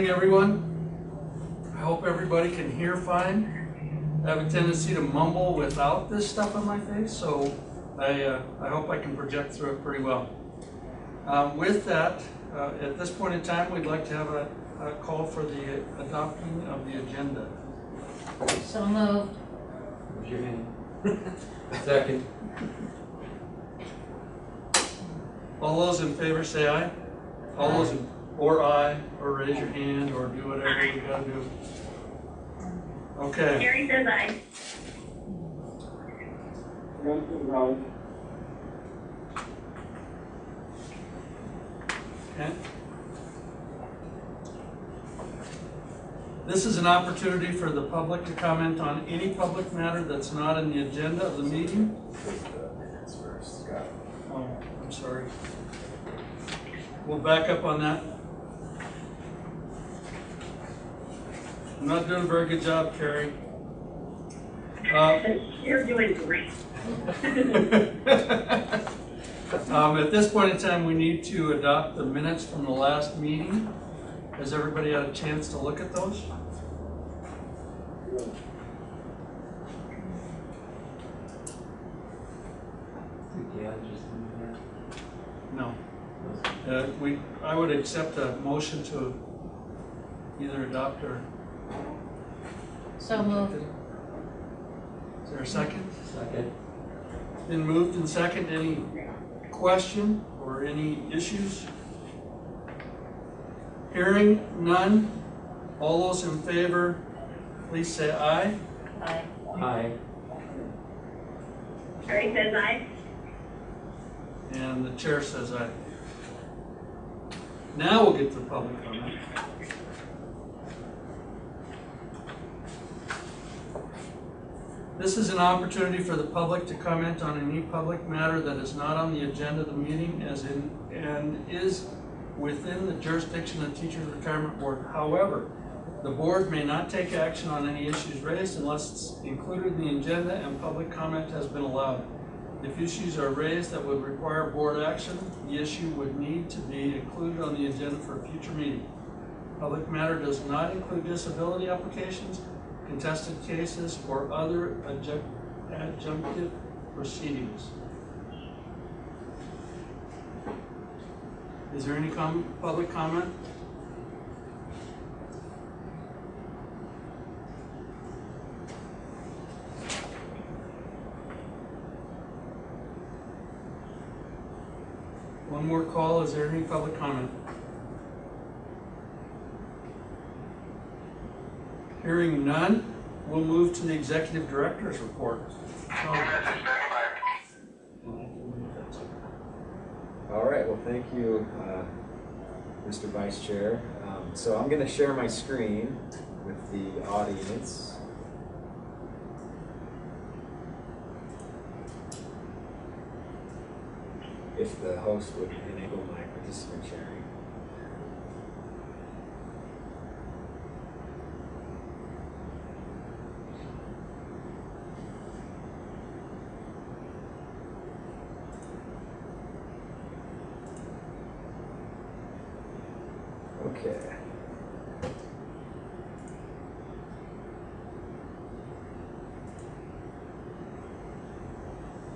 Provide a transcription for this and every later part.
morning, everyone. I hope everybody can hear fine. I have a tendency to mumble without this stuff on my face, so I hope I can project through it pretty well. With that, at this point in time, we'd like to have a call for the adopting of the agenda. So moved. Raise your hand. Second. All those in favor say aye. All those in, or aye, or raise your hand, or do whatever you gotta do. Okay. Gary says aye. Okay. This is an opportunity for the public to comment on any public matter that's not in the agenda of the meeting. Oh, I'm sorry. We'll back up on that. I'm not doing a very good job, Carrie. You're doing great. At this point in time, we need to adopt the minutes from the last meeting. Has everybody had a chance to look at those? No. I would accept a motion to either adopt or. So moved. Is there a second? Second. Been moved and second. Any question or any issues? Hearing none. All those in favor, please say aye. Aye. Aye. Gary says aye. And the chair says aye. Now we'll get to the public comment. This is an opportunity for the public to comment on any public matter that is not on the agenda of the meeting and is within the jurisdiction of the Teachers Retirement Board. However, the board may not take action on any issues raised unless it's included in the agenda and public comment has been allowed. If issues are raised that would require board action, the issue would need to be included on the agenda for a future meeting. Public matter does not include disability applications, contested cases, or other adjunctive proceedings. Is there any public comment? One more call. Is there any public comment? Hearing none, we'll move to the Executive Director's report. All right, well, thank you, Mr. Vice Chair. So I'm going to share my screen with the audience. If the host would enable my participant sharing. Okay.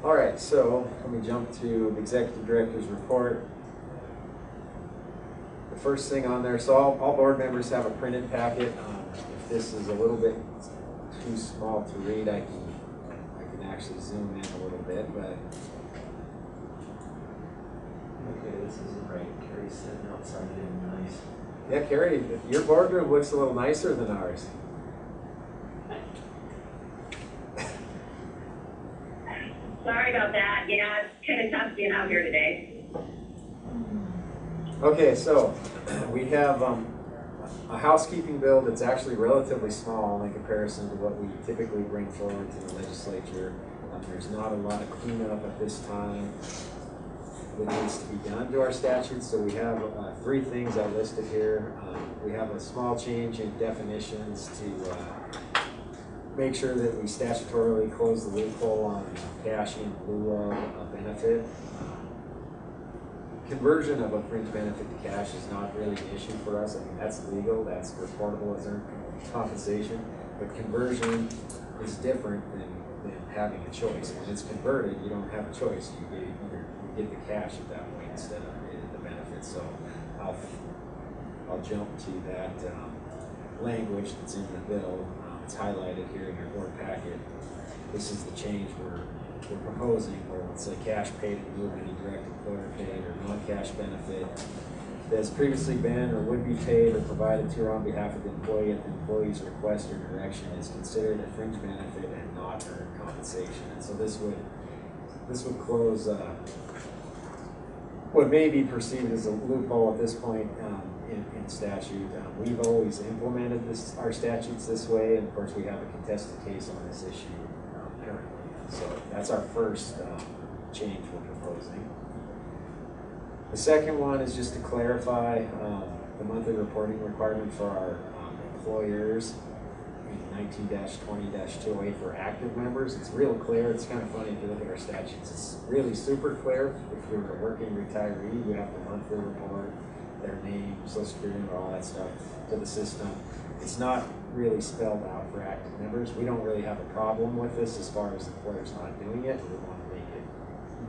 All right, so let me jump to the Executive Director's report. The first thing on there, so all board members have a printed packet. If this is a little bit too small to read, I can actually zoom in a little bit, but. Okay, this isn't right. Carrie's sitting outside in nice. Yeah, Carrie, your boardroom looks a little nicer than ours. Sorry about that. Yeah, it's kind of tough being out here today. Okay, so we have a housekeeping bill that's actually relatively small in comparison to what we typically bring forward to the legislature. There's not a lot of cleanup at this time that needs to be done to our statutes, so we have three things I listed here. We have a small change in definitions to make sure that we statutorily close the loophole on cash in lieu of a benefit. conversion of a fringe benefit to cash is not really an issue for us. I mean, that's legal, that's reportable as earned compensation, but conversion is different than having a choice. When it's converted, you don't have a choice. You get the cash at that point instead of the benefit. So I'll jump to that language that's in the bill. It's highlighted here in your board packet. This is the change we're proposing, where it's a cash paid in lieu of any direct employer paid or non-cash benefit that has previously been or would be paid or provided to or on behalf of the employee at the employee's request or direction is considered a fringe benefit and not earned compensation. And so this would close what may be perceived as a loophole at this point in statute. We've always implemented our statutes this way, and of course we have a contested case on this issue currently. So that's our first change we're proposing. The second one is just to clarify the monthly reporting requirement for our employers in 19-20-208 for active members. It's real clear. It's kind of funny if you look at our statutes. It's really super clear. If you're a working retiree, you have to monthly report their name, social security number, all that stuff to the system. It's not really spelled out for active members. We don't really have a problem with this as far as the employer's not doing it. We want to make it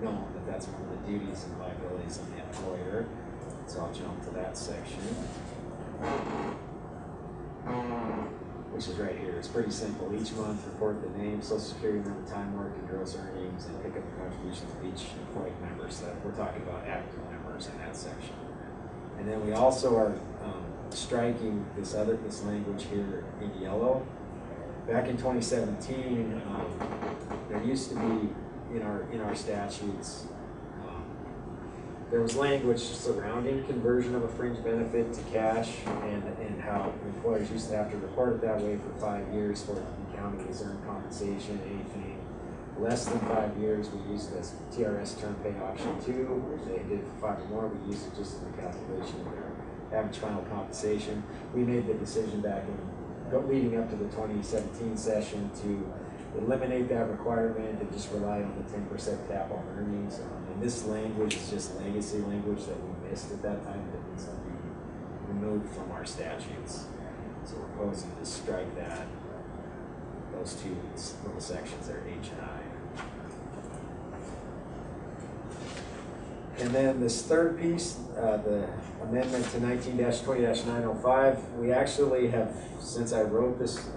known that that's one of the duties and liabilities of the employer. So I'll jump to that section, which is right here. It's pretty simple. Each month, report the name, social security number, time worked, and gross earnings, and pick up the contributions of each employee member. So we're talking about active members in that section. And then we also are striking this language here in yellow. Back in 2017, there used to be in our statutes, there was language surrounding conversion of a fringe benefit to cash, and how employers used to have to report it that way for 5 years for it to be counted as earned compensation. Anything less than 5 years, we used this TRS term pay option 2. If they did it for 5 or more, we used it just in the calculation of their average final compensation. We made the decision back leading up to the 2017 session to eliminate that requirement and just rely on the 10% cap on earnings. And this language is just legacy language that we missed at that time that needs to be removed from our statutes. So we're proposing to strike that, those two little sections there, H and I. And then this third piece, the amendment to 19-20-905, we actually have, since I wrote this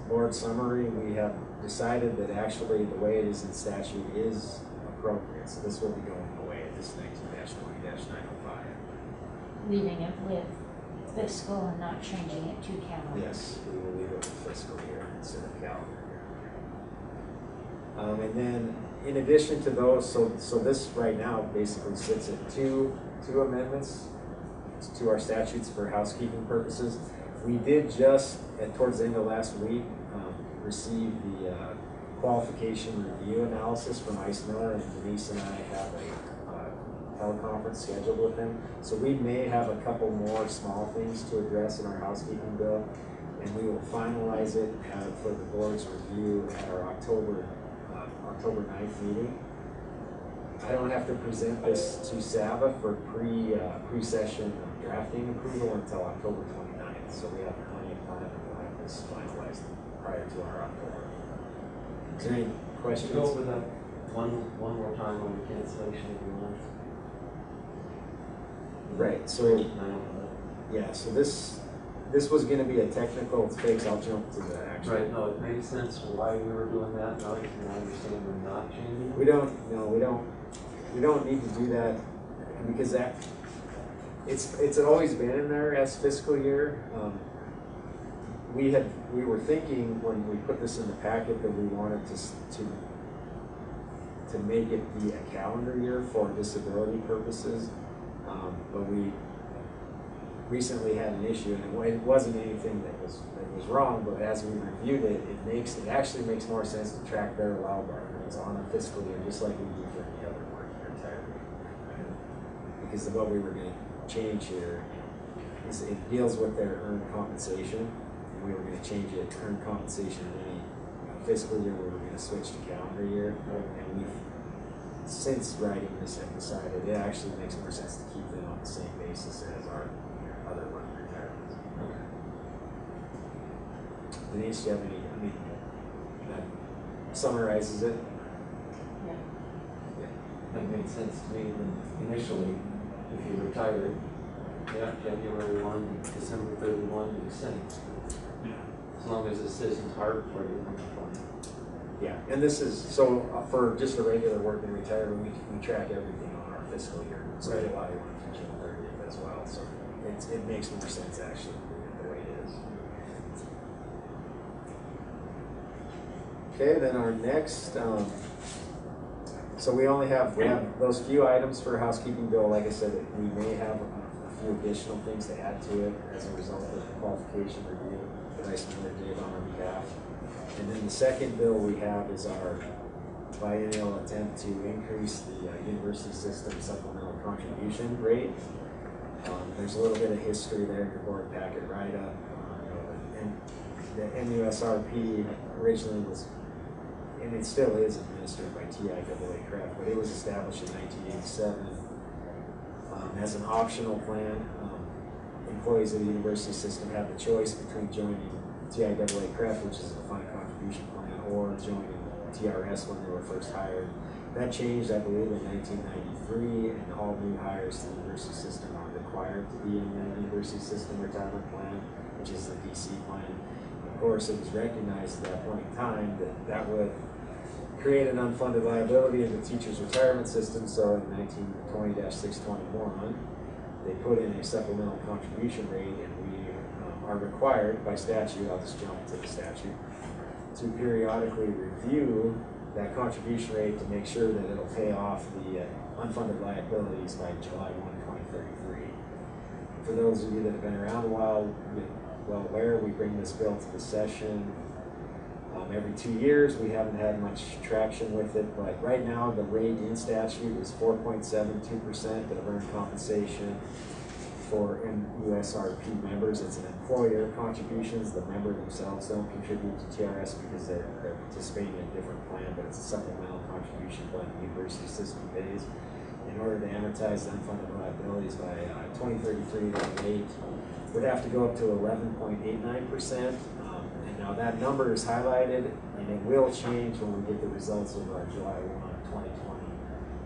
board summary, we have decided that actually the way it is in statute is appropriate. So this will be going away, this 19-20-905. Leaving it with fiscal and not changing it to calendar. Yes, we will leave it with fiscal year instead of calendar year. And then in addition to those, so this right now basically sits at two amendments to our statutes for housekeeping purposes. We did just, towards the end of last week, receive the qualification review analysis from Ice Miller, and Denise and I have a teleconference scheduled with him. So we may have a couple more small things to address in our housekeeping bill, and we will finalize it for the board's review at our October 9th meeting. I don't have to present this to SAVA for pre-session drafting approval until October 29th, so we have plenty of time to have this finalized prior to our October. Is there any questions? Go over that one more time on the cancellation of your month. Right, so yeah, so this was going to be a technical fix. I'll jump to the actual. Right, no, it makes sense why we were doing that. Now you can understand we're not changing it. We don't need to do that because it's always been in there as fiscal year. We were thinking when we put this in the packet that we wanted to make it be a calendar year for disability purposes, but we recently had an issue, and it wasn't anything that was wrong, but as we reviewed it, it actually makes more sense to track their allowable earnings on a fiscal year, just like we do for any other working retiree. Because what we were going to change here is it deals with their earned compensation, and we were going to change it earned compensation in any fiscal year. We were going to switch to calendar year, and since writing this, I've decided it actually makes more sense to keep them on the same basis as our other one retirements. Denise, do you have any, I mean, that summarizes it? That made sense to me initially, if you retired, January 1, December 31, you send. As long as the citizen's hard for you, that's fine. Yeah, and this is, so for just a regular working retirement, we track everything on our fiscal year. So Right. July 1 to June 30th as well, so it makes more sense actually the way it is. Okay, then our next, so we have those few items for housekeeping bill. Like I said, we may have a few additional things to add to it as a result of the qualification review that Vice Mayor did on our behalf. And then the second bill we have is our biennial attempt to increase the university system supplemental contribution rate. There's a little bit of history there in your board packet write-up. And the MUSRP originally was, and it still is administered by TIAA Craft, but it was established in 1987 as an optional plan. Employees of the university system have the choice between joining TIAA Craft, which is a defined contribution plan, or joining TRS when they were first hired. That changed, I believe, in 1993, and all new hires to the university system are required to be in the university system retirement plan, which is the DC plan. Of course, it was recognized at that point in time that that would create an unfunded liability in the teacher's retirement system, so in 1920-621, they put in a supplemental contribution rate, and we are required by statute, I'll just jump to the statute, to periodically review that contribution rate to make sure that it'll pay off the unfunded liabilities by July 1, 2033. For those of you that have been around a while, you're well aware, we bring this bill to the session every 2 years. We haven't had much traction with it, but right now the rate in statute is 4.72% of earned compensation for MUSRP members. It's an employer contributions. The member themselves don't contribute to TRS because they're participating in a different plan, but it's a supplemental contribution plan the university system pays. In order to amortize the unfunded liabilities by 2033, the rate would have to go up to 11.89%. And now that number is highlighted, and it will change when we get the results of our July 1, 2020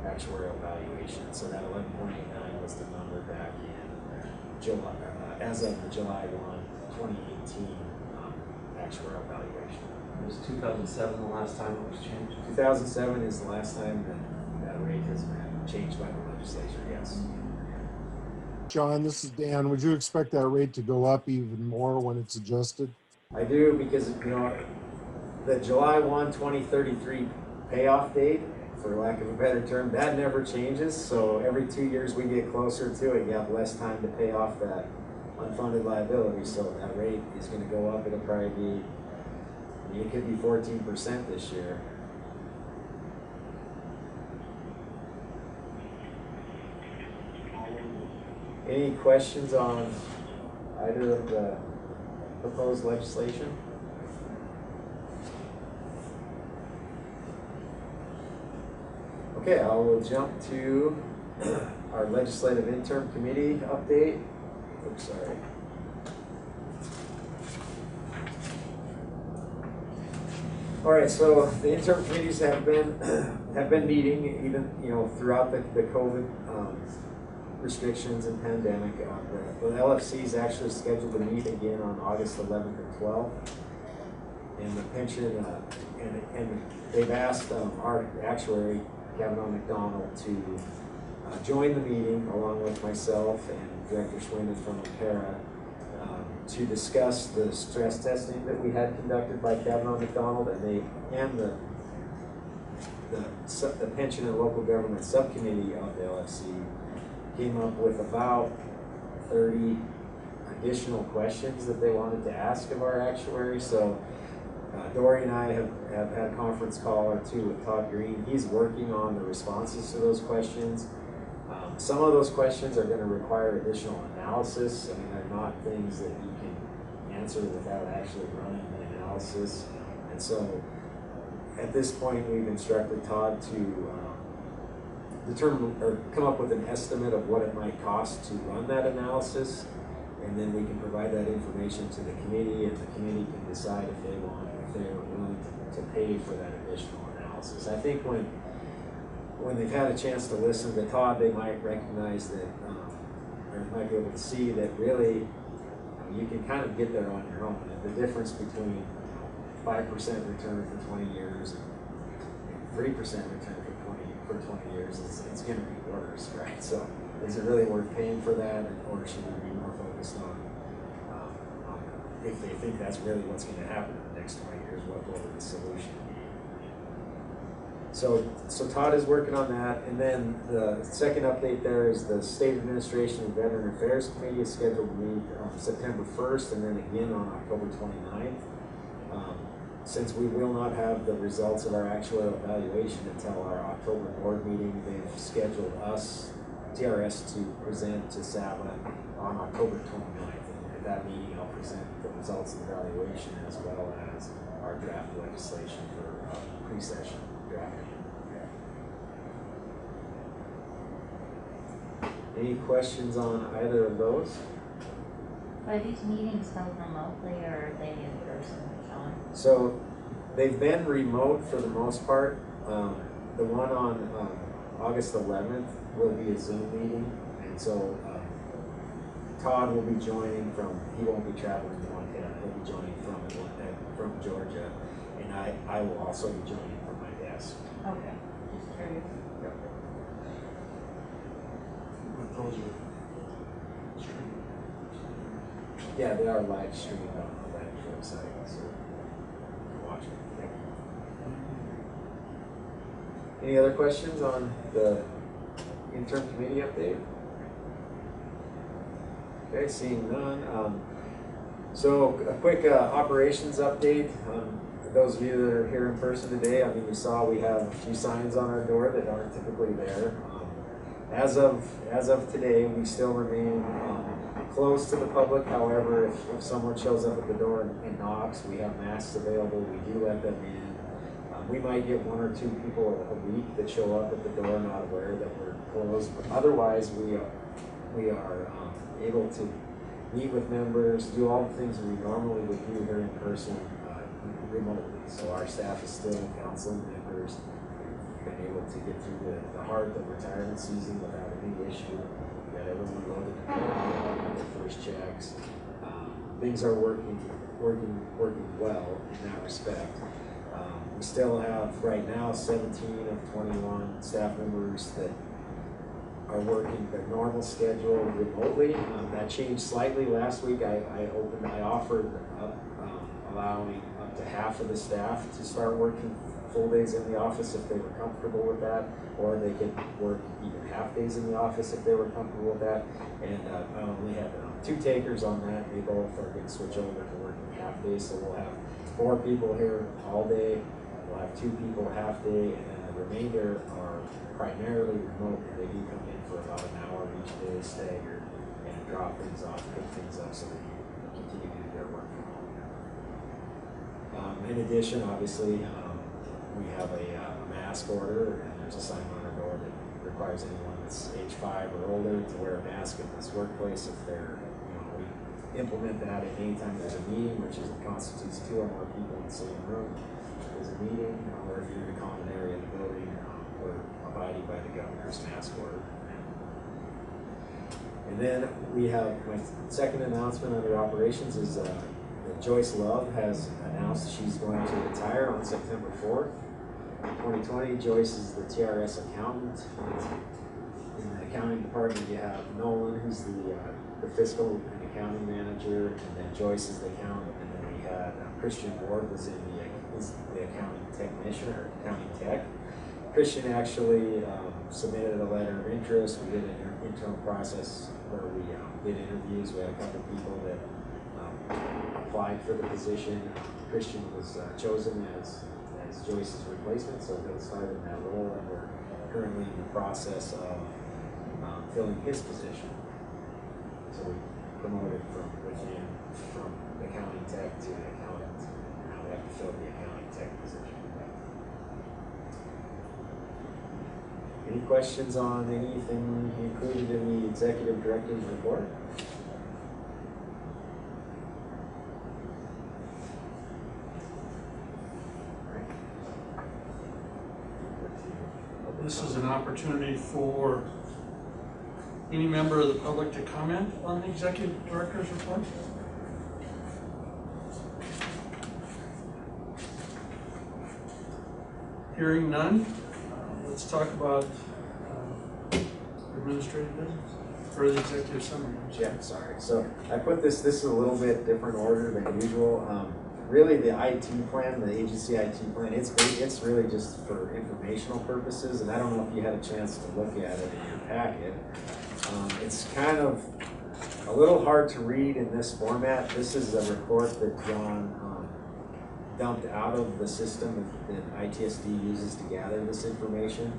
actuarial valuation. So that 11.89 was the number back in July, as of the July 1, 2018 actuarial valuation. Was 2007 the last time it was changed? 2007 is the last time that rate has been changed by the legislature, yes. John, this is Dan. Would you expect that rate to go up even more when it's adjusted? I do, because the July 1, 2033 payoff date, for lack of a better term, that never changes. So every 2 years we get closer to it, you have less time to pay off that unfunded liability. So that rate is going to go up. It'll probably be, it could be 14% this year. Any questions on either of the proposed legislation? Okay, I will jump to our legislative interim committee update. Oops, sorry. All right, so the interim committees have been meeting even throughout the COVID restrictions and pandemic. The LFC is actually scheduled to meet again on August 11th and 12th. And the pension, and they've asked our actuary, Kavanaugh McDonald, to join the meeting along with myself and Director Schwinden from Impera to discuss the stress testing that we had conducted by Kavanaugh McDonald, and the pension and local government subcommittee of the LFC came up with about 30 additional questions that they wanted to ask of our actuary. So Dory and I have had a conference call or two with Todd Green. He's working on the responses to those questions. Some of those questions are going to require additional analysis. I mean, they're not things that you can answer without actually running the analysis. And so at this point, we've instructed Todd to determine or come up with an estimate of what it might cost to run that analysis, and then we can provide that information to the committee, and the committee can decide if they're willing to pay for that additional analysis. I think when they've had a chance to listen to Todd, they might recognize that, or they might be able to see that really you can kind of get there on your own. And the difference between 5% return for 20 years and 3% return for 20 years is it's going to be worse, right? So is it really worth paying for that, or should we be more focused on if they think that's really what's going to happen in the next 20 years, what will the solution be? So Todd is working on that, and then the second update there is the State Administration and Veteran Affairs Committee is scheduled to meet on September 1st and then again on October 29th. Since we will not have the results of our actuarial evaluation until our October board meeting, they've scheduled us, TRS, to present to SABA on October 29th. And at that meeting, I'll present the results of the evaluation as well as our draft legislation for pre-session drafting. Any questions on either of those? Are these meetings held remotely or are they in person, Sean? So they've been remote for the most part. The one on August 11th will be a Zoom meeting, and so Todd will be joining from, he won't be traveling to Montana, he'll be joining from Georgia, and I will also be joining from my desk. Okay, just curious. Yep. But those are streamed. Yeah, they are live streamed on the website, so you can watch it. Yep. Any other questions on the interim committee update? Okay, seeing none. So a quick operations update. For those of you that are here in person today, I mean, you saw we have a few signs on our door that aren't typically there. As of today, we still remain closed to the public. However, if someone shows up at the door and knocks, we have masks available. We do let them in. We might get 1 or 2 people a week that show up at the door not aware that we're closed. But otherwise, we are able to meet with members, do all the things we normally would do here in person remotely. So our staff is still counseling members. We've been able to get through the heart of retirement season without any issue. We got everyone loaded to their first checks. Things are working well in that respect. We still have right now 17 of 21 staff members that are working their normal schedule remotely. That changed slightly last week. I offered allowing up to half of the staff to start working full days in the office if they were comfortable with that, or they could work even half days in the office if they were comfortable with that. And I only had 2 takers on that. They both are going to switch over to working half days, so we'll have 4 people here all day. We'll have 2 people half day, and then the remainder are primarily remote. They do come in for about an hour each day, staggered, and drop things off, pick things up so they can continue to do their work from home. In addition, obviously, we have a mask order, and there's a sign on our door that requires anyone that's age 5 or older to wear a mask at this workplace. If they're, we implement that at any time there's a meeting, which constitutes 2 or more people in the same room. There's a meeting, or if you're in a common area of the building, we're abiding by the governor's mask order. And then we have my second announcement under operations is that Joyce Love has announced she's going to retire on September 4th, 2020. Joyce is the TRS accountant. In the accounting department, you have Nolan, who's the fiscal and accounting manager, and then Joyce is the accountant, and then we had Christian Ward was in the accounting technician or accounting tech. Christian actually submitted a letter of interest. We did an internal process where we did interviews. We had a couple of people that applied for the position. Christian was chosen as Joyce's replacement, so he'll start in that role, and we're currently in the process of filling his position. So we promoted from within, from accounting tech to accountant. Now we have to fill the accounting tech position. Any questions on anything included in the executive director's report? This is an opportunity for any member of the public to comment on the executive director's report. Hearing none, let's talk about administrative business, or the executive summary. Yeah, sorry. So I put this is a little bit different order than usual. Really the IT plan, the agency IT plan, it's really just for informational purposes, and I don't know if you had a chance to look at it in your packet. It's kind of a little hard to read in this format. This is a report that John dumped out of the system that ITSD uses to gather this information.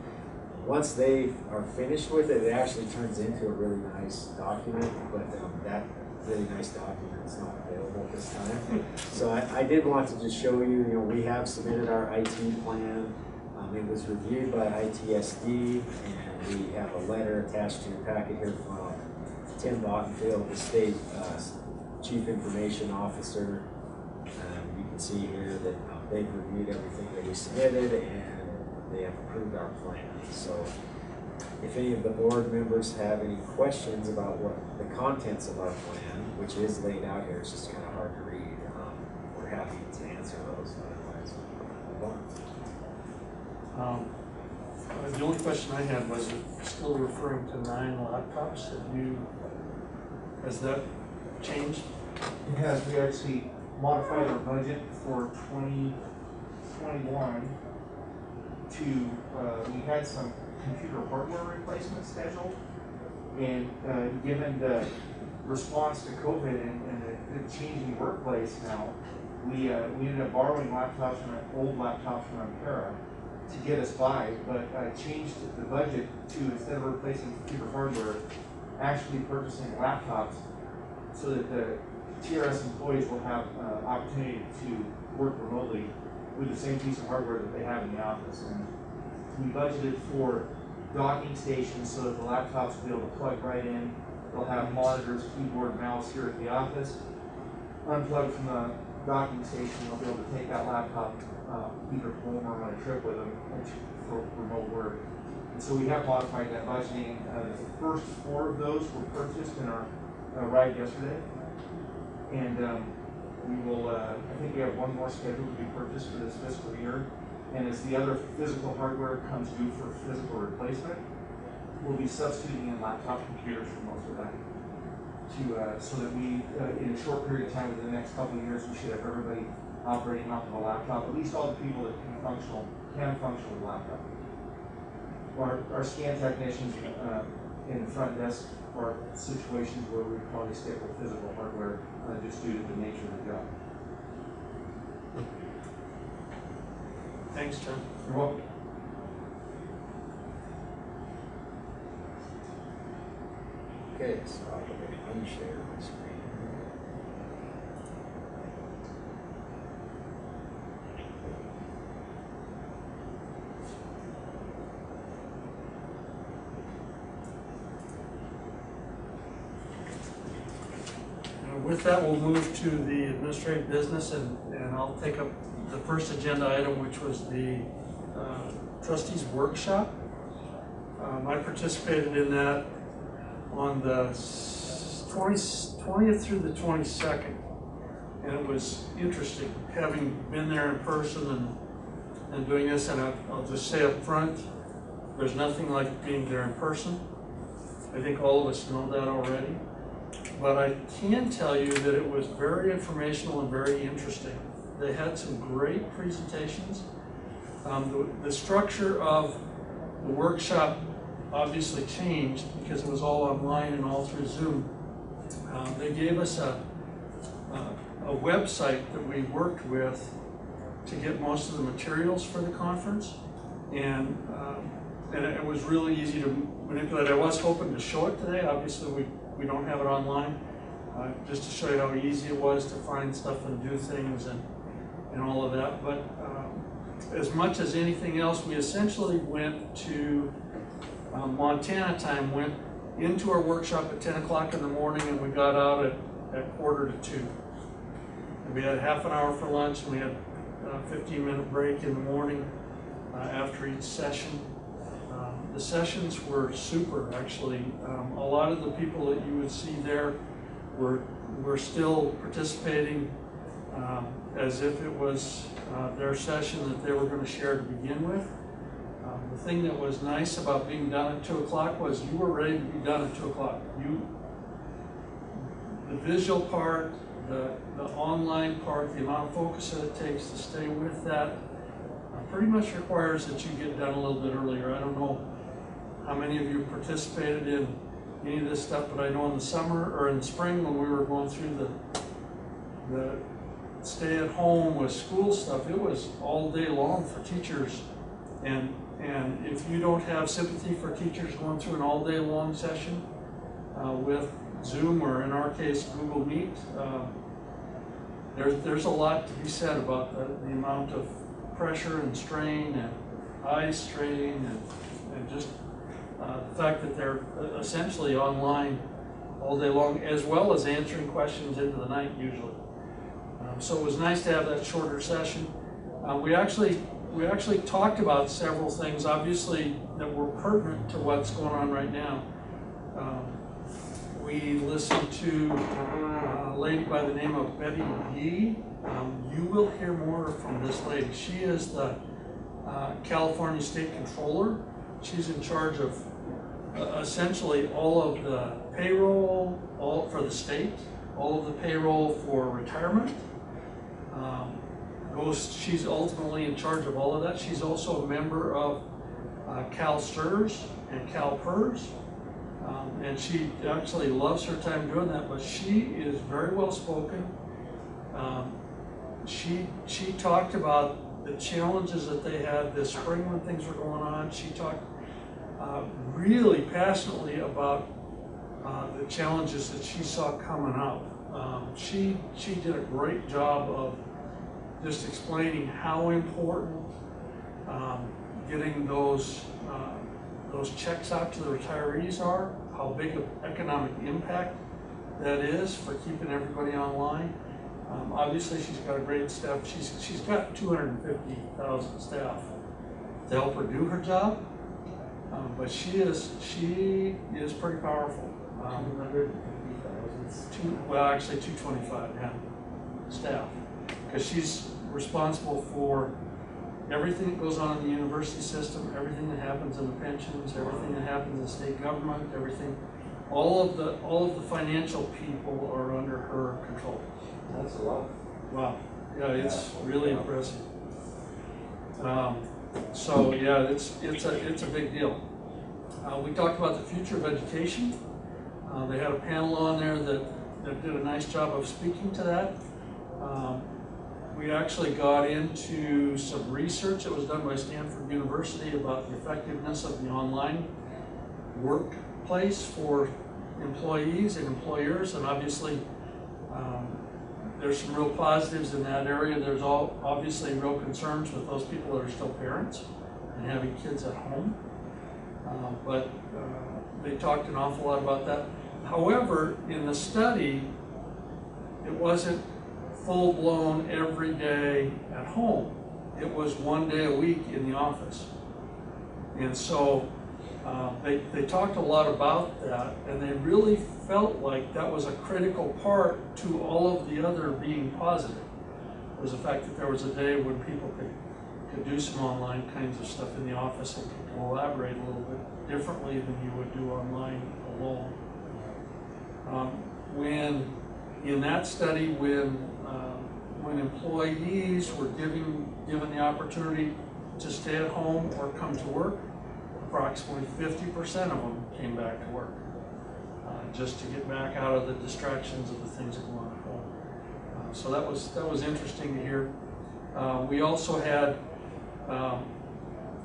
Once they are finished with it, it actually turns into a really nice document, but that really nice document is not available at this time. So I did want to just show you, we have submitted our IT plan. It was reviewed by ITSD, and we have a letter attached to your packet here from Tim Bottenfield, the state chief information officer. You can see here that they've reviewed everything that we submitted, and they have approved our plan. So if any of the board members have any questions about what the contents of our plan, which is laid out here, it's just kind of hard to read, we're happy to answer those. Otherwise, we'll move on. The only question I had was, still referring to 9 laptops. Has that changed? It has. We actually modified our budget for 2021 to, we had some computer hardware replacement scheduled, and given the response to COVID and the changing workplace now, we ended up borrowing laptops from old laptops from Ampera to get us by, but changed the budget to, instead of replacing computer hardware, actually purchasing laptops so that the TRS employees will have opportunity to work remotely with the same piece of hardware that they have in the office. And we budgeted for docking stations so that the laptops will be able to plug right in. They'll have monitors, keyboard, mouse here at the office. Unplugged from the docking station, they'll be able to take that laptop either home or on a trip with them for remote work. And so we have modified that budgeting. The first 4 of those were purchased and are arrived yesterday. And we will, I think we have 1 more scheduled to be purchased for this fiscal year. And as the other physical hardware comes due for physical replacement, we'll be substituting in laptop computers for most of that. So that we, in a short period of time, within the next couple of years, we should have everybody operating off of a laptop, at least all the people that can function with a laptop. Our scan technicians in the front desk are situations where we probably stick with physical hardware just due to the nature of the job. Thanks, John. You're welcome. Okay, so I'll go ahead and unshare my screen. With that, we'll move to the administrative business, and I'll take up the first agenda item, which was the Trustees Workshop. I participated in that on the 20th through the 22nd, and it was interesting having been there in person and doing this. And I'll just say up front, there's nothing like being there in person. I think all of us know that already. But I can tell you that it was very informational and very interesting. They had some great presentations. The structure of the workshop obviously changed because it was all online and all through Zoom. They gave us a website that we worked with to get most of the materials for the conference, and it was really easy to manipulate. I was hoping to show it today. Obviously, we don't have it online, just to show you how easy it was to find stuff and do things and all of that. But as much as anything else, we essentially went to Montana time, went into our workshop at 10 o'clock in the morning, and we got out at 1:45. And we had half an hour for lunch, and we had a 15-minute break in the morning after each session. The sessions were super, actually. A lot of the people that you would see there were still participating as if it was their session that they were going to share to begin with. The thing that was nice about being done at 2 o'clock was you were ready to be done at 2 o'clock. The visual part, the online part, the amount of focus that it takes to stay with that pretty much requires that you get done a little bit earlier. I don't know how many of you participated in any of this stuff, but I know in the summer or in the spring when we were going through the stay at home with school stuff, it was all day long for teachers. And if you don't have sympathy for teachers going through an all day long session with Zoom, or in our case Google Meet, there's a lot to be said about the amount of pressure and strain and eye strain and just the fact that they're essentially online all day long, as well as answering questions into the night usually. So it was nice to have that shorter session. We actually talked about several things, obviously, that were pertinent to what's going on right now. We listened to a lady by the name of Betty Yee. You will hear more from this lady. She is the California State Controller. She's in charge of essentially all of the payroll, all for the state, all of the payroll for retirement. She's ultimately in charge of all of that. She's also a member of CalSTRS and CalPERS. And she actually loves her time doing that, but she is very well spoken. She talked about the challenges that they had this spring when things were going on. She talked really passionately about the challenges that she saw coming up. She did a great job of just explaining how important getting those checks out to the retirees are, how big of economic impact that is for keeping everybody online. Obviously, she's got a great staff. She's got 250,000 staff to help her do her job, but she is pretty powerful. 250,000. Well, actually 225, yeah, staff, because she's responsible for everything that goes on in the university system, everything that happens in the pensions, everything that happens in state government, everything. All of the financial people are under her control. That's a lot. Wow. Yeah, it's really impressive. So yeah, it's a big deal. We talked about the future of education. They had a panel on there that did a nice job of speaking to that. We actually got into some research that was done by Stanford University about the effectiveness of the online workplace for employees and employers, and obviously there's some real positives in that area. There's obviously real concerns with those people that are still parents and having kids at home, but they talked an awful lot about that. However, in the study, it wasn't full-blown every day at home. It was one day a week in the office. And so they talked a lot about that, and they really felt like that was a critical part to all of the other being positive. Was the fact that there was a day when people could do some online kinds of stuff in the office and could collaborate a little bit differently than you would do online alone. In that study, when employees were given the opportunity to stay at home or come to work, approximately 50% of them came back to work, just to get back out of the distractions of the things that go on at home. So that was interesting to hear. We also had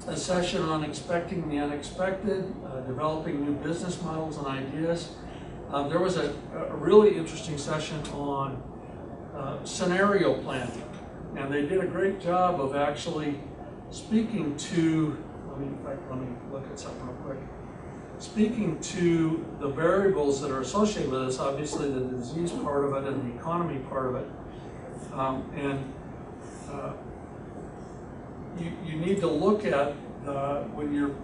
a session on expecting the unexpected, developing new business models and ideas. There was a really interesting session on scenario planning, and they did a great job of actually speaking to, let me look at something real quick. speaking to the variables that are associated with this, obviously the disease part of it and the economy part of it. You need to look at, when you're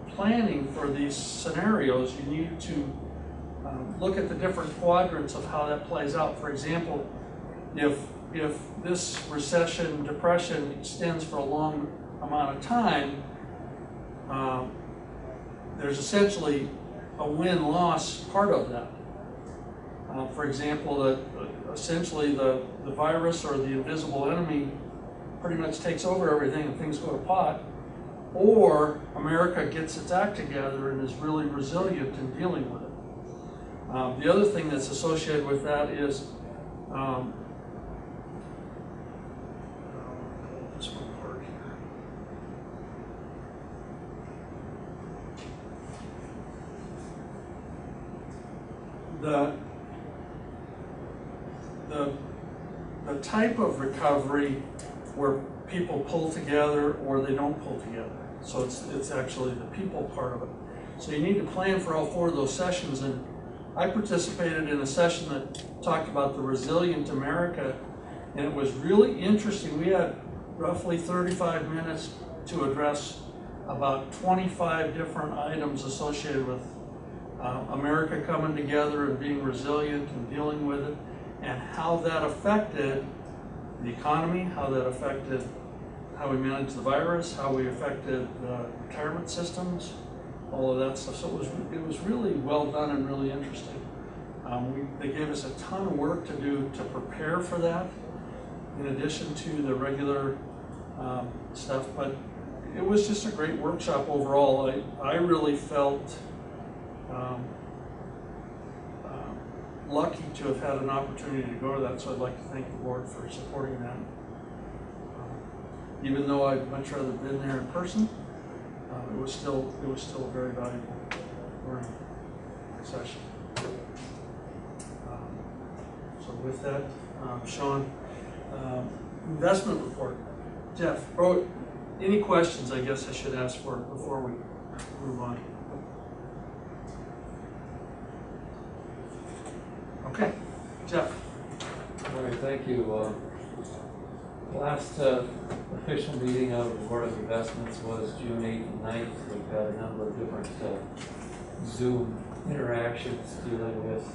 planning for these scenarios, you need to look at the different quadrants of how that plays out. For example, if this recession, depression extends for a long amount of time, there's essentially a win-loss part of that. For example, essentially the virus or the invisible enemy pretty much takes over everything and things go to pot, or America gets its act together and is really resilient in dealing with it. The other thing that's associated with that is this one part here. The type of recovery where people pull together or they don't pull together. So it's actually the people part of it. So you need to plan for all 4 of those sessions, and I participated in a session that talked about the resilient America, and it was really interesting. We had roughly 35 minutes to address about 25 different items associated with America coming together and being resilient and dealing with it, and how that affected the economy, how that affected how we managed the virus, how we affected retirement systems, all of that stuff. So it was really well done and really interesting. They gave us a ton of work to do to prepare for that, in addition to the regular stuff. But it was just a great workshop overall. I really felt lucky to have had an opportunity to go to that, so I'd like to thank the board for supporting that. Even though I'd much rather been there in person, it was still a very valuable learning session. So with that, Sean, investment report. Jeff, any questions I guess I should ask for before we move on? Okay, Jeff. All right, thank you. Last official meeting of the Board of Investments was June 8th and 9th. We've had a number of different Zoom interactions dealing with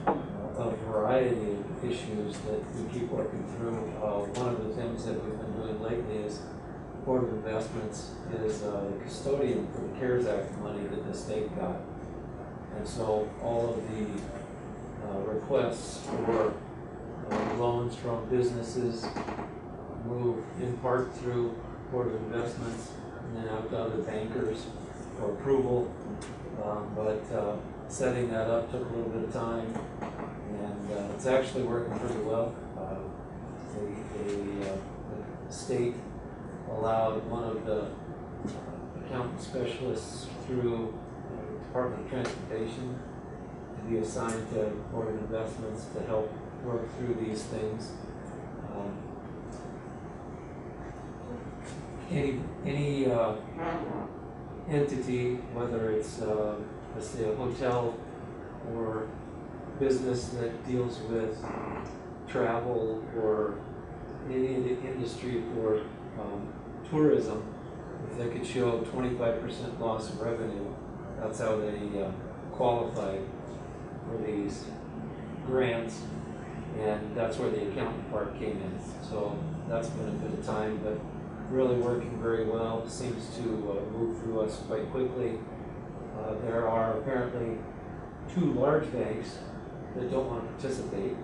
a variety of issues that we keep working through. One of the things that we've been doing lately is Board of Investments is the custodian for the CARES Act money that the state got. And so all of the requests for loans from businesses move in part through Board of Investments and then out to other bankers for approval. But setting that up took a little bit of time, and it's actually working pretty well. The state allowed one of the accountant specialists through the Department of Transportation to be assigned to Board of Investments to help work through these things. Any entity, whether it's let's say a hotel or business that deals with travel or any industry for tourism, if they could show 25% loss of revenue, that's how they qualify for these grants, and that's where the accountant part came in. So that's been a bit of time, but really working very well. Seems to move through us quite quickly. There are apparently 2 large banks that don't want to participate,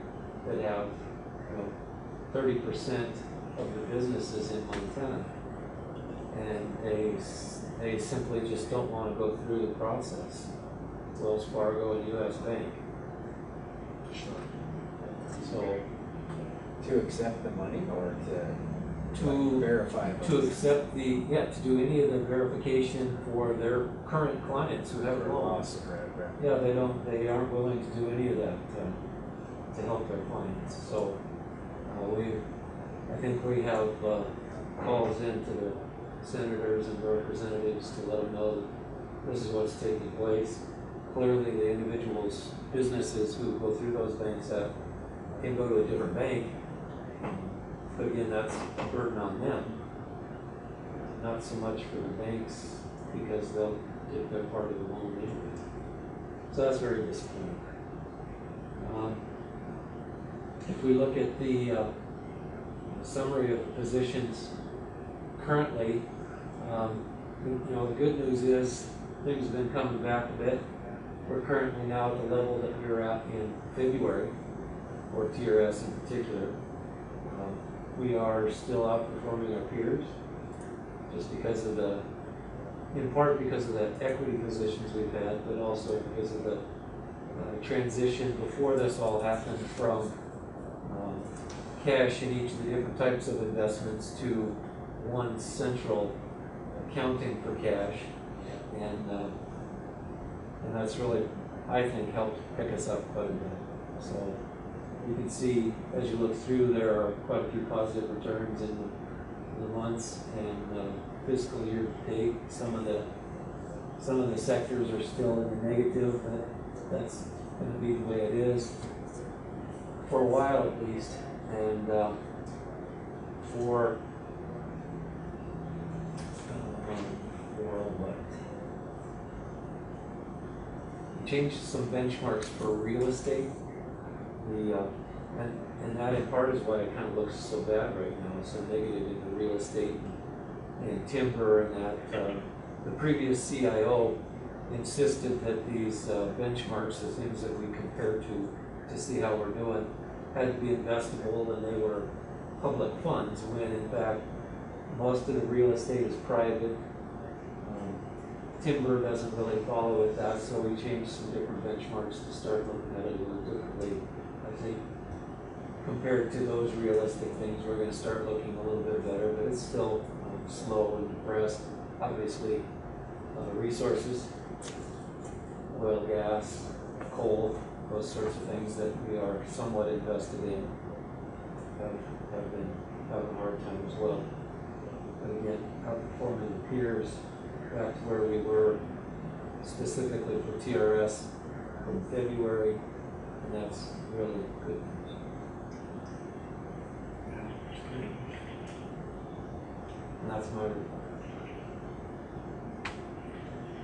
that have 30% of the businesses in Montana, and they simply just don't want to go through the process. Wells Fargo and U.S. Bank. So To accept the money or to verify? to accept to do any of the verification for their current clients who have loans. Yeah, they aren't willing to do any of that to help their clients. So I think we have calls into the senators and representatives to let them know that this is what's taking place. Clearly, the individuals, businesses who go through those banks can go to a different bank, but again, that's a burden on them. Not so much for the banks, because they'll get their part of the loan anyway. So that's very disappointing. If we look at the summary of the positions currently, the good news is things have been coming back a bit. We're currently now at the level that we were at in February, for TRS in particular. We are still outperforming our peers, just because of in part because of the equity positions we've had, but also because of the transition before this all happened from cash in each of the different types of investments to one central accounting for cash, and that's really, I think, helped pick us up quite a bit. So you can see as you look through, there are quite a few positive returns in the months and fiscal year to date. Some of the sectors are still in the negative, but that's going to be the way it is for a while at least. And for what? We changed some benchmarks for real estate. And that in part is why it kind of looks so bad right now, so negative in the real estate and timber, and that the previous CIO insisted that these benchmarks, the things that we compare to see how we're doing, had to be investable, and they were public funds, when in fact most of the real estate is private. Timber doesn't really follow with that, so we changed some different benchmarks to start looking at it a little differently. I think compared to those realistic things, we're going to start looking a little bit better, but it's still slow and depressed. Obviously, resources, oil, gas, coal, those sorts of things that we are somewhat invested in have been having a hard time as well. But again, outperforming the peers back to where we were specifically for TRS from February, and that's really good news. And that's my report.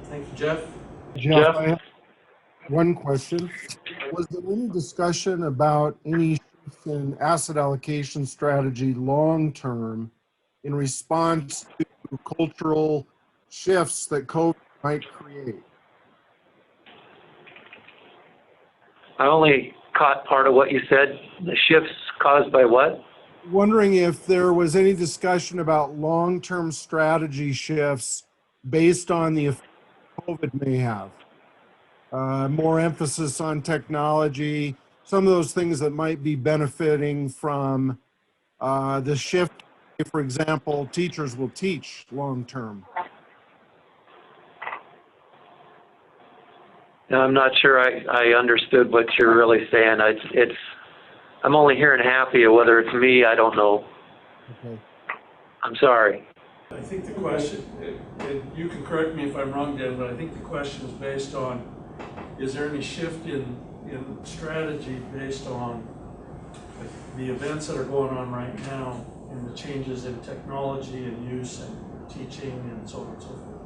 Thank you, Jeff. Jeff, I have one question. Was there any discussion about any shift in asset allocation strategy long-term in response to cultural shifts that COVID might create? I only caught part of what you said. The shifts caused by what? Wondering if there was any discussion about long-term strategy shifts based on the effect COVID may have. More emphasis on technology, some of those things that might be benefiting from the shift. For example, teachers will teach long-term. I'm not sure I understood what you're really saying. I'm only hearing half of you. Whether it's me, I don't know. Okay. I'm sorry. I think the question, and you can correct me if I'm wrong, Dan, but I think the question is based on, is there any shift in strategy based on the events that are going on right now and the changes in technology and use and teaching and so on and so forth?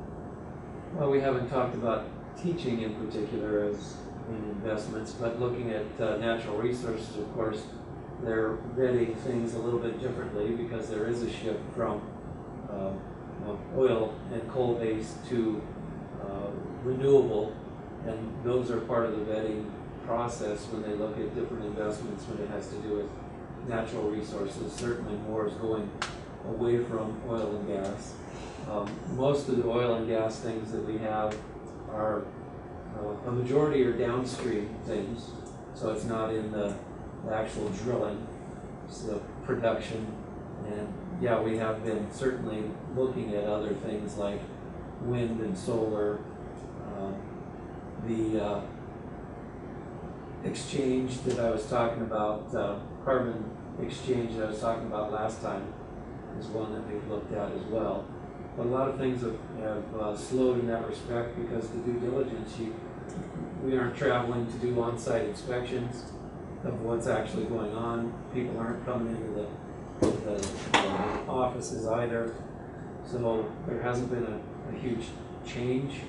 Well, we haven't talked about teaching in particular as in investments, but looking at natural resources, of course, they're vetting things a little bit differently because there is a shift from oil and coal-based to renewable, and those are part of the vetting process when they look at different investments when it has to do with natural resources. Certainly more is going away from oil and gas. Most of the oil and gas things that we have are, a majority are downstream things, so it's not in the actual drilling, it's the production. And yeah, we have been certainly looking at other things like wind and solar, the exchange that I was talking about, carbon exchange that I was talking about last time is one that we've looked at as well. a lot of things have slowed in that respect because the due diligence, we aren't traveling to do on-site inspections of what's actually going on. People aren't coming into the offices either. So there hasn't been a huge change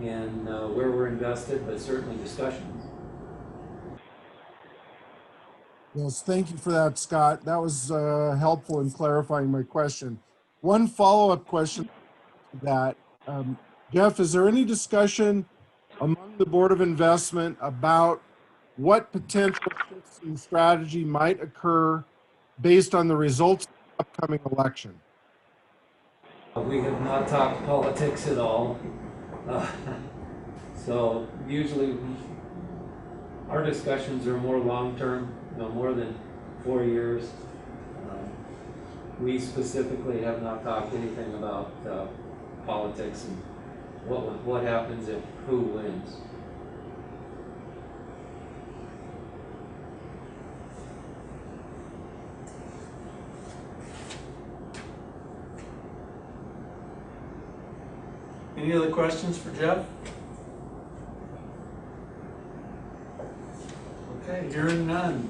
in where we're invested, but certainly discussions. Yes, thank you for that, Scott. That was helpful in clarifying my question. One follow-up question to that. Jeff, is there any discussion among the Board of Investment about what potential shifts in strategy might occur based on the results of the upcoming election? We have not talked politics at all. So usually our discussions are more long-term, more than 4 years. We specifically have not talked anything about politics and what happens if who wins. Any other questions for Jeff? Okay, hearing none.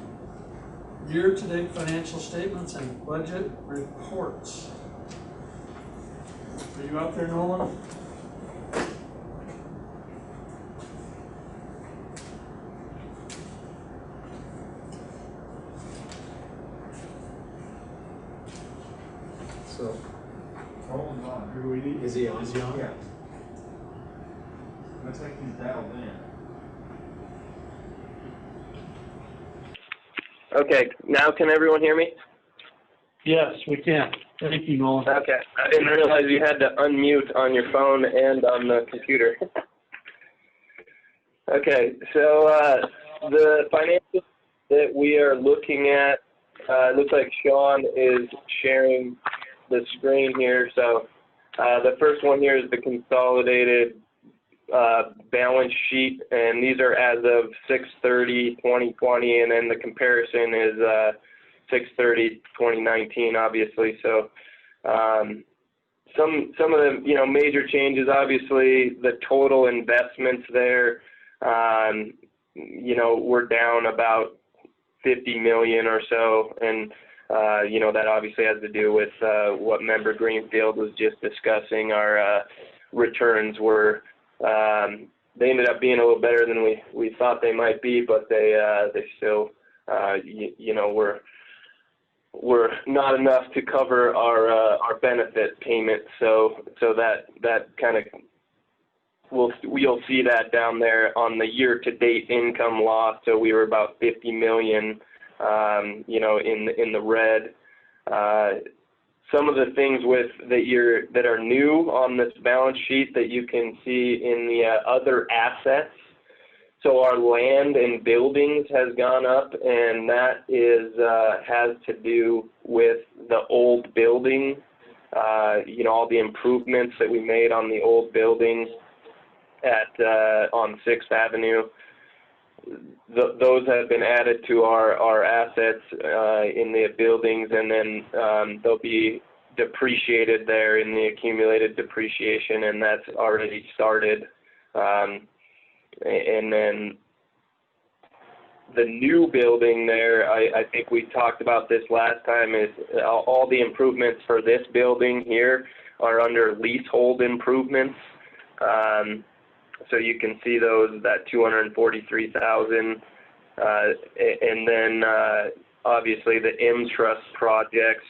Year-to-date financial statements and budget reports. Are you out there, Nolan? So, Roland's on. who do we need? Is he on? Yeah. Looks like he's dialed in. Okay, now can everyone hear me? Yes, we can. Thank you, Nolan. Okay, I didn't realize you had to unmute on your phone and on the computer. Okay, so the financials that we are looking at, it looks like Sean is sharing the screen here. So the first one here is the consolidated balance sheet, and these are as of 6/30/2020, and then the comparison is 6/30/2019, obviously. So some of the major changes, obviously the total investments there, we're down about 50 million or so, and that obviously has to do with what Member Greenfield was just discussing. Our returns were they ended up being a little better than we thought they might be, but they still were not enough to cover our benefit payment. So that kind of you'll see that down there on the year-to-date income loss. So we were about 50 million, in the red. Some of the things that are new on this balance sheet that you can see in the other assets. So our land and buildings has gone up, and that has to do with the old building. All the improvements that we made on the old building on 6th Avenue. Those have been added to our assets in the buildings, and then they'll be depreciated there in the accumulated depreciation, and that's already started. And then the new building there, I think we talked about this last time, is all the improvements for this building here are under Leasehold Improvements. So you can see those, that 243,000, and then obviously the M-Trust projects,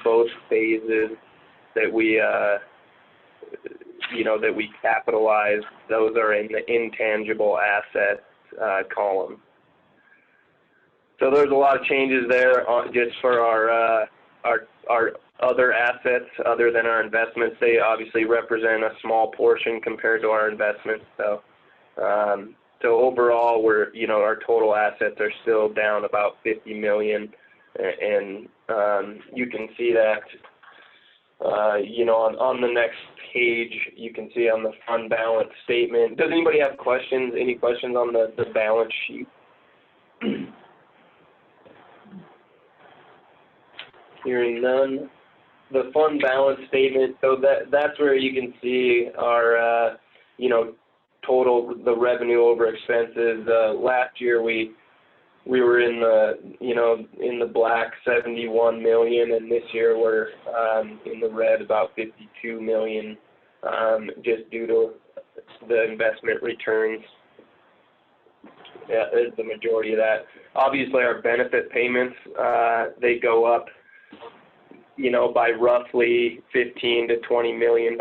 both phases that we that we capitalize, those are in the intangible assets column. So there's a lot of changes there just for our other assets other than our investments. They obviously represent a small portion compared to our investments. So overall, our total assets are still down about 50 million, and you can see that. On the next page, you can see on the fund balance statement. Does anybody have questions? Any questions on the balance sheet? Hearing none. the fund balance statement, so that's where you can see our, total, the revenue over expenses. Last year we were in the black 71 million, and this year we're in the red about 52 million, just due to the investment returns. Yeah, is the majority of that. Obviously, our benefit payments, they go up, by roughly $15 to $20 million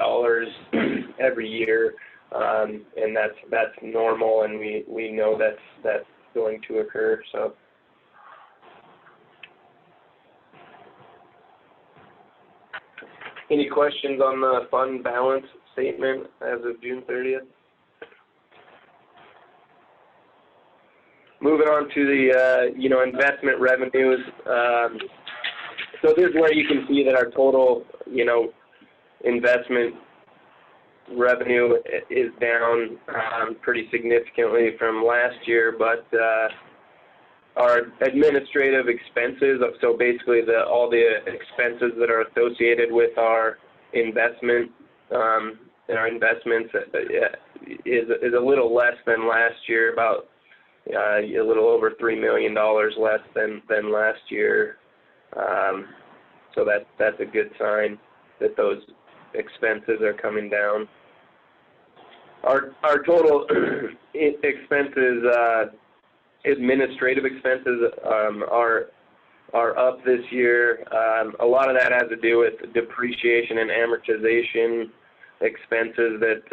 every year, and that's normal, and we know that's going to occur. So. Any questions on the fund balance statement as of June 30th? Moving on to the, investment revenues. So this is where you can see that our total, investment revenue is down pretty significantly from last year, but our administrative expenses, so basically all the expenses that are associated with our investment and our investments is a little less than last year, about a little over $3 million less than last year. So that's a good sign that those expenses are coming down. Our total expenses, administrative expenses, are up this year. A lot of that has to do with depreciation and amortization expenses that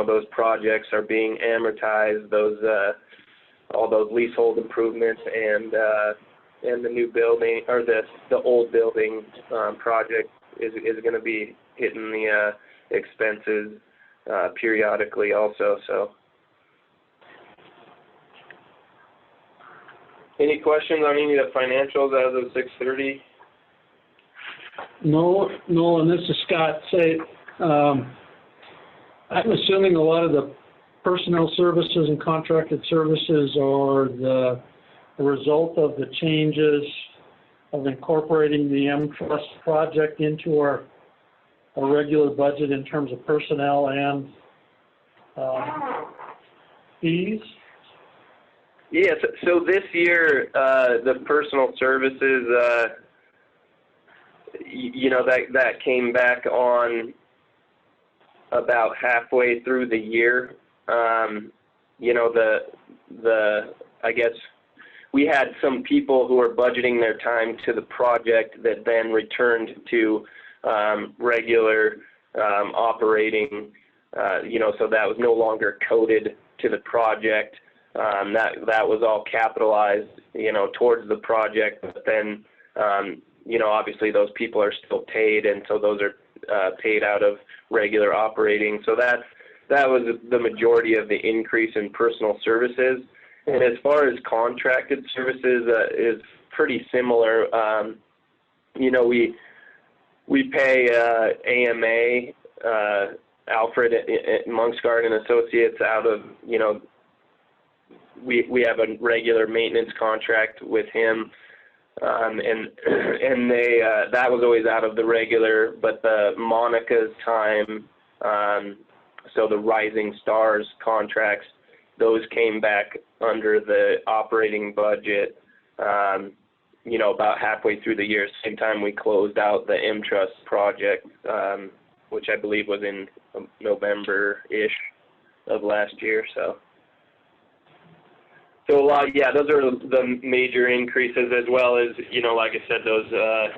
those projects are being amortized. All those leasehold improvements and the new building, or the old building project is going to be hitting the expenses periodically also. So, any questions on any of the financials as of 6:30? No, and this is Scott. I'm assuming a lot of the personnel services and contracted services are the result of the changes of incorporating the M-Trust project into our regular budget in terms of personnel and fees. Yes. So this year, the personal services, that came back on about halfway through the year. I guess we had some people who were budgeting their time to the project that then returned to regular operating, so that was no longer coded to the project. That was all capitalized, towards the project, but then, obviously those people are still paid, and so those are paid out of regular operating. So that was the majority of the increase in personal services. And as far as contracted services, is pretty similar. We pay AMA, Alfred Monksgard and Associates out of, we have a regular maintenance contract with him, and they that was always out of the regular, but the Monica's time, so the Rising Stars contracts, those came back under the operating budget, about halfway through the year, same time we closed out the M-Trust project, which I believe was in November-ish of last year. So a lot, those are the major increases, as well as, like I said, those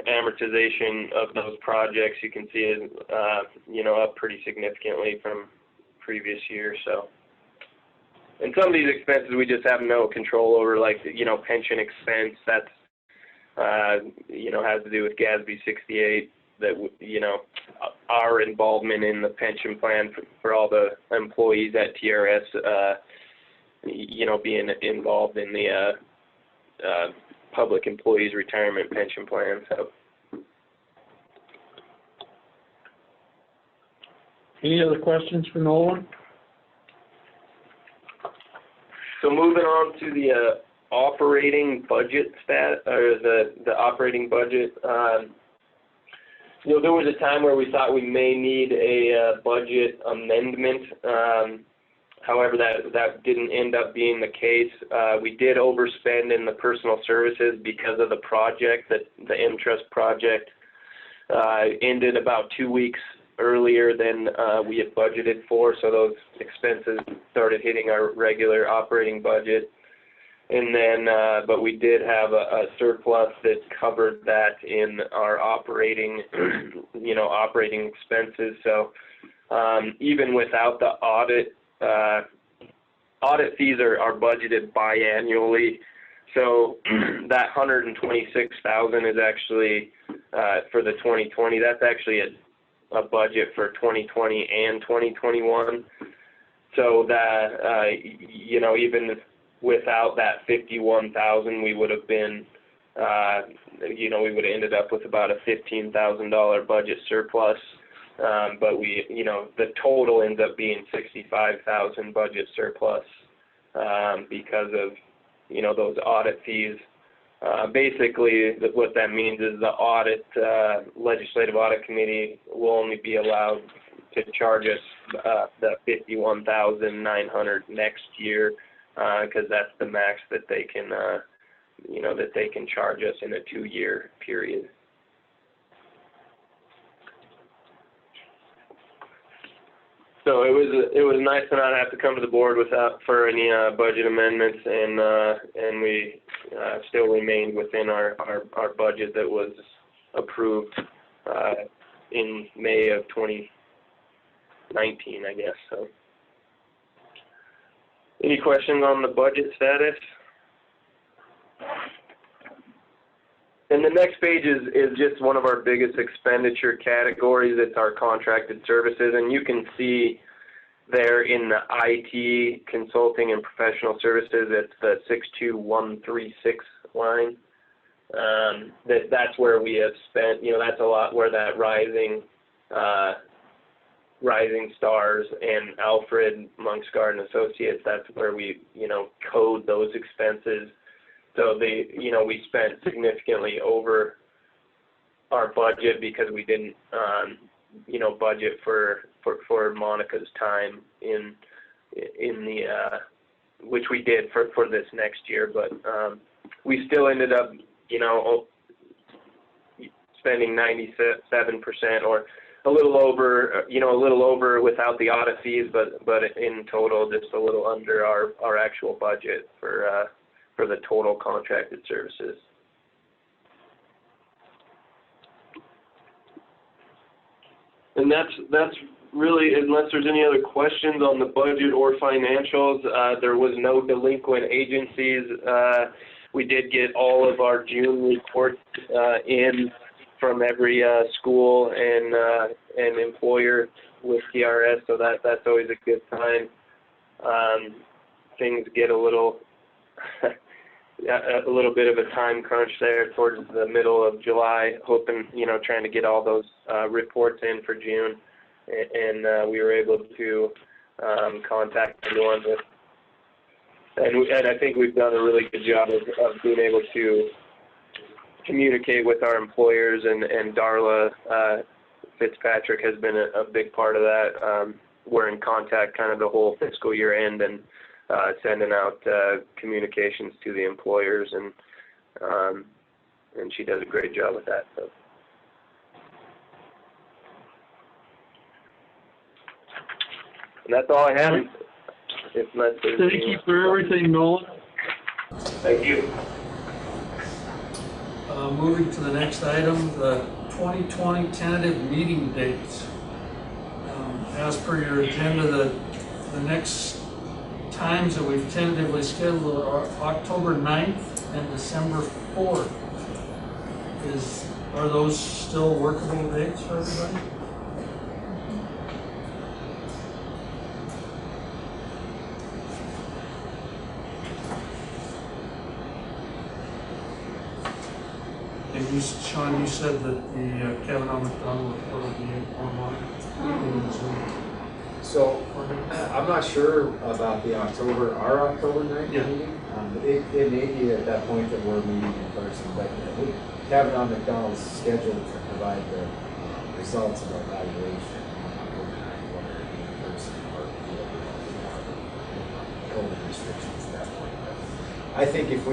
amortization of those projects, you can see is, up pretty significantly from previous years. So, and some of these expenses we just have no control over, like, pension expense, that's, has to do with GASB 68, that, our involvement in the pension plan for all the employees at TRS, being involved in the Public Employees Retirement Pension Plan. So. Any other questions for Nolan? So moving on to the operating budget or the operating budget. you know, there was a time where we thought we may need a budget amendment. However, that didn't end up being the case. We did overspend in the personal services because of the project, that the M-Trust project ended about 2 weeks earlier than we had budgeted for, so those expenses started hitting our regular operating budget. And then, but we did have a surplus that covered that in our operating, you know, operating expenses. So even without the audit, audit fees are budgeted biannually. So that $126,000 is actually for the 2020. That's actually a budget for 2020 and 2021. So that you know, even without that $51,000, we would have been, you know, we would have ended up with about a $15,000 budget surplus. But we, you know, the total ends up being $65,000 budget surplus because of, you know, those audit fees. Basically, what that means is the audit, legislative audit committee will only be allowed to charge us the $51,900 next year, because that's the max that they can, you know, that they can charge us in a 2-year period. So it was nice to not have to come to the board for any budget amendments, and we still remained within our budget that was approved in May of 2019, I guess. So, any questions on the budget status? And the next page is just one of our biggest expenditure categories. It's our contracted services, and you can see there in the IT, consulting and professional services, it's the 62136 line. That's where we have spent, you know, that's a lot where that Rising Stars and Alfred Monksgard and Associates, that's where we, you know, code those expenses. So you know, we spent significantly over our budget because we didn't, you know, budget for Monica's time in the, which we did for this next year, but we still ended up, you know, spending 97% or a little over, you know, a little over without the audit fees, but in total just a little under our actual budget for the total contracted services. And that's really, unless there's any other questions on the budget or financials, there was no delinquent agencies. We did get all of our June reports in from every school and employer with TRS, so that's always a good sign. Things get a little bit of a time crunch there towards the middle of July, hoping, you know, trying to get all those reports in for June, and we were able to contact everyone with, and I think we've done a really good job of being able to communicate with our employers, and Darla Fitzpatrick has been a big part of that. We're in contact kind of the whole fiscal year end and sending out communications to the employers, and she does a great job with that. So. And that's all I have. Thank you for everything, Nolan. Thank you. Moving to the next item, the 2020 tentative meeting dates. As per your agenda, the next times that we've tentatively scheduled are October 9th and December 4th. Are those still workable dates for everybody? And you, Sean, you said that the Kavanaugh McDonald report will be online. So, I'm not sure about our October 9th meeting. It may be at that point that we're meeting in person, but Kavanaugh McDonald's scheduled to provide the results of our evaluation, whether it be in person or COVID restrictions at that point. But I think if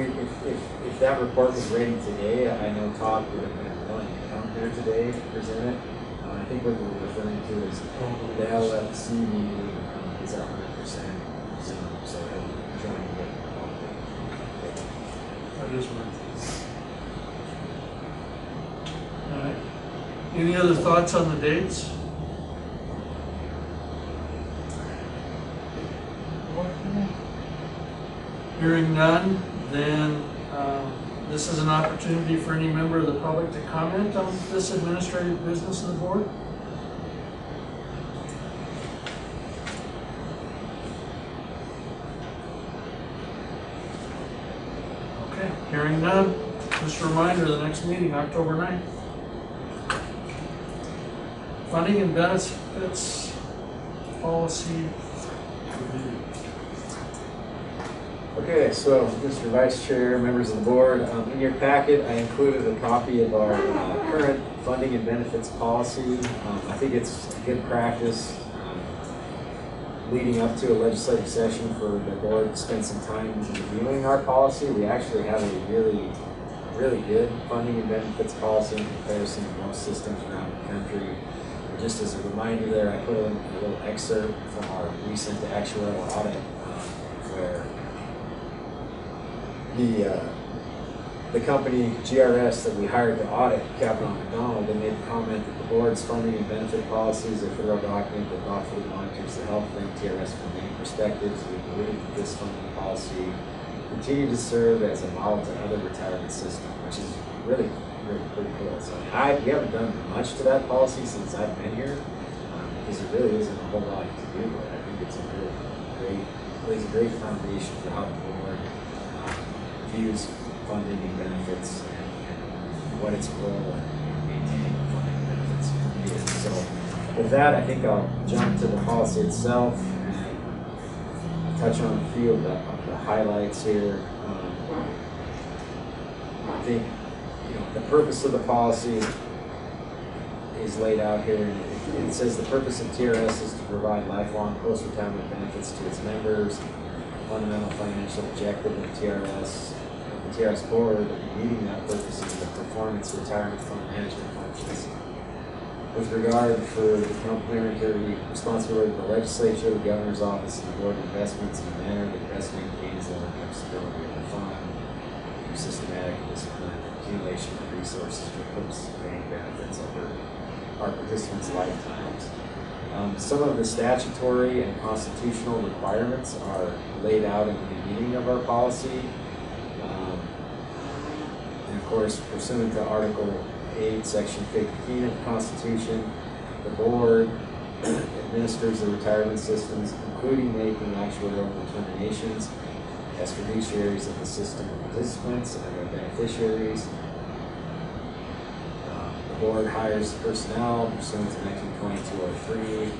that report was ready today, I know Todd would have been willing to come here today to present it. I think what we're referring to is the LFC meeting is 100% Zoom, so he'll be joining it. That is right. All right. Any other thoughts on the dates? Hearing none, then this is an opportunity for any member of the public to comment on this administrative business of the board. Okay, hearing none, just a reminder, the next meeting, October 9th. Funding and benefits policy review. Okay, so Mr. Vice Chair, members of the board, in your packet I included a copy of our current funding and benefits policy. I think it's good practice leading up to a legislative session for the board to spend some time reviewing our policy. We actually have a really good funding and benefits policy in comparison to most systems around the country. And just as a reminder there, I put in a little excerpt from our recent actuarial audit where the company TRS that we hired to audit Capital McDonald, they made the comment that the board's funding and benefit policies are a federal document that thoughtfully monitors the health of TRS from many perspectives. We believe that this funding policy continue to serve as a model to other retirement systems, which is really pretty cool. So we haven't done much to that policy since I've been here, because it really isn't a whole lot to do with it. I think it's a really lays a great foundation for how the board views funding and benefits and what its role in maintaining funding and benefits is. So with that, I think I'll jump to the policy itself and touch on a few of the highlights here. I think the purpose of the policy is laid out here. It says the purpose of TRS is to provide lifelong post-retirement benefits to its members. Fundamental financial objective of the TRS Board, meeting that purpose is the performance retirement fund management functions. With regard for the complementary responsibility of the Legislature, the Governor's Office, and the Board of Investments in a manner that best maintains the long-term stability of the fund through systematic and disciplined accumulation of resources for purposes of paying benefits over our participants' lifetimes. Some of the statutory and constitutional requirements are laid out in the beginning of our policy. And of course, pursuant to Article 8, Section 15 of the Constitution, the board administers the retirement systems, including making actuarial determinations as fiduciaries of the system participants and their beneficiaries. The board hires personnel pursuant to 1922-03,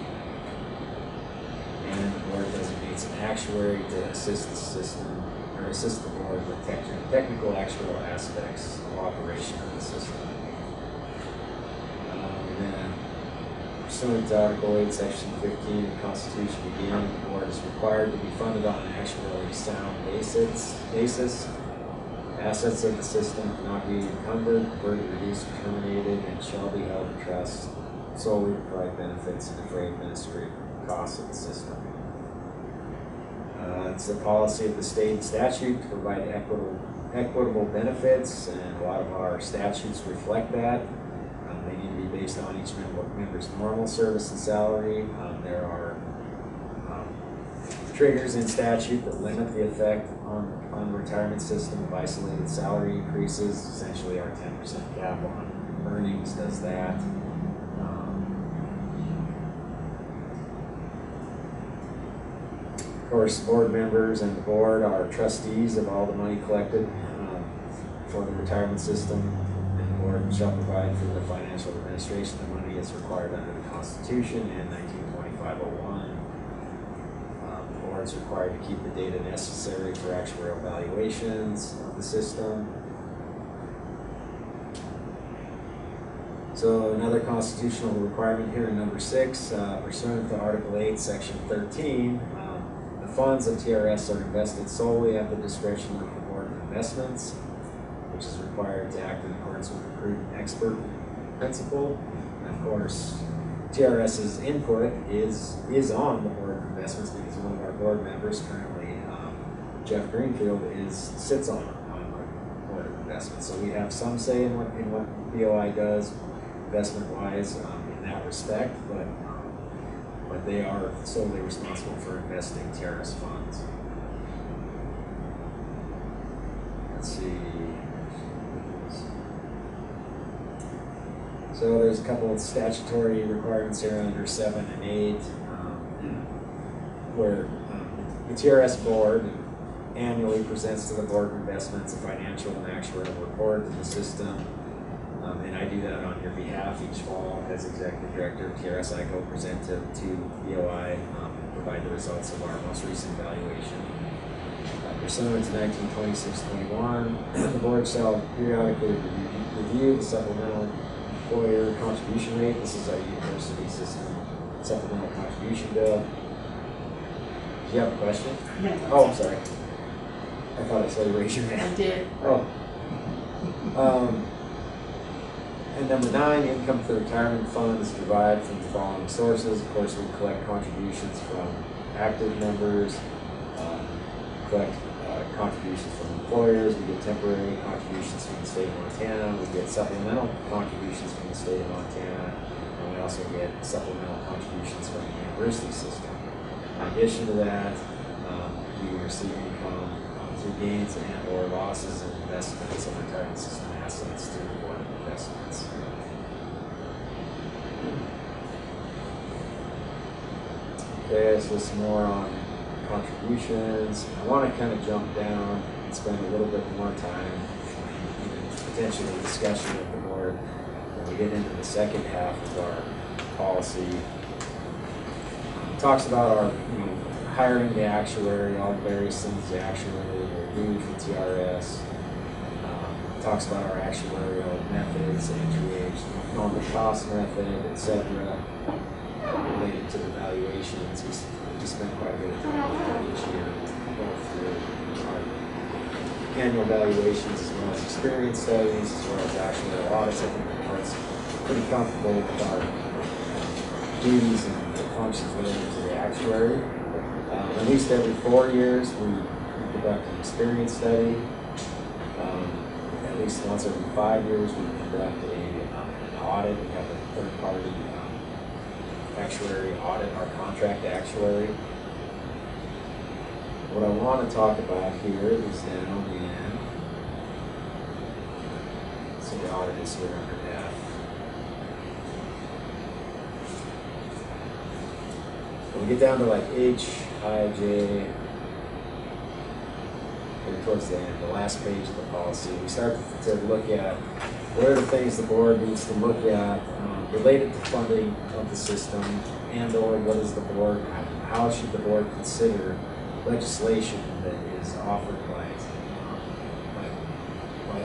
and the board designates an actuary to assist the system, or assist the board with technical actuarial aspects of operation of the system. And then, pursuant to Article 8, Section 15 of the Constitution, again, the board is required to be funded on an actuarially sound basis. Assets of the system cannot be encumbered, converted, reduced, or terminated, and shall be held in trust solely to provide benefits and defray administrative costs of the system. It's the policy of the state and statute to provide equitable benefits, and a lot of our statutes reflect that. They need to be based on each member's normal service and salary. There are triggers in statute that limit the effect on the retirement system of isolated salary increases. Essentially, our 10% cap on earnings does that. Of course, board members and the board are trustees of all the money collected for the retirement system, and the board shall provide for the financial administration of the money as required under the Constitution and 1925-01. The board is required to keep the data necessary for actuarial valuations of the system. So another constitutional requirement here in number 6, pursuant to Article 8, Section 13, the funds of TRS are invested solely at the discretion of the Board of Investments, which is required to act in accordance with the prudent expert principle. And of course, TRS's input is on the Board of Investments because one of our board members currently, Jeff Greenfield, sits on the Board of Investments. So we have some say in what BOI does, investment-wise, in that respect, but they are solely responsible for investing TRS funds. Let's see. So there's a couple of statutory requirements here under 7 and 8, where the TRS Board annually presents to the Board of Investments a financial and actuarial report to the system. And I do that on your behalf each fall as Executive Director of TRS. I go present to BOI and provide the results of our most recent evaluation. Pursuant to 1926-21, the Board shall periodically review the supplemental employer contribution rate. This is our university system supplemental contribution bill. Do you have a question? No. Oh, I'm sorry. I thought I said raise your hand. I did. Oh. And number 9, income for the retirement fund is derived from the following sources. Of course, we collect contributions from active members, collect contributions from employers, we get temporary contributions from the state of Montana, we get supplemental contributions from the state of Montana, and we also get supplemental contributions from the university system. In addition to that, we receive income through gains and or losses in investments of retirement system assets through the Board of Investments. Okay, so some more on contributions. I want to kind of jump down and spend a little bit more time, even potentially discussion with the board when we get into the second half of our policy. It talks about our hiring the actuary, all the various things the actuary will do for TRS. Talks about our actuarial methods, entry age, normal cost method, etc. Related to the valuations. We spend quite a bit of time with that each year, going through our annual valuations as well as experience studies, as well as actuarial audits. I think the board's pretty comfortable with our duties and the functions related to the actuary. At least every 4 years, we conduct an experience study. At least once every 5 years, we conduct an audit. We have a third-party actuary audit our contract actuary. What I want to talk about here is down in, so the audit is here under F. When we get down to like H, I, J, and towards the end, the last page of the policy, we start to look at what are the things the board needs to look at related to funding of the system, and or what is the board, how should the board consider legislation that is offered by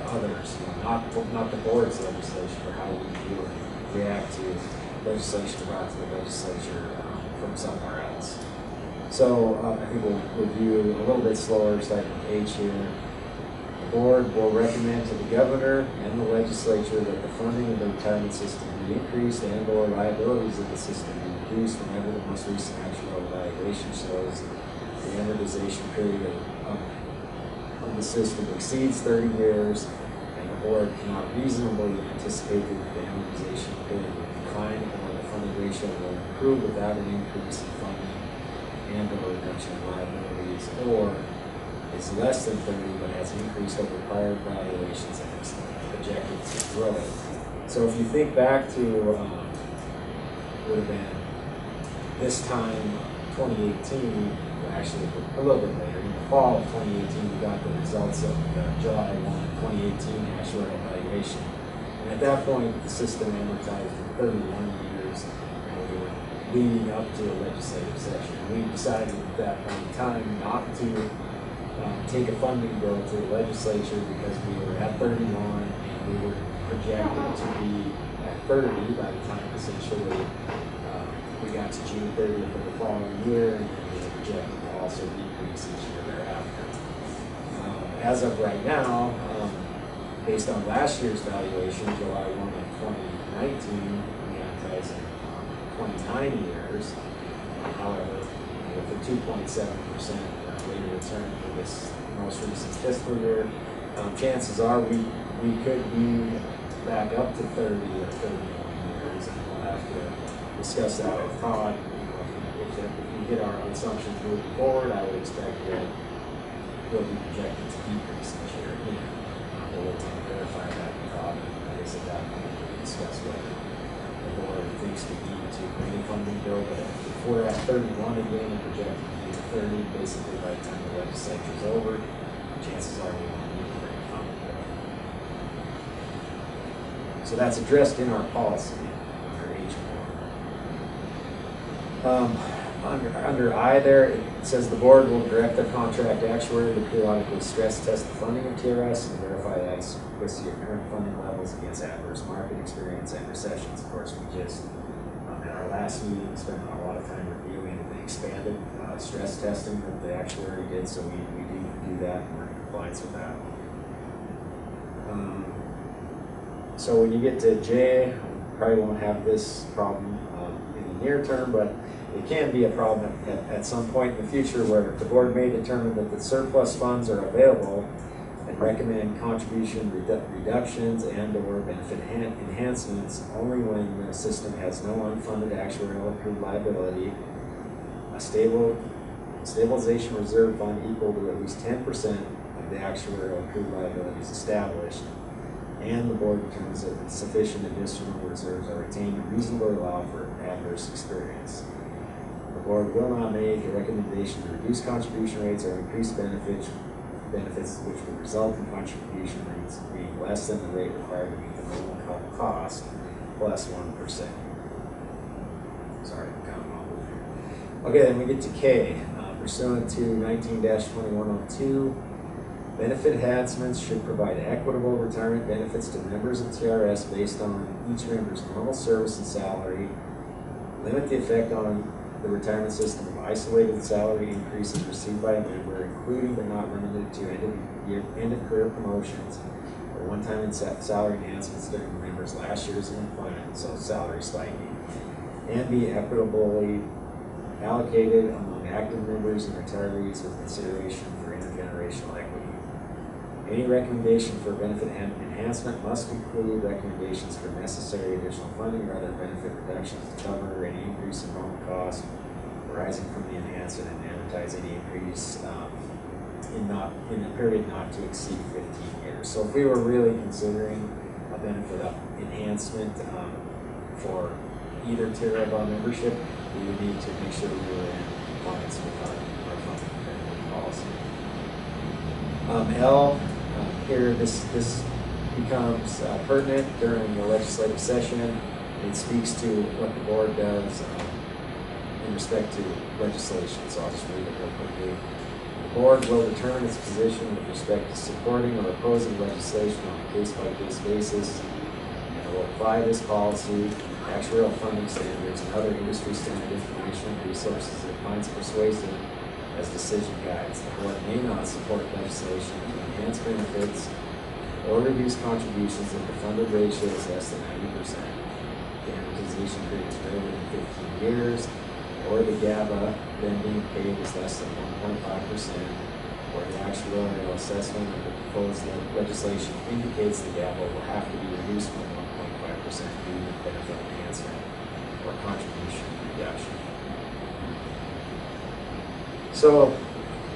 others, not the board's legislation, or how we do react to legislation brought to the legislature from somewhere else. So I think we'll review a little bit slower, starting with H here. The board will recommend to the governor and the legislature that the funding of the retirement system be increased and or liabilities of the system be reduced whenever the most recent actual evaluation shows the amortization period of the system exceeds 30 years, and the board cannot reasonably anticipate that the amortization period will decline or the funding ratio will improve without an increase in funding and or reduction in liabilities, or is less than 30 but has increased over prior valuations and is projected to grow. So if you think back to, would have been this time, 2018, actually a little bit later, in the fall of 2018, we got the results of the July 1, 2018 actuarial evaluation. And at that point, the system amortized for 31 years, and we were leading up to a legislative session. We decided at that point in time not to take a funding bill to the legislature because we were at 31 and we were projected to be at 30 by the time essentially we got to June 30th of the following year, and then we projected to also decrease each year thereafter. As of right now, based on last year's valuation, July 1 of 2019, we amortize 29 years. However, with a 2.7% rate of return for this most recent fiscal year, chances are we could be back up to 30 or 31 years, and we'll have to discuss that with Todd. If we get our assumptions moving forward, I would expect that we'll be projected to decrease this year again. We'll want to verify that with Todd. I guess at that point we'll discuss whether the board thinks we need to bring a funding bill, but if we're at 31 again and projected to be at 30, basically by the time the legislature's over, chances are we won't need to bring a funding bill. So that's addressed in our policy under H4. Under I there, it says the board will direct their contract actuary to periodically stress test the funding of TRS and verify the adequacy of current funding levels against adverse market experience and recessions. Of course, we just, at our last meeting, spent a lot of time reviewing the expanded stress testing that the actuary did, so we do that and we're in compliance with that. So when you get to J, we probably won't have this problem in the near term, but it can be a problem at some point in the future where the board may determine that the surplus funds are available and recommend contribution reductions and or benefit enhancements only when the system has no unfunded actuarial accrued liability, a stabilization reserve fund equal to at least 10% of the actuarial accrued liabilities established, and the board determines that sufficient additional reserves are retained to reasonably allow for adverse experience. The board will not make a recommendation to reduce contribution rates or increase benefits which would result in contribution rates being less than the rate required to meet the minimum cost plus 1%. Sorry, I'm kind of mumbling here. Okay, then we get to K. Pursuant to 19-2102, benefit enhancements should provide equitable retirement benefits to members of TRS based on each member's normal service and salary, limit the effect on the retirement system of isolated salary increases received by a member, including but not limited to end of career promotions or one-time salary enhancements during the member's last years of employment, so salary spiking, and be equitably allocated among active members and retirees with consideration for intergenerational equity. Any recommendation for benefit enhancement must include recommendations for necessary additional funding or other benefit reductions to cover any increase in normal cost arising from the enhancement and amortize any increase in a period not to exceed 15 years. So if we were really considering a benefit enhancement for either tier of our membership, we would need to make sure we were in compliance with our funding benefit policy. L, here this becomes pertinent during the legislative session. It speaks to what the board does in respect to legislation, so I'll just read it real quickly. The board will determine its position with respect to supporting or opposing legislation on a case-by-case basis, and will apply this policy, actuarial funding standards, and other industry standard information and resources that it finds persuasive as decision guides. The board may not support legislation to enhance benefits or reduce contributions if the funded ratio is less than 90%, the amortization period is greater than 15 years, or the GABA then being paid is less than 1.5%, or the actuarial assessment of the proposed legislation indicates the GABA will have to be reduced by 1.5% due to benefit enhancement or contribution reduction. So,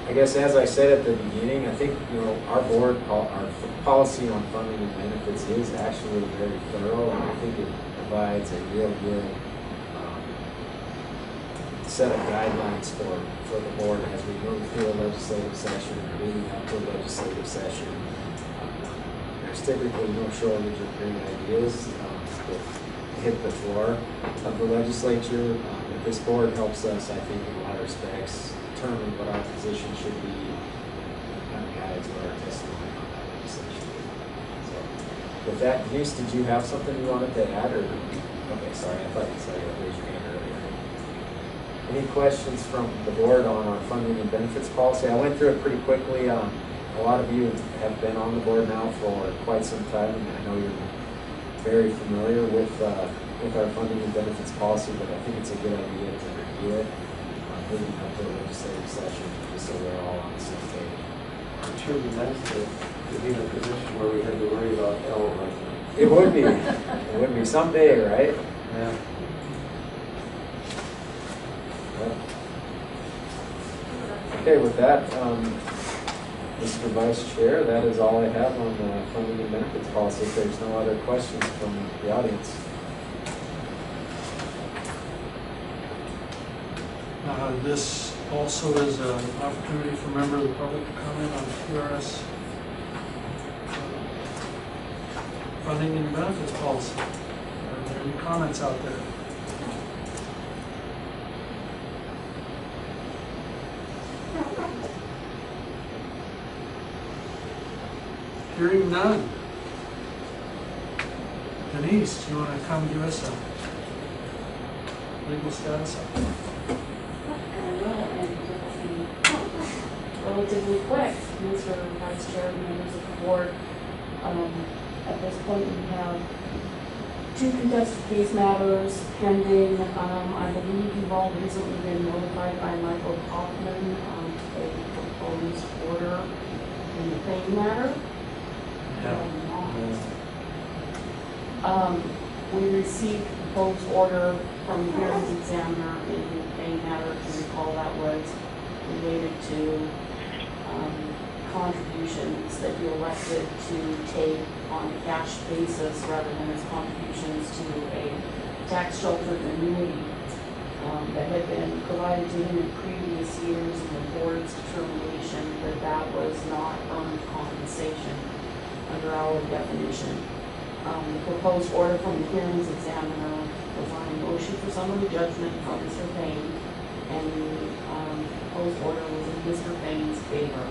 I guess as I said at the beginning, I think our board, our policy on funding and benefits is actually very thorough, and I think it provides a real good set of guidelines for the board as we move through a legislative session or leading up to a legislative session. There's typically no shortage of great ideas that hit the floor of the legislature. But this board helps us, I think, in a lot of respects, determine what our position should be and kind of guides what our testimony on that legislation. So with that, Denise, did you have something you wanted to add, or? Okay, sorry, I thought you saw you raised your hand earlier. Any questions from the board on our funding and benefits policy? I went through it pretty quickly. A lot of you have been on the board now for quite some time, and I know you're very familiar with our funding and benefits policy, but I think it's a good idea to review it leading up to the legislative session, just so we're all on the same page. It sure would be nice to be in a position where we had to worry about L right now. It would be. It would be someday, right? Yeah. Okay, with that, Mr. Vice Chair, that is all I have on the funding and benefits policy. If there's no other questions from the audience. This also is an opportunity for a member of the public to comment on TRS funding and benefits policy. Are there any comments out there? Hearing none. Denise, do you want to come give us a legal status update? Relatively quick, Mr. Vice Chair, members of the board. At this point, we have 2 contested case matters pending. I believe you've all recently been notified by Michael Hoffman of a proposed order in the Payne matter. We received a proposed order from the hearings examiner in the Payne matter. If you recall, that was related to contributions that you elected to take on a cash basis rather than as contributions to a tax sheltered annuity that had been provided to him in previous years, and the board's determination that that was not earned compensation under our definition. The proposed order from the hearings examiner was on a motion for summary judgment from Mr. Payne, and the proposed order was in Mr. Payne's favor,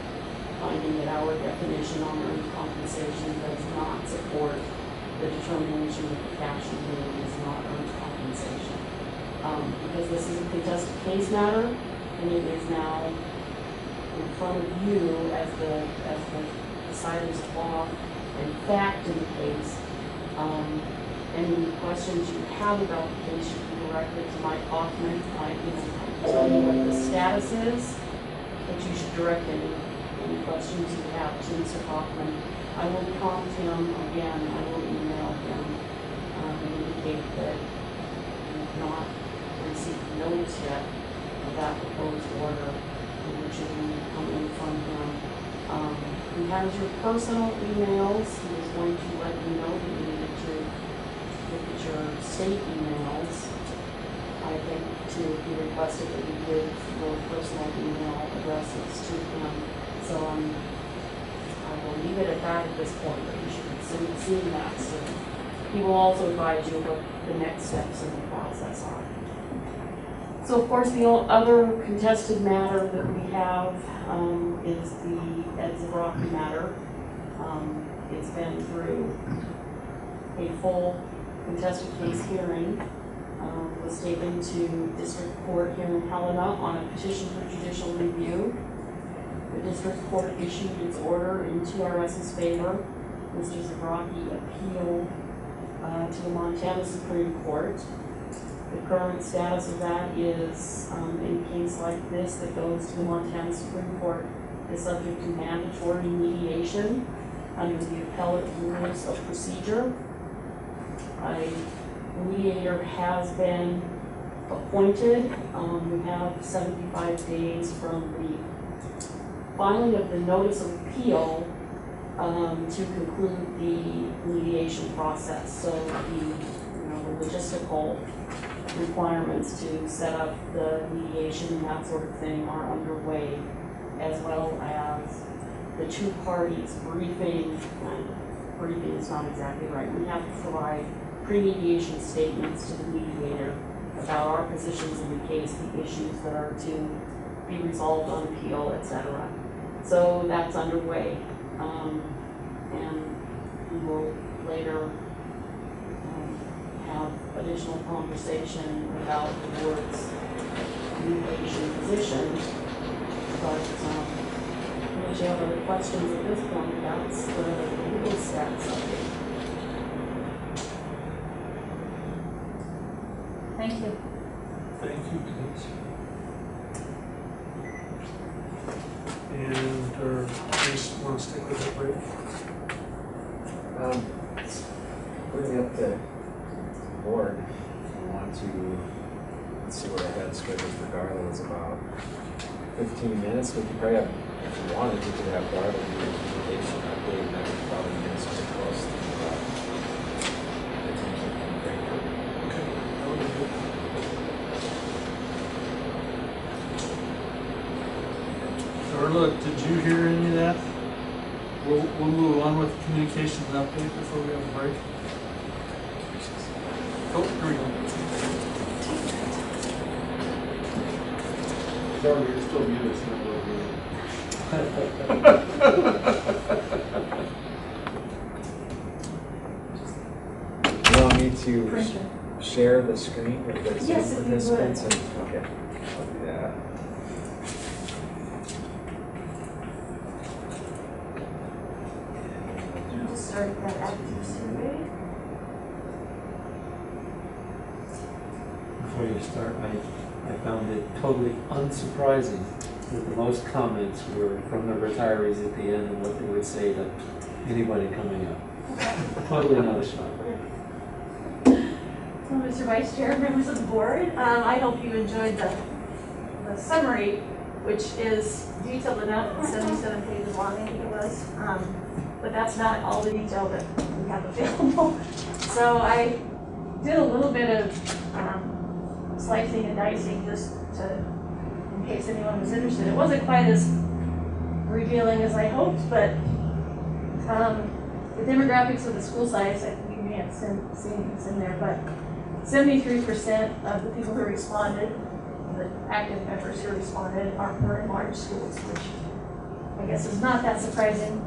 finding that our definition on earned compensation does not support the determination that the cash included is not earned compensation. Because this is a contested case matter, and it is now in front of you as the deciders of law and fact in the case. Any questions you have about the case should be directed to Mike Hoffman. I can tell you what the status is, but you should direct any questions you have to Mr. Hoffman. I will prompt him again. I will email him and indicate that you have not received notice yet of that proposed order, which is coming from him. He has your personal emails. He was going to let you know that you needed to look at your state emails. I think he requested that you give your personal email addresses to him. So I will leave it at that at this point, but you should be seeing that soon. He will also advise you what the next steps in the process are. So of course, the other contested matter that we have is the Ed Zabrocki matter. It's been through a full contested case hearing. Was taken to District Court here in Helena on a petition for judicial review. The District Court issued its order in TRS's favor. Mr. Zabrocki appealed to the Montana Supreme Court. The current status of that is, in a case like this that goes to the Montana Supreme Court, is subject to mandatory mediation under the appellate rules of procedure. A mediator has been appointed. We have 75 days from the filing of the notice of appeal to conclude the mediation process. So the logistical requirements to set up the mediation and that sort of thing are underway, as well as the 2 parties briefing. Briefing is not exactly right. We have to provide pre-mediation statements to the mediator about our positions in the case, the issues that are to be resolved on appeal, etc. So that's underway, and we will later have additional conversation about the board's new Asian position. But unless you have other questions at this point, that's the legal stats update. Thank you. Thank you, Denise. And, or just want to stick with it, Brady? Bring up the board. If you want to, let's see what our head schedule for Darla is about. 15 minutes. We could probably have, if you wanted, we could have Darla do a communication update, and that would probably get us pretty close to the teams that can bring her. Okay, that would be good. Darla, did you hear any of that? We'll move on with communications update before we have a break. Oh, here we go. Sorry, you're still muted, it's not You want me to share the screen with the Zoom Yes, if you would. participants? Okay, I'll do that. We'll start that active survey. Before you start, I found it totally unsurprising that the most comments were from the retirees at the end and what they would say to anybody coming up. Totally not a shock. So, Mr. Vice Chair, members of the board, I hope you enjoyed the summary, which is detailed enough, 77 pages long, I think it was. But that's not all the detail that we have available. So I did a little bit of slicing and dicing just to, in case anyone was interested. It wasn't quite as revealing as I hoped, but the demographics of the school size, I think you may have seen this in there, but 73% of the people who responded, the active members who responded, were in large schools, which I guess is not that surprising.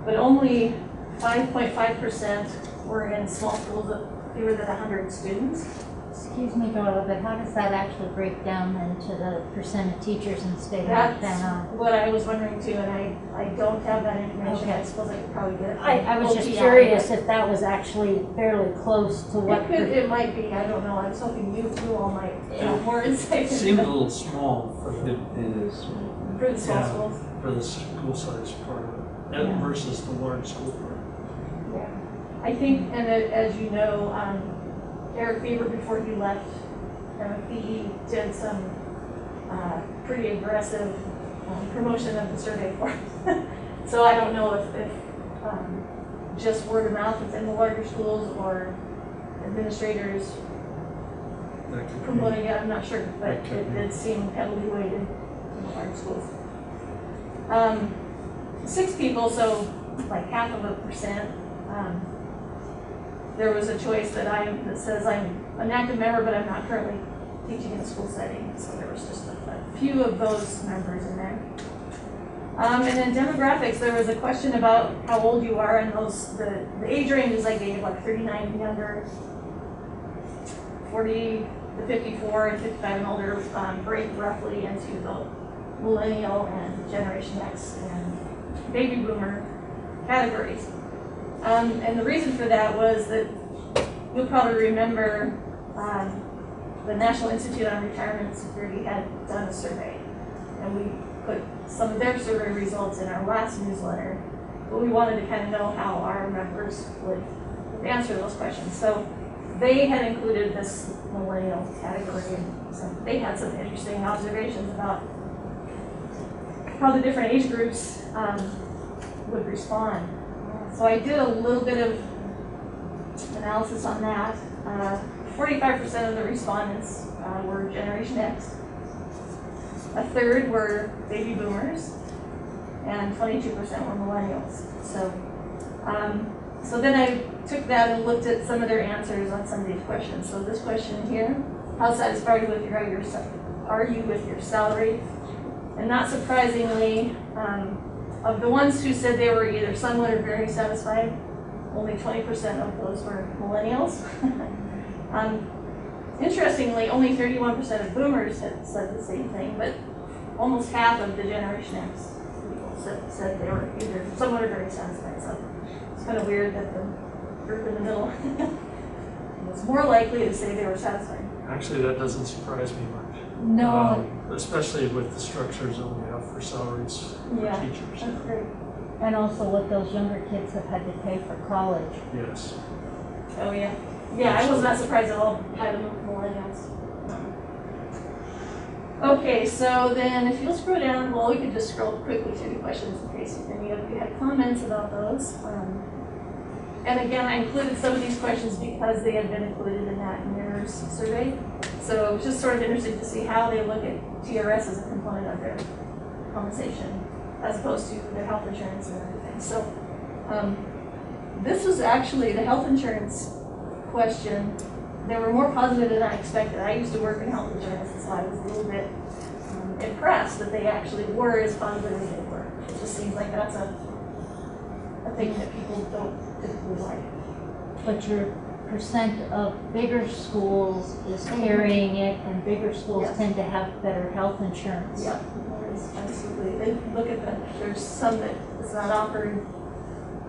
But only 5.5% were in small schools of fewer than 100 students. Excuse me, Darla, but how does that actually break down into the percent of teachers in the state of That's Montana? what I was wondering too, and I don't have that information. Okay. I suppose I could probably get it. I was just OTI, curious but if that was actually fairly close to what. it might be, I don't know. I was hoping you all might have more insight. It seemed a little small for the, It is. For the small Yeah. schools. for the school size part of it, and Yeah. versus the large school part. Yeah. I think, and as you know, Eric Beaver, before he left MFPE, did some pretty aggressive promotion of the survey for us. So I don't know if just word of mouth within the larger schools or administrators That could be- promoting it, I'm not sure, but That could it be. did seem heavily weighted in the large schools. 6 people, so like 0.5%. There was a choice that says I'm an active member, but I'm not currently teaching in a school setting. So there was just a few of those members in there. And then demographics, there was a question about how old you are, and the age ranges I gave, like 39 and younger, 40 to 54, and 55 and older, break roughly into the millennial and Generation X and baby boomer categories. And the reason for that was that you'll probably remember the National Institute on Retirement Security had done a survey, and we put some of their survey results in our last newsletter, but we wanted to kind of know how our members would answer those questions. So they had included this millennial category, and they had some interesting observations about how the different age groups would respond. So I did a little bit of analysis on that. 45% of the respondents were Generation X. A third were baby boomers, and 22% were millennials. So then I took that and looked at some of their answers on some of these questions. So this question here, how satisfied are you with your salary? And not surprisingly, of the ones who said they were either somewhat or very satisfied, only 20% of those were millennials. Interestingly, only 31% of boomers had said the same thing, but almost half of the Generation X people said they were either somewhat or very satisfied. So it's kind of weird that the group in the middle was more likely to say they were satisfied. Actually, that doesn't surprise me much. No, Especially with the structures that we have for salaries for Yeah, teachers. that's great. and also what those younger kids have had to pay for college. Yes. Oh, yeah. Yeah, I was not surprised at all by the millennials. Okay, so then if you'll scroll down, well, we could just scroll quickly through the questions in case any of you had comments about those. And again, I included some of these questions because they had been included in that mirrors survey. So it was just sort of interesting to see how they look at TRS as a component of their compensation as opposed to their health insurance and everything. So this was actually the health insurance question. They were more positive than I expected. I used to work in health insurance, so I was a little bit impressed that they actually were as positive as they were. It just seems like that's a thing that people don't typically like. But your percent of bigger schools is carrying it, and bigger schools Yes. tend to have better health insurance. Yeah, absolutely. They look at there's some that is not offered,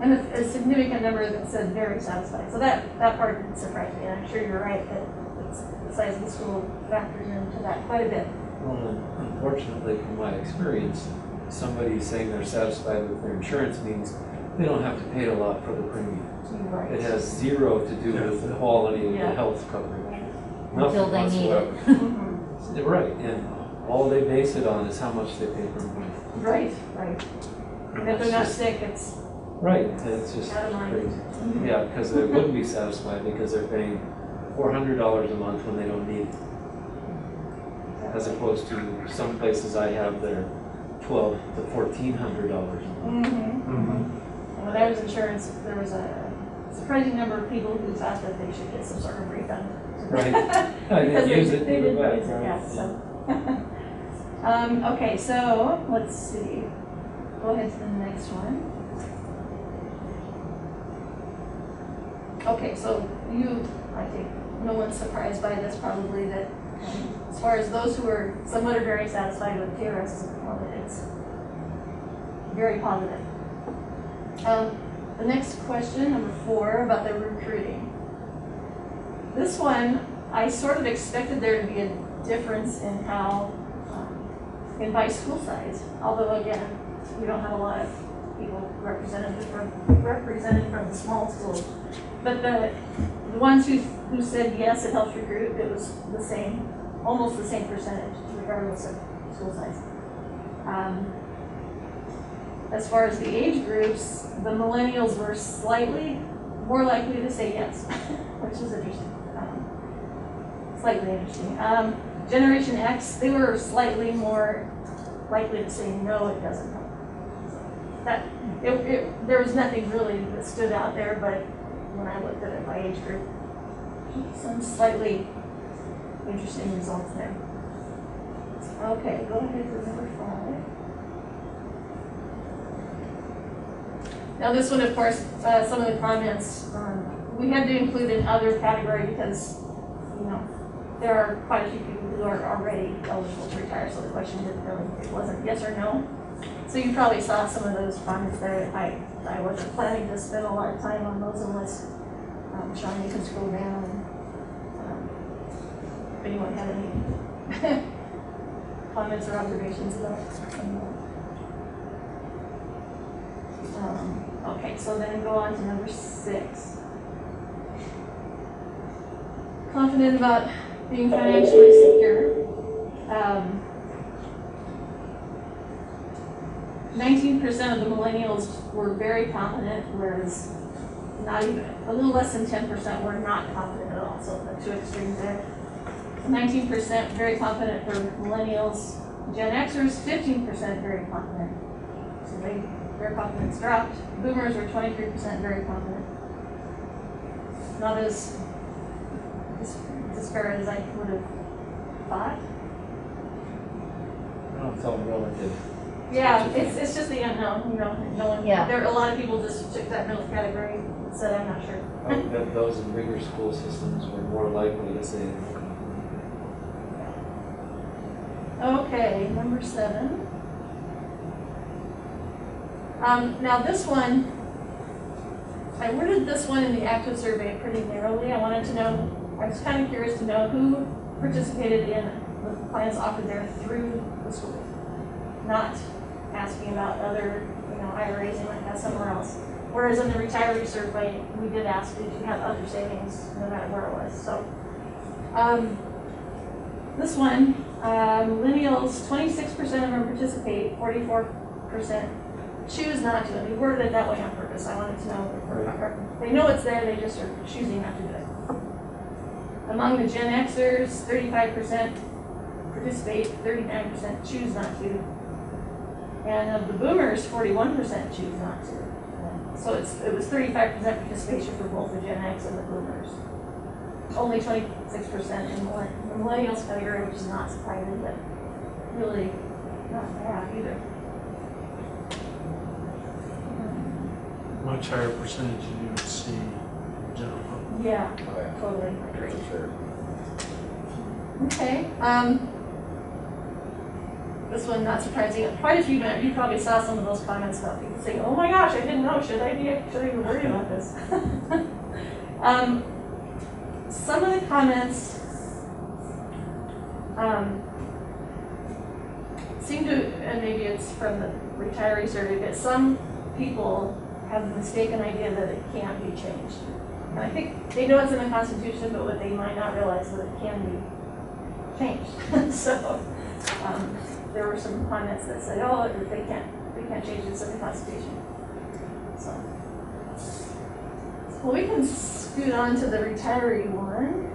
and a significant number that said very satisfied. So that part didn't surprise me, and I'm sure you're right that the size of the school factors into that quite a bit. Well, unfortunately, from my experience, somebody saying they're satisfied with their insurance means they don't have to pay a lot for the premium. Right. It has zero to do with the quality of Yeah. the health coverage. Until Nothing they need it. whatsoever. Mhm. Right, and all they base it on is how much they pay per month. Right. And if they're not sick, it's Right, it's just out of mind. crazy. Yeah, because they wouldn't be satisfied because they're paying $400 a month when they don't need it. As opposed to some places I have that are $1,200 to $1,400 a month. And when I was insurance, there was a surprising number of people who thought that they should get some sort of refund. Right. I Because didn't use it, they give it didn't back, use it, right? yeah, so. Okay, so let's see. Go ahead to the next one. Okay, so I think no one's surprised by this probably, that as far as those who are somewhat or very satisfied with TRS as a component, it's very positive. The next question, number 4, about the recruiting. This one, I sort of expected there to be a difference in how, by school size, although again, we don't have a lot of people represented from the small schools. But the ones who said yes, it helps recruit, it was the same, almost the same percentage, regardless of school size. As far as the age groups, the millennials were slightly more likely to say yes, which is interesting. Slightly interesting. Generation X, they were slightly more likely to say no, it doesn't help. So there was nothing really that stood out there, but when I looked at it by age group, some slightly interesting results there. Okay, go ahead to number 5. Now this one, of course, some of the comments, we had to include in other category because, there are quite a few people who are already eligible to retire, so the question it wasn't yes or no. So you probably saw some of those comments there. I wasn't planning to spend a lot of time on those unless, Sean, you can scroll down and if anyone had any comments or observations about some of that. Okay, so then go on to number 6. Confident about being financially secure. 19% of the millennials were very confident, whereas not even, a little less than 10% were not confident at all, so the two extremes there. 19% very confident for millennials. Gen Xers, 15% very confident. So their confidence dropped. Boomers were 23% very confident. Not as disparate as I would have thought. Well, it's all relative. Yeah, it's just the unknown, you know, no one, Yeah. there are a lot of people just took that middle category and said, I'm not sure. I would bet those in bigger school systems were more likely to say. Okay, number 7. Now this one, I worded this one in the active survey pretty narrowly. I wanted to know, I was kind of curious to know who participated in the plans offered there through the school. Not asking about other, you know, IRAs they might have somewhere else. Whereas in the retiree survey, we did ask, did you have other savings, no matter where it was. So, this one, millennials, 26% of them participate, 44% choose not to. And we worded it that way on purpose. I wanted to know, they know it's there, they just are choosing not to do it. Among the Gen Xers, 35% participate, 39% choose not to. And of the boomers, 41% choose not to. So it was 35% participation for both the Gen X and the boomers. Only 26% in the millennials category, which is not surprising, but really not bad either. Much higher percentage than you would see in general public. Yeah, Oh, yeah. totally agree. For sure. Okay, this one not surprising. Quite a few, you probably saw some of those comments about people saying, "Oh my gosh, I didn't know. Should I be worried about this?" Some of the comments seem to, and maybe it's from the retiree survey, but some people have the mistaken idea that it can't be changed. And I think they know it's in the Constitution, but what they might not realize is that it can be changed. So there were some comments that said, "Oh, they can't change it, it's in the Constitution." So, well, we can scoot on to the retiree one.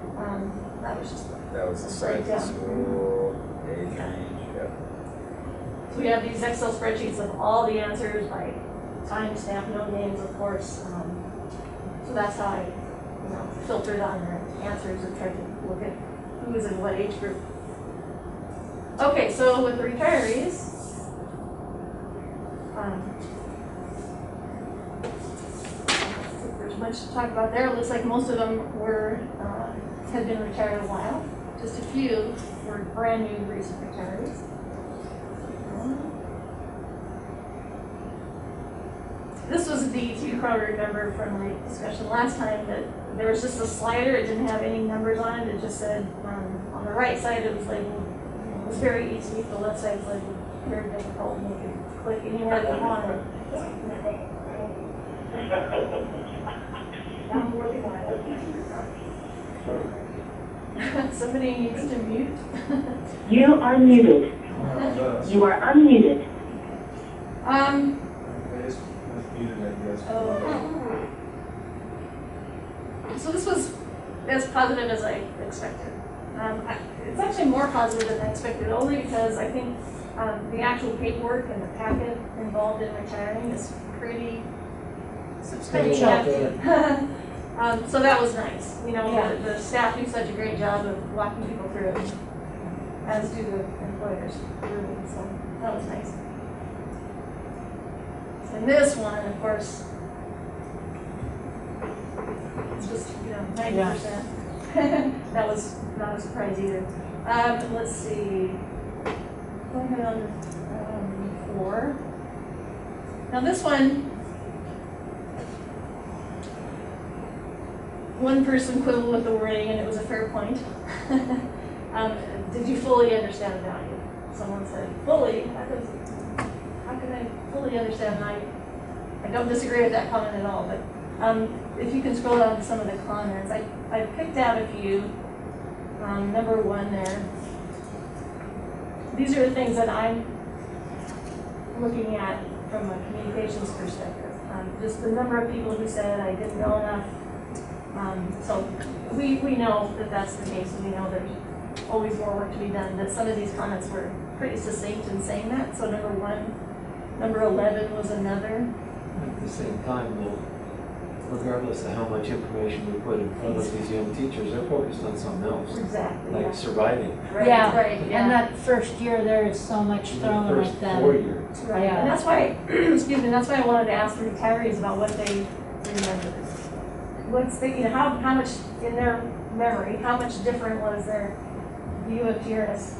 That was just That was the size of the school, age range, yeah. so we have these Excel spreadsheets of all the answers by time, stamp, no names, of course. So that's how I, filtered on the answers and tried to look at who was in what age group. Okay, so with the retirees, there's much to talk about there. It looks like most of them had been retired a while. Just a few were brand new recent retirees. This was the, you probably remember from the discussion last time, that there was just a slider. It didn't have any numbers on it. It just said on the right side it was labeled. It was very easy. The left side was labeled very difficult, and you could click anywhere you wanted. Somebody needs to mute. You are muted. You are unmuted. So this was as positive as I expected. It's actually more positive than I expected, only because I think the actual paperwork and the packet involved in retiring is pretty hefty. So that was nice. The staff do such a great job of walking people through it, as do the employers. So that was nice. And this one, of course, it's just, 90%. That was not a surprise either. Let's see. Going on to 4. Now this one person quibbled with the wording, and it was a fair point. Did you fully understand the value? Someone said, fully? How can I fully understand? And I don't disagree with that comment at all, but if you can scroll down to some of the comments, I picked out a few. Number 1 there. These are the things that I'm looking at from a communications perspective. Just the number of people who said I didn't know enough. So we know that that's the case, and we know there's always more work to be done, but some of these comments were pretty succinct in saying that. So number 1, number 11 was another. At the same time, though, regardless of how much information we put in front of these young teachers, they're focused on something else, Exactly, like yeah. surviving. Right, Yeah, right, and yeah. that first year, there is so much In thrown the first at them. 4 years. Right, Yeah. and that's why, excuse me, that's why I wanted to ask the retirees about what they remember. What's the, you know, how much in their memory, how much different was their view of TRS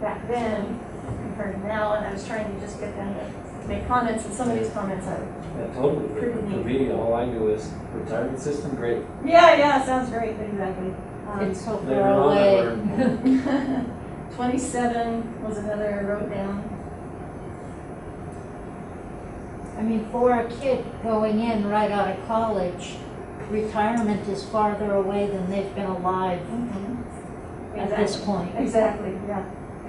back then compared to now? And I was trying to just get them to make comments, and some of these comments are, Yeah, totally. Pretty For neat. me, all I knew is retirement system, great. yeah, sounds great, exactly. It's so Later far on, I away. learned 27 was another I wrote down. I mean, for a kid going in right out of college, retirement is farther away than they've been alive at this point. Exactly, yeah.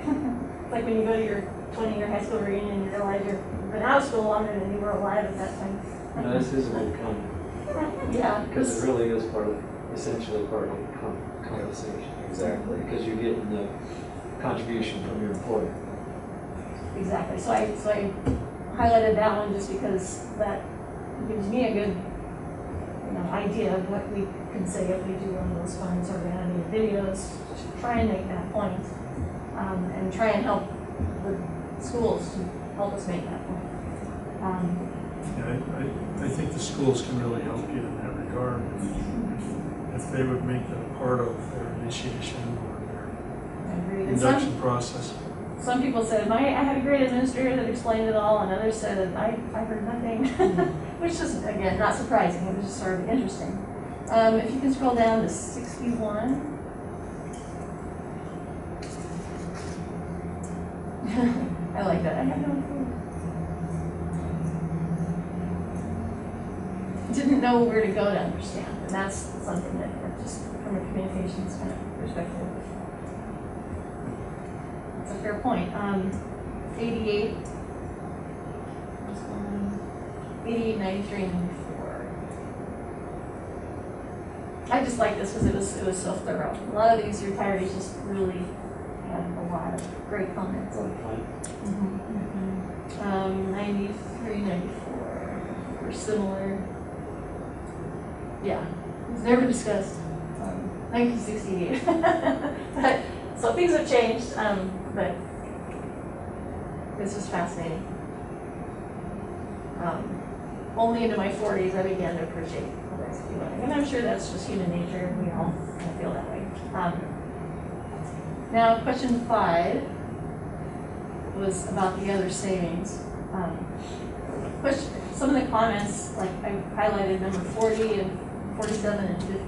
It's like when you go to your 20-year high school reunion and you realize you've been out of school longer than you were alive at that time. no, this is a good comment, Yeah. because it really is essentially part of the conversation. Exactly. Because you're getting the contribution from your employer. Exactly, so I highlighted that one just because that gives me a good, idea of what we can say if we do one of those funds or animated videos, to try and make that point, and try and help the schools to help us make that point. Yeah, I think the schools can really help you in that regard. If they would make that a part of their initiation or I agree. their And induction process. some people said, I had a great administrator that explained it all, and others said, I heard nothing, which is, again, not surprising, it was just sort of interesting. If you can scroll down to 61. I like that, I have no clue. Didn't know where to go to understand, and that's something that just from a communications kind of perspective. That's a fair point. 88, 88, 93, and 94. I just like this because it was so thorough. A lot of these retirees just really had a lot of great comments. 93, 94 were similar. Yeah, it was never discussed. 1968. But, so things have changed, but this was fascinating. Only into my 40s I began to appreciate what I was doing. And I'm sure that's just human nature. We all kind of feel that way. Now, question 5 was about the other savings. Some of the comments, like I highlighted number 40 and 47 and 54.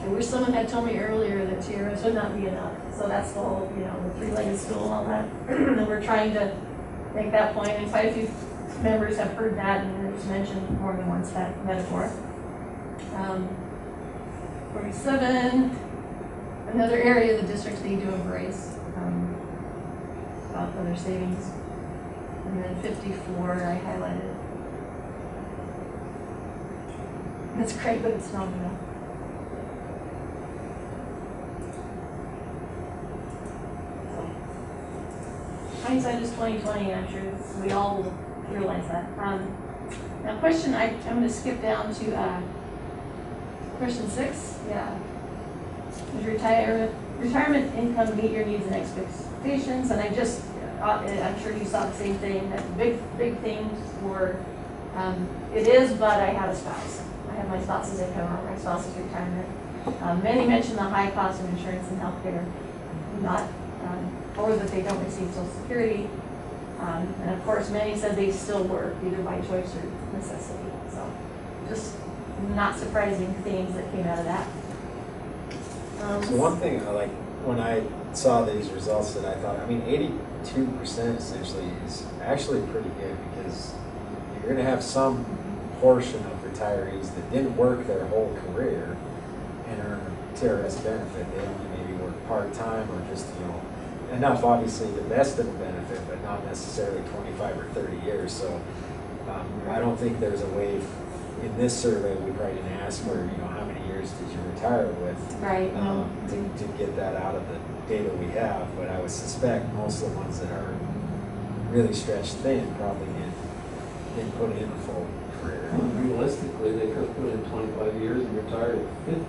I wish someone had told me earlier that TRS would not be enough. So that's the whole, the three-legged stool and all that. And we're trying to make that point, and quite a few members have heard that, and it's mentioned more than once, that metaphor. 47, another area the districts need to embrace, about other savings. And then 54, I highlighted. That's great, but it's not enough. Hindsight is 20/20, I'm sure we all will realize that. Now, question, I'm going to skip down to question 6. Yeah. Does retirement income meet your needs and expectations? And I'm sure you saw the same thing. That big things were, it is, but I have a spouse. I have my spouse's income or my spouse's retirement. Many mention the high cost of insurance and healthcare, or that they don't receive Social Security. And of course, many said they still work, either by choice or necessity. So, just not surprising themes that came out of that. So one thing, when I saw these results, that I thought, 82% essentially is actually pretty good, because you're going to have some portion of retirees that didn't work their whole career and earn a TRS benefit. They only maybe work part-time or just, enough obviously to vest in a benefit, but not necessarily 25 or 30 years. So I don't think there's a way in this survey we probably didn't ask for, how many years did you retire with, Right. to get that out of the data we have, but I would suspect most of the ones that are really stretched thin probably didn't put in a full career. Realistically, they could have put in 25 years and retired at 50.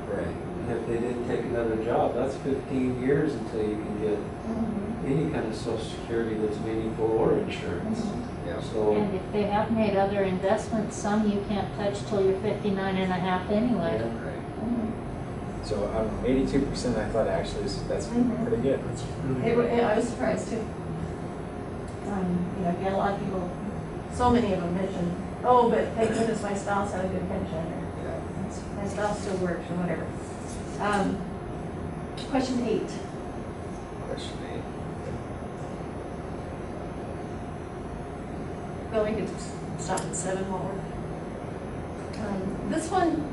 Right. And if they didn't take another job, that's 15 years until you can get any kind of social security that's meaningful or insurance. Yeah. So, And if they have made other investments, some you can't touch till you're 59 and a half anyway. yeah. Right. So 82%, I thought actually that's pretty good. That's really I was surprised too. You know, again, a lot of people, so many of them mention, oh, but thank goodness my spouse had a good pension, or Yeah. my spouse still works, or whatever. Question 8. Question 8. Well, we could stop at 7 while we're. This one,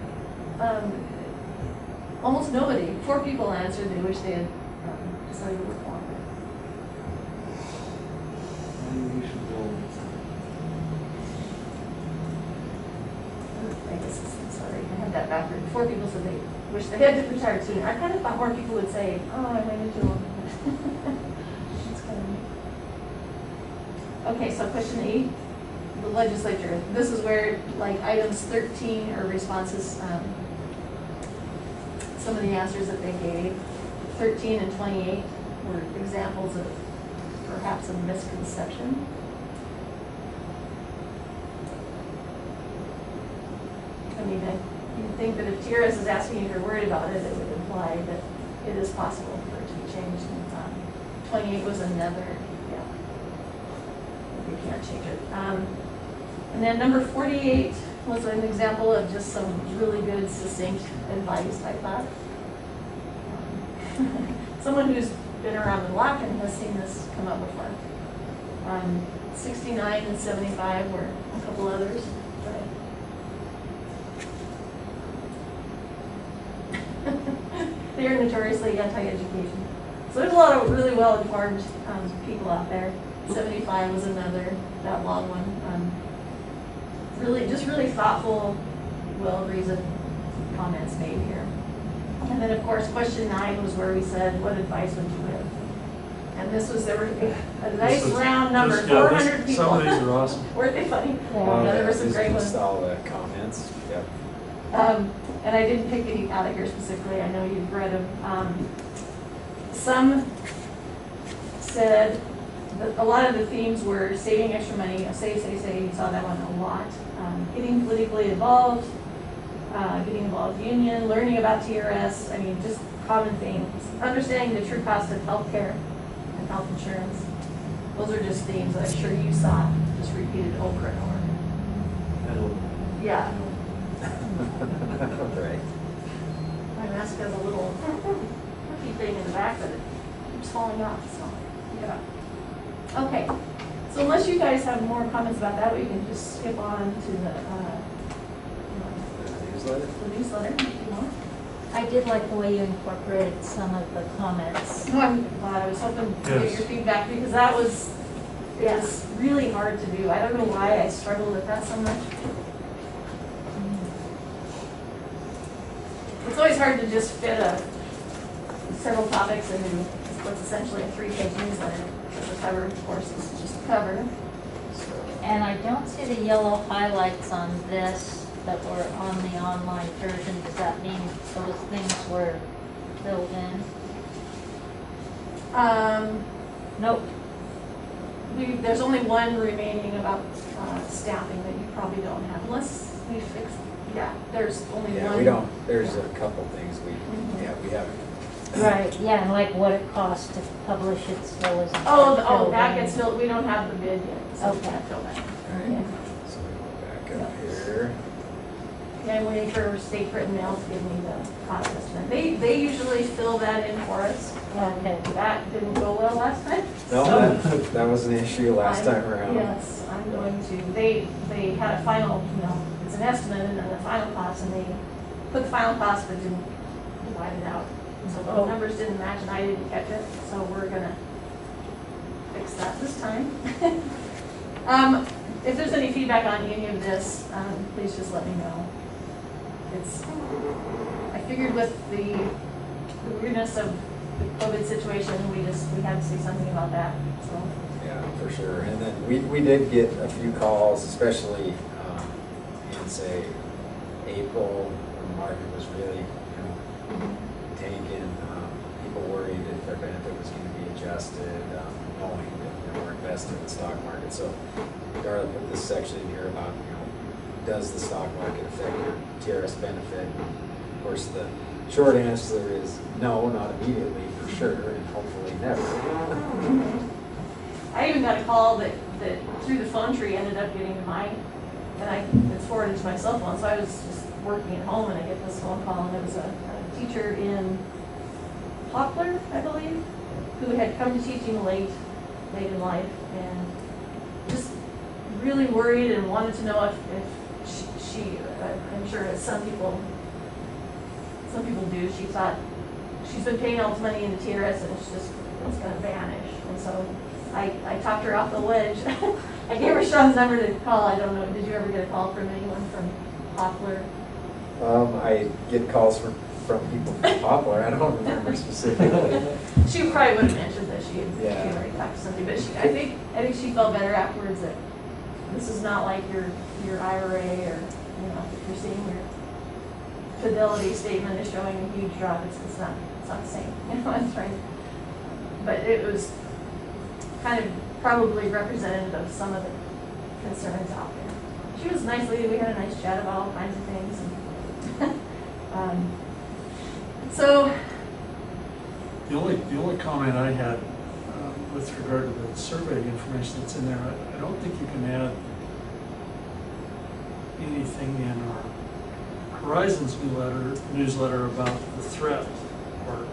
almost nobody, 4 people answered they wish they had decided to work longer. Maybe we should go. I guess sorry, I had that backward. 4 people said they wish they had retired sooner. I kind of thought more people would say, oh, I waited too long. That's kind of neat. Okay, so question 8, the legislature. This is where like items 13 are responses, some of the answers that they gave. 13 and 28 were examples of perhaps a misconception. I mean, you'd think that if TRS is asking if you're worried about it, it would imply that it is possible for it to be changed. And, 28 was another, yeah, you can't change it. And then number 48 was an example of just some really good, succinct advice, I thought. Someone who's been around the block and has seen this come up before. 69 and 75 were a couple others. They are notoriously anti-education. So there's a lot of really well-informed people out there. 75 was another, that long one. Really thoughtful, well-reasoned comments made here. And then, of course, question 9 was where we said, what advice would you give? And this was, there were a nice round number, 400 people. Some of these are awesome. Weren't they funny? Yeah, there were some great ones. All the comments, yep. And I didn't pick any out of here specifically, I know you've read them. Some said that a lot of the themes were saving extra money, say, you saw that one a lot. Getting politically involved, getting involved in union, learning about TRS, I mean, just common things. Understanding the true cost of healthcare and health insurance. Those are just themes that I'm sure you saw, just repeated over and over. I don't. Yeah. Right. My mask has a little cookie thing in the back, but it keeps falling off, so, yeah. Okay, so unless you guys have more comments about that, we can just skip on to the newsletter if you want. I did like the way you incorporated some of the comments. No, I was hoping to get your feedback because that was, it was really hard to do. I don't know why I struggled with that so much. It's always hard to just fit several topics into what's essentially a 3-page newsletter. The cover, of course, is just a cover. And I don't see the yellow highlights on this that were on the online version. Does that mean those things were filled in? Nope. There's only one remaining about staffing that you probably don't have, unless we fix. Yeah, there's only one. Yeah, we don't. There's a couple things we haven't. Right, yeah, and like what it costs to publish it still isn't. Oh, that gets filled. We don't have the bid yet, so we Okay. can't fill that. Right. Yeah. So we go back up here. Yeah, I'm waiting for State Print Mail to give me the cost estimate. They usually fill that in for us. Okay. That didn't go well last time. No, that was an issue last time around. Yes, I'm going to, they had a final, it's an estimate and then a final cost, and they put the final cost but didn't divide it out. So the numbers didn't match and I didn't catch it, so we're gonna fix that this time. If there's any feedback on any of this, please just let me know. I figured with the weirdness of COVID situation, we had to say something about that, so. Yeah, for sure. And then we did get a few calls, especially in, say, April, when the market was really, tanking. People worried if their benefit was going to be adjusted, knowing that they were invested in the stock market. So Darla put this section in here about, does the stock market affect your TRS benefit? Of course, the short answer is no, not immediately, for sure, and hopefully never. I even got a call that through the phone tree ended up getting to mine, and it's forwarded to my cell phone, so I was just working at home and I get this phone call, and it was a teacher in Poplar, I believe, who had come to teaching late in life, and just really worried and wanted to know if she I'm sure as some people do, she thought she's been paying all this money into TRS and it's going to vanish. And so I talked her off the ledge. I gave her Sean's number to call. I don't know, did you ever get a call from anyone from Poplar? I get calls from people from Poplar. I don't remember specifically. She probably would have mentioned that she had already talked to somebody, but I think she felt better afterwards that this is not like your IRA, or if you're seeing your fidelity statement is showing a huge drop. It's not the same. It's right. But it was kind of probably representative of some of the concerns out there. She was a nice lady. We had a nice chat about all kinds of things. And, so The only comment I had with regard to the survey information that's in there, I don't think you can add anything in our Horizons newsletter about the threat part,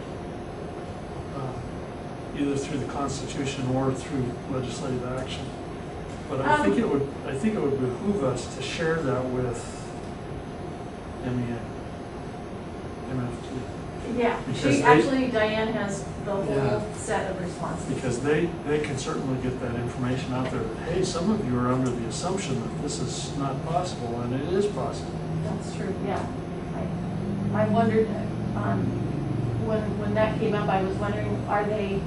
either through the Constitution or through legislative action. But I think it would behoove us to share that with MFT. yeah, Diane has the whole set of responses. Because they can certainly get that information out there that, hey, some of you are under the assumption that this is not possible, and it is possible. That's true, yeah. I wondered, when that came up, I was wondering, are they,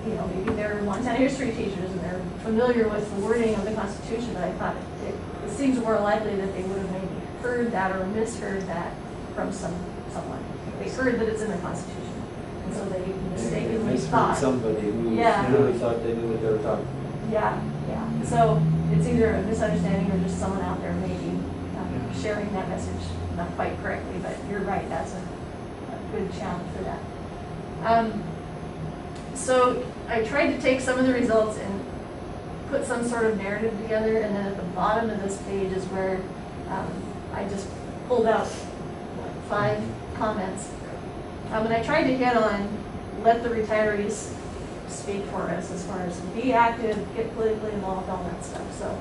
maybe they're Montana history teachers and they're familiar with the wording of the Constitution, but I thought it seems more likely that they would have maybe heard that or misheard that from someone. They heard that it's in the Constitution, and so they mistakenly thought. Somebody who really thought they knew what they were talking about. Yeah. So it's either a misunderstanding or just someone out there maybe sharing that message not quite correctly, but you're right, that's a good challenge for that. So I tried to take some of the results and put some sort of narrative together, and then at the bottom of this page is where I just pulled out 5 comments. And I tried to hit on let the retirees speak for us as far as be active, get politically involved, all that stuff. So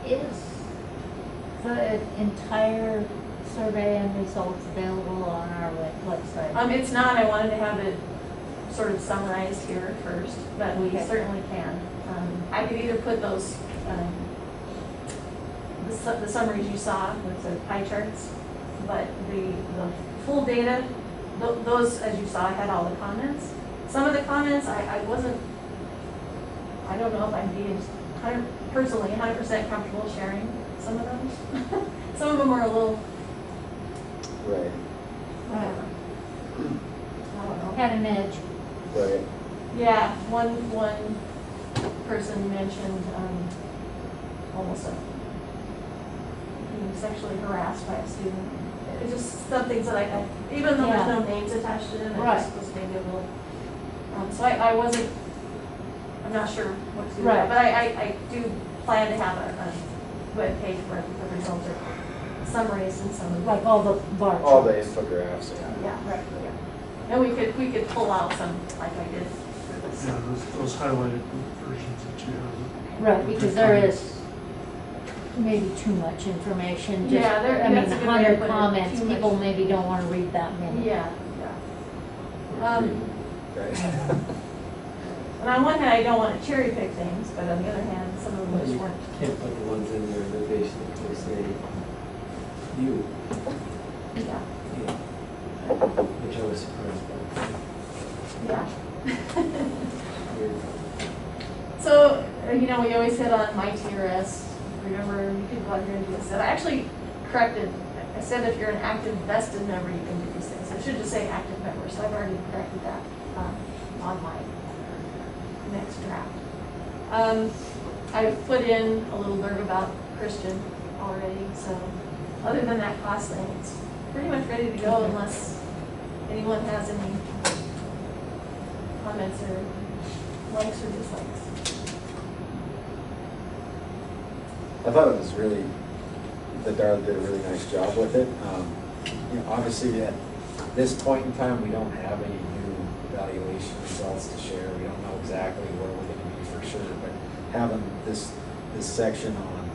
is the entire survey and results available on our website? it's not. I wanted to have it sort of summarized here first, but we certainly can. I could either put those the summaries you saw with the pie charts, but the full data, those, as you saw, had all the comments. Some of the comments I don't know if I'm being personally 100% comfortable sharing some of those. Some of them are a little, Right. I don't know. Had an edge. Right. Yeah, one person mentioned almost being sexually harassed by a student. It's just some things that I even though there's no names attached to them, I just was maybe a little. So I wasn't. I'm not sure what to do with that, but I do plan to have a web page where the results are summaries and some of Like all the bar All the charts. infographics, Yeah, right. Yeah. And we could pull out some like I did for this. Yeah, those highlighted versions that you have. Right, because there is maybe too much information. Just, Yeah, I mean, that's a good way to 100 put it, comments, too much. people maybe don't want to read that many. Yeah. Right. And on one hand, I don't want to cherry pick things, but on the other hand, some of them just You weren't. can't put the ones in there that basically say you. Yeah. which I was surprised by. Yeah. Weird. So, you know, we always hit on my TRS. Remember, you can go out here and do this. And I actually corrected. I said if you're an active vested member, you can do these things. I should just say active member. So I've already corrected that on my next draft. I've put in a little blurb about Christian already. So other than that cost thing, it's pretty much ready to go unless anyone has any comments or likes or dislikes. I thought it was really, that Darla did a really nice job with it. You know, obviously at this point in time, we don't have any new evaluation results to share. We don't know exactly where we're going to be for sure, but having this section on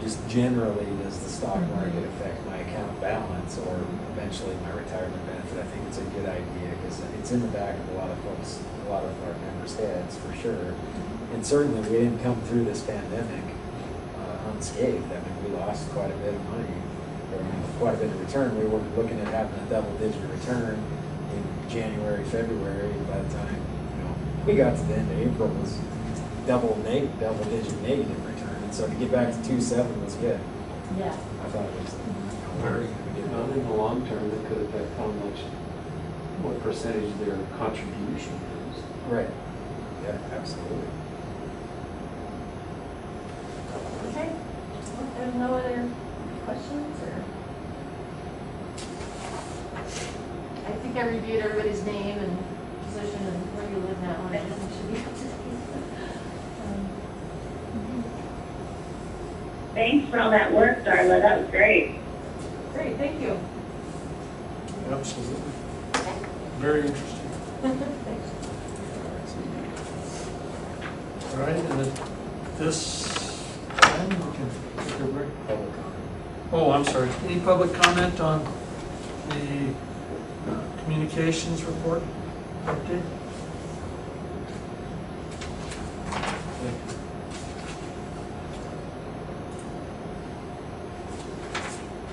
just generally, does the stock market affect my account balance or eventually my retirement benefit? I think it's a good idea because it's in the back of a lot of folks, a lot of our members' heads for sure. And certainly we didn't come through this pandemic unscathed. I mean, we lost quite a bit of money, or quite a bit of return. We were looking at having a double-digit return in January, February. By the time we got to the end of April, it was double-digit negative return. And so to get back to 2.7 was good. Yeah. I thought it was Very good. Well, in the long term, it could affect how much, what percentage their contribution is. right. Yeah, absolutely. Okay. There's no other questions or? I think I reviewed everybody's name and position and where you live now, and everything should be up to date. Thanks for all that work, Darla. That was great. Great, thank you. Absolutely. Very interesting. Thanks. All right, and at this time, we can take a break. Public comment. Oh, I'm sorry. Any public comment on the communications report update?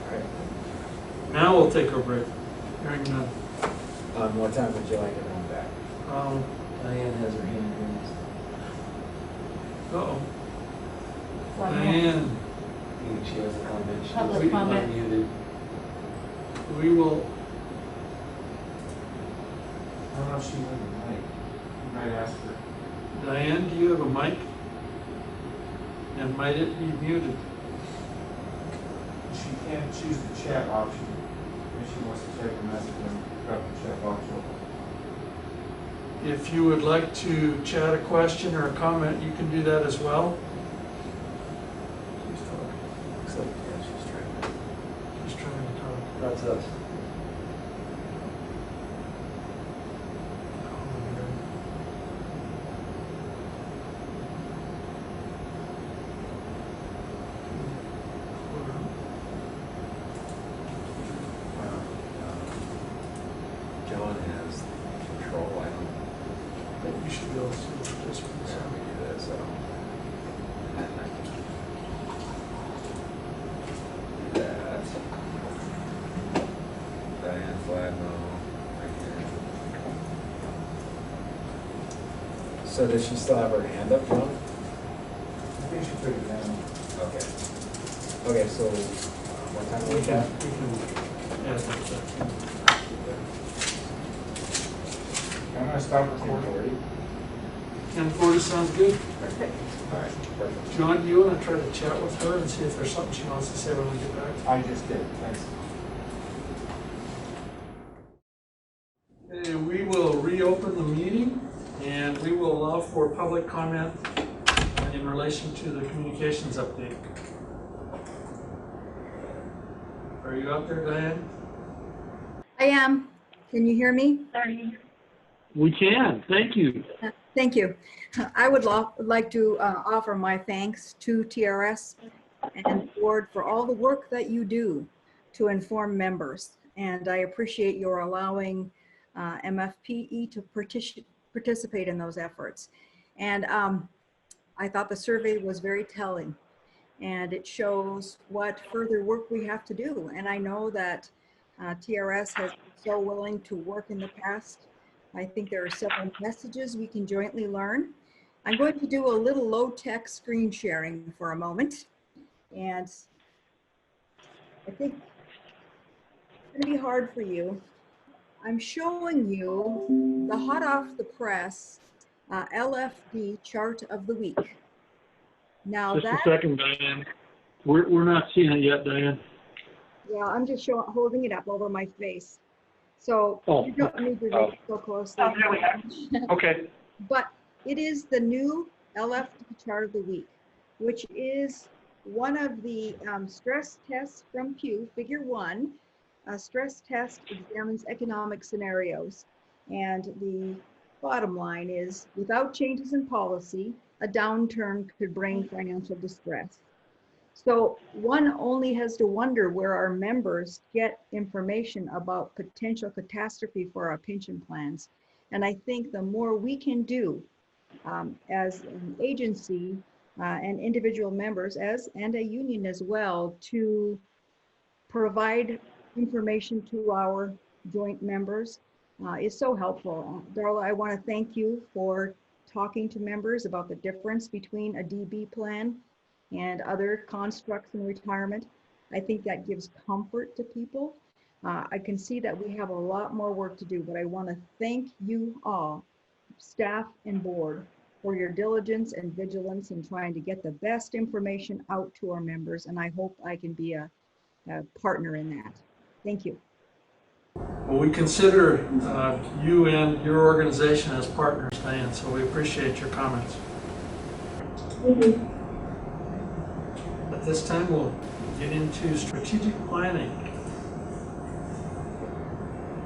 All right. Now we'll take our break. Hearing none. What time would you like everyone back? Diane has her hand raised. Uh-oh. One more. Diane, She has a comment. She Public was comment. unmuted. we will, I don't know if she has a mic. You might ask her. Diane, do you have a mic? And might it be muted? She can choose the chat option if she wants to type a message and grab the chat box open. If you would like to chat a question or a comment, you can do that as well. She's talking. Looks like, yeah, she's trying. Just trying to talk. That's us. John has control. I don't. But you should be able to see the participants. Yeah, we do this. So. That. Diane Fladmo. Right here. So does she still have her hand up, John? I think she took it down. Okay. Okay, so what time do we have? We can add that. I'm gonna stop recording. 10:40 sounds good. Perfect. All right, perfect. John, do you want to try to chat with her and see if there's something she wants to say when we get back? I just did, thanks. Okay, we will reopen the meeting and we will allow for public comment in relation to the communications update. Are you out there, Diane? I am. Can you hear me? We can, thank you. Thank you. I would like to offer my thanks to TRS and the board for all the work that you do to inform members. And I appreciate your allowing MFPE to participate in those efforts. And I thought the survey was very telling, and it shows what further work we have to do. And I know that TRS has been so willing to work in the past. I think there are several messages we can jointly learn. I'm going to do a little low-tech screen sharing for a moment. And I think it's going to be hard for you. I'm showing you the hot off the press LFD chart of the week. Now Just that, a second, Diane. We're not seeing it yet, Diane. yeah, I'm just holding it up over my face. So Oh, you don't need to read so closely. Oh, there we are. Okay. But it is the new LFD chart of the week, which is one of the stress tests from Pew, figure 1. A stress test examines economic scenarios. And the bottom line is, without changes in policy, a downturn could bring financial distress. So one only has to wonder where our members get information about potential catastrophe for our pension plans. And I think the more we can do as an agency and individual members and a union as well to provide information to our joint members is so helpful. Darla, I want to thank you for talking to members about the difference between a DB plan and other constructs in retirement. I think that gives comfort to people. I can see that we have a lot more work to do, but I want to thank you all, staff and board, for your diligence and vigilance in trying to get the best information out to our members, and I hope I can be a partner in that. Thank you. Well, we consider you and your organization as partners, Diane, so we appreciate your comments. At this time, we'll get into strategic planning.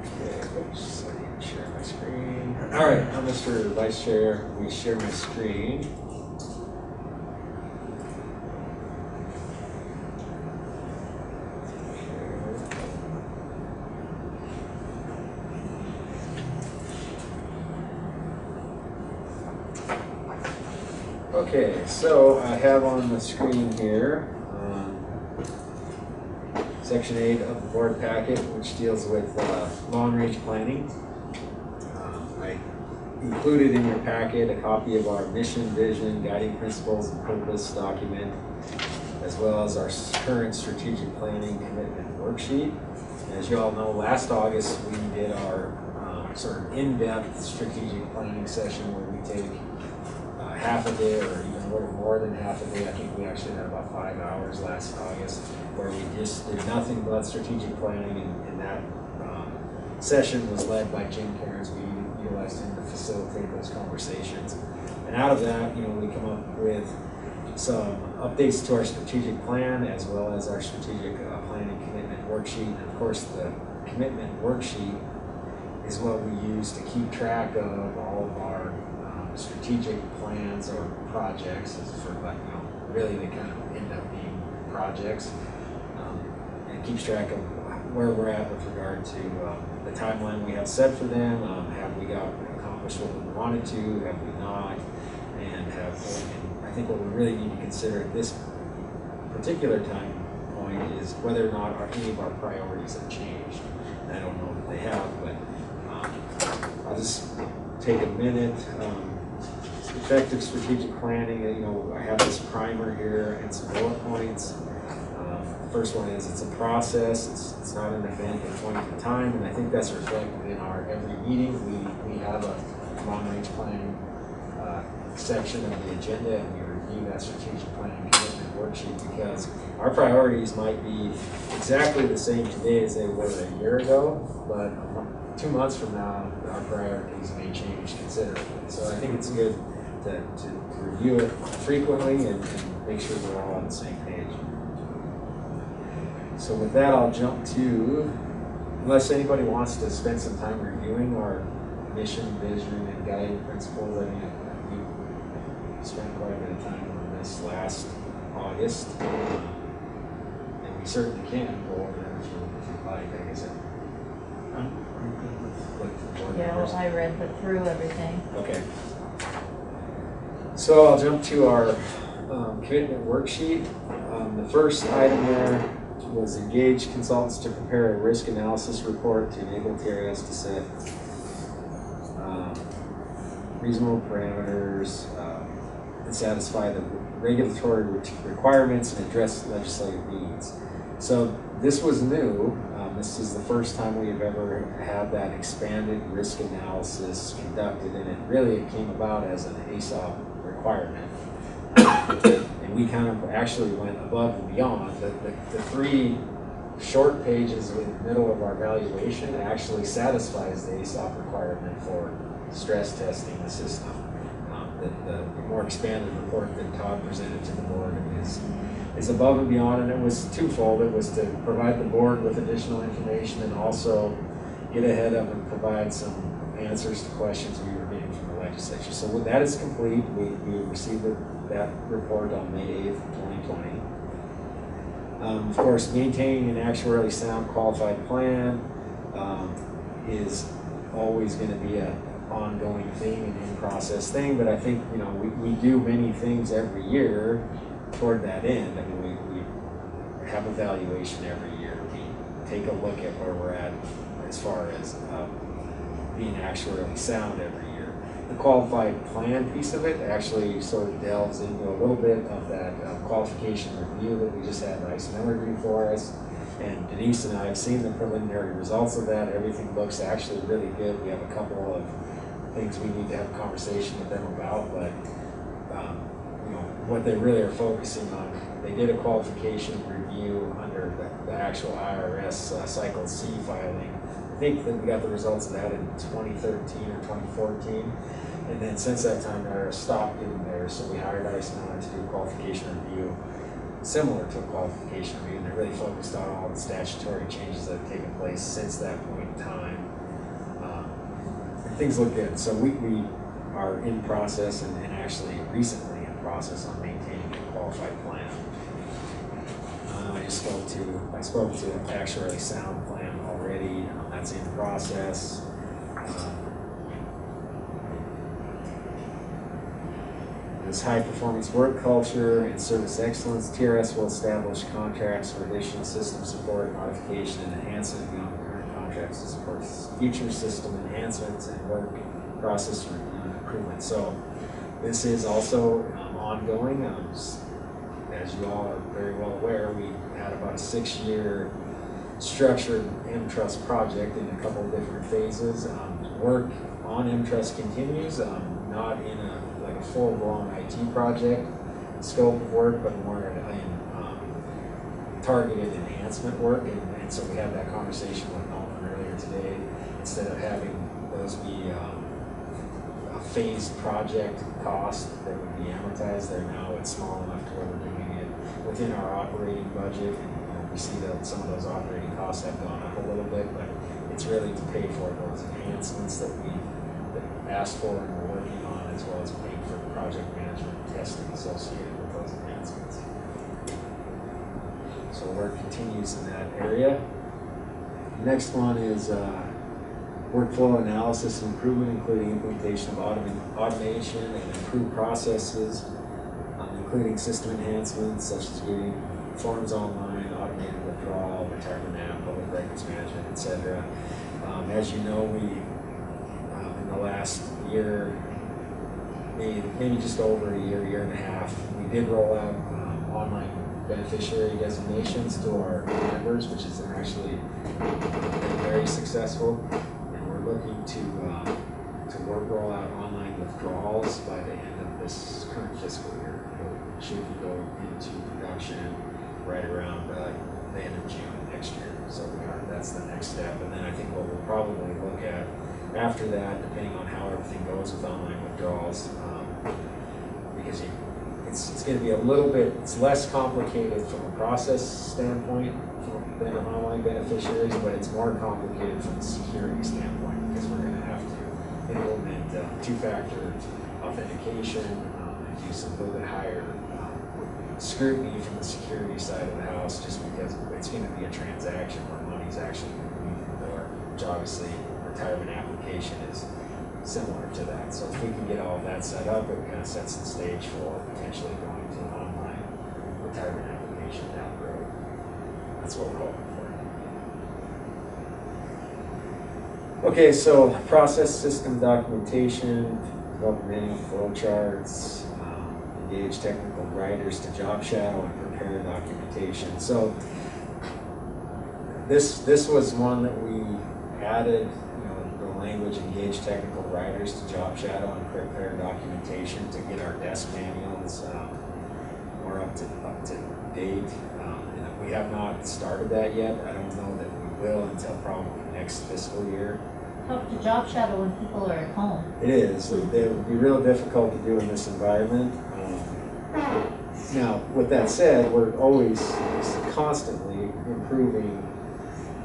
Okay, oops, I need to share my screen. All right, I'm Mr. Vice Chair. We share my screen. Okay, so I have on the screen here Section 8 of the board packet, which deals with long-range planning. I included in your packet a copy of our mission, vision, guiding principles, and purpose document, as well as our current strategic planning commitment worksheet. As you all know, last August we did our sort of in-depth strategic planning session where we take half a day or even a little more than half a day. I think we actually had about 5 hours last August where we just did nothing but strategic planning, and that session was led by Jim Cairns. We utilized him to facilitate those conversations. And out of that, we come up with some updates to our strategic plan as well as our strategic planning commitment worksheet. And of course, the commitment worksheet is what we use to keep track of all of our strategic plans or projects, really they kind of end up being projects, and keeps track of where we're at with regard to the timeline we have set for them. Have we accomplished what we wanted to? Have we not? And I think what we really need to consider at this particular time point is whether or not any of our priorities have changed. And I don't know if they have, but I'll just take a minute. Effective strategic planning, I have this primer here and some bullet points. The first one is it's a process, it's not an event at a point in time, and I think that's reflected in our every meeting. We have a long-range planning section of the agenda, and we review that strategic planning commitment worksheet because our priorities might be exactly the same today as they were a year ago, but 2 months from now, our priorities may change considerably. So I think it's good to review it frequently and make sure we're all on the same page. So with that, I'll jump to, unless anybody wants to spend some time reviewing our mission, vision, and guiding principles. I mean, we spent quite a bit of time on this last August, and we certainly can go over them if you'd like. I guess I read through everything. Okay. So I'll jump to our commitment worksheet. The first item there was engage consultants to prepare a risk analysis report to enable TRS to set reasonable parameters and satisfy the regulatory requirements and address legislative needs. So this was new. This is the first time we've ever had that expanded risk analysis conducted, and it really came about as an ASOP requirement. And we kind of actually went above and beyond. The 3 short pages in the middle of our evaluation actually satisfies the ASOP requirement for stress testing the system. The more expanded report that Todd presented to the board is above and beyond, and it was twofold. It was to provide the board with additional information and also get ahead of and provide some answers to questions we were getting from the legislature. So when that is complete, we received that report on May 8th, 2020. Of course, maintaining an actuarially sound qualified plan is always going to be an ongoing thing, an in-process thing, but I think, you know, we do many things every year toward that end. I mean, we have evaluation every year. We take a look at where we're at as far as being actuarially sound every year. The qualified plan piece of it actually sort of delves into a little bit of that qualification review that we just had Rice Miller do for us. And Denise and I have seen the preliminary results of that. Everything looks actually really good. We have a couple of things we need to have a conversation with them about, but you know, what they really are focusing on, they did a qualification review under the actual IRS Cycle C filing. I think that we got the results of that in 2013 or 2014, and then since that time the IRS stopped doing theirs, so we hired Ice Miller to do a qualification review similar to a qualification review, and they really focused on all the statutory changes that have taken place since that point in time. Things look good. So we are in process and actually recently in process on maintaining a qualified plan. I spoke to actuarially sound plan already. That's in process. This high performance work culture and service excellence, TRS will establish contracts for additional system support, modification, and enhancement beyond the current contracts to support future system enhancements and work process improvement. So this is also ongoing. As you all are very well aware, we had about a 6-year structured M-Trust project in a couple of different phases. Work on M-Trust continues, not in a full-blown IT project scope of work, but more in targeted enhancement work. And so we had that conversation with Nolan earlier today. Instead of having those be a phased project cost that would be amortized, they're now it's small enough to where we're doing it within our operating budget. And you know, we see that some of those operating costs have gone up a little bit, but it's really to pay for those enhancements that we asked for and we're working on, as well as paying for the project management testing associated with those enhancements. So work continues in that area. The next one is workflow analysis and improvement, including implementation of automation and improved processes, including system enhancements such as getting forms online, automated withdrawal, retirement app, public records management, etc. As you know, we in the last year, maybe just over a year and a half, we did roll out online beneficiary designations to our members, which has actually been very successul. And we're looking to roll out online withdrawals by the end of this current fiscal year. It should go into production right around the end of June next year. So that's the next step. And then I think what we'll probably look at after that, depending on how everything goes with online withdrawals, because it's going to be a little bit, it's less complicated from a process standpoint than an online beneficiaries, but it's more complicated from a security standpoint because we're going to have to implement two-factor authentication and do some little bit higher scrutiny from the security side of the house, just because it's going to be a transaction where money's actually moving through the door, which obviously retirement application is similar to that. So if we can get all of that set up, it kind of sets the stage for potentially going to an online retirement application down the road. That's what we're hoping for. Okay, so process system documentation, develop manual flow charts, engage technical writers to job shadow and prepare documentation. So this was one that we added, the language, engage technical writers to job shadow and prepare documentation to get our desk manuals more up to date. And we have not started that yet. I don't know that we will until probably next fiscal year. Tough to job shadow when people are at home. It is. It would be real difficult to do in this environment. Now, with that said, we're always constantly improving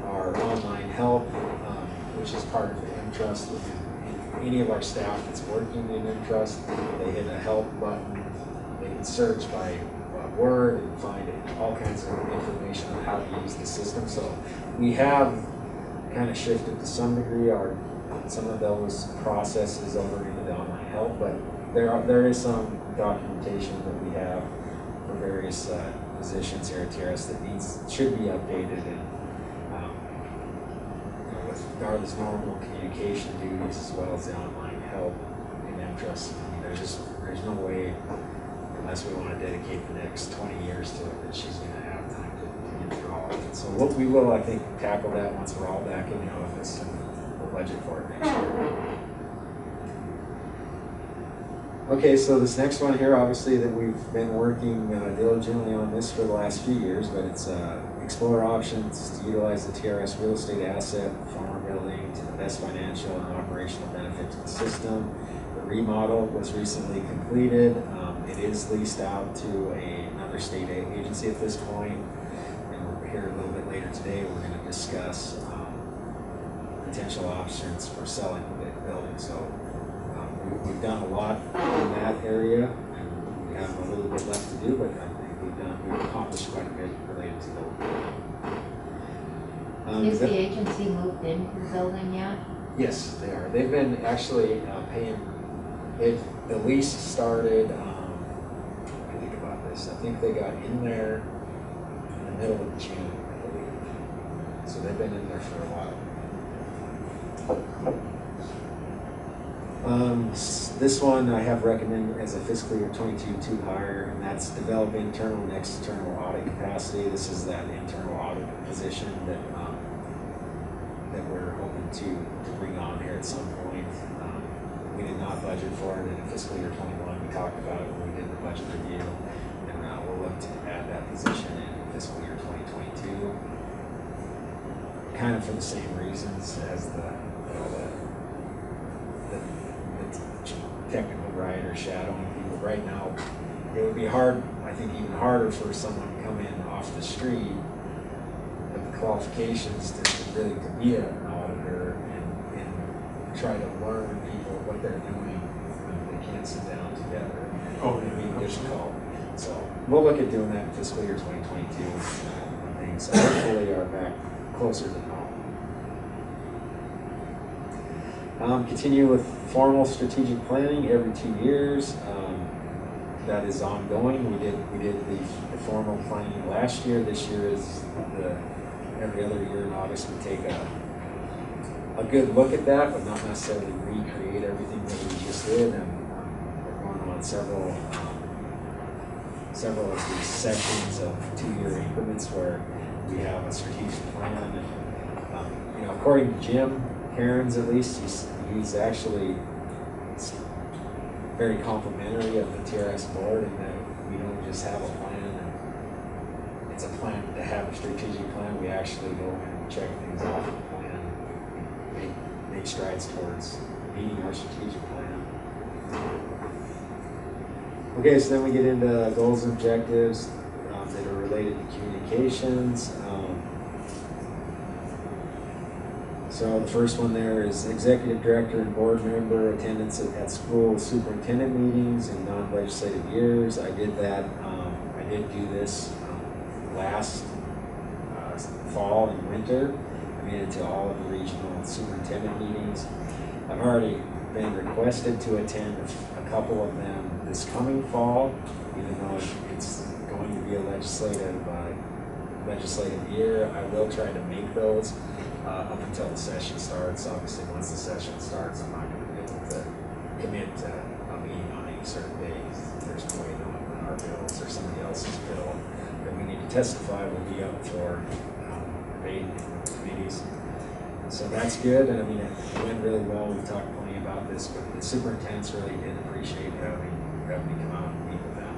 our online help, which is part of the Entrust. Any of our staff that's working in Entrust, they hit a help button. They can search by word and find all kinds of information on how to use the system. So we have kind of shifted to some degree some of those processes over into the online help, but there is some documentation that we have for various positions here at TRS that should be updated, and with Darla's normal communication duties as well as the online help and interest. There's no way, unless we want to dedicate the next 20 years to it, that she's going to have time to get through all of it. So we will, I think, tackle that once we're all back in the office, and we'll budget for it next year. Okay, so this next one here, obviously, that we've been working diligently on this for the last few years, but it's explore options to utilize the TRS real estate asset, former building, to the best financial and operational benefit to the system. The remodel was recently completed. It is leased out to another state agency at this point, and we're here a little bit later today. We're going to discuss potential options for selling the building. So we've done a lot in that area, and we have a little bit left to do, but I think we've accomplished quite a bit related to the Is the agency moved into the building yet? Yes, they are. They've been actually paying. The lease started. Let me think about this. I think they got in there in the middle of June, I believe. So they've been in there for a while. This one I have recommended as a fiscal year 22 to hire, and that's develop internal and external audit capacity. This is that internal audit position that we're hoping to bring on here at some point. We did not budget for it in fiscal year 21. We talked about it when we did the budget review, and we'll look to add that position in fiscal year 2022. Kind of for the same reasons as the technical writer shadowing people. Right now, it would be hard, I think even harder for someone to come in off the street with the qualifications to really to be an auditor and try to learn people what they're doing when they can't sit down together. It'd be difficult. So we'll look at doing that in fiscal year 2022 when things hopefully are back closer to normal. Continue with formal strategic planning every 2 years. That is ongoing. We did the formal planning last year. This year is every other year in August we take a good look at that, but not necessarily recreate everything that we just did. And we're going on several of these sections of 2-year increments where we have a strategic plan. And according to Jim Cairns, at least, he's actually very complimentary of the TRS board, in that we don't just have a plan and it's a plan to have a strategic plan. We actually go in and check things off the plan, make strides towards meeting our strategic plan. Okay, so then we get into goals and objectives that are related to communications. So the first one there is executive director and board member attendance at school superintendent meetings in non-legislative years. I did that. I did do this last fall and winter. I made it to all of the regional superintendent meetings. I've already been requested to attend a couple of them this coming fall, even though it's going to be a legislative legislative year. I will try to make those up until the session starts. Obviously, once the session starts, I'm not going to be able to commit to a meeting on any certain day. There's no way knowing when our bills or somebody else's bill that we need to testify will be up for debate in committees. So that's good, and I mean, it went really well. We've talked plenty about this, but the superintendents really did appreciate having me come out and meet with them.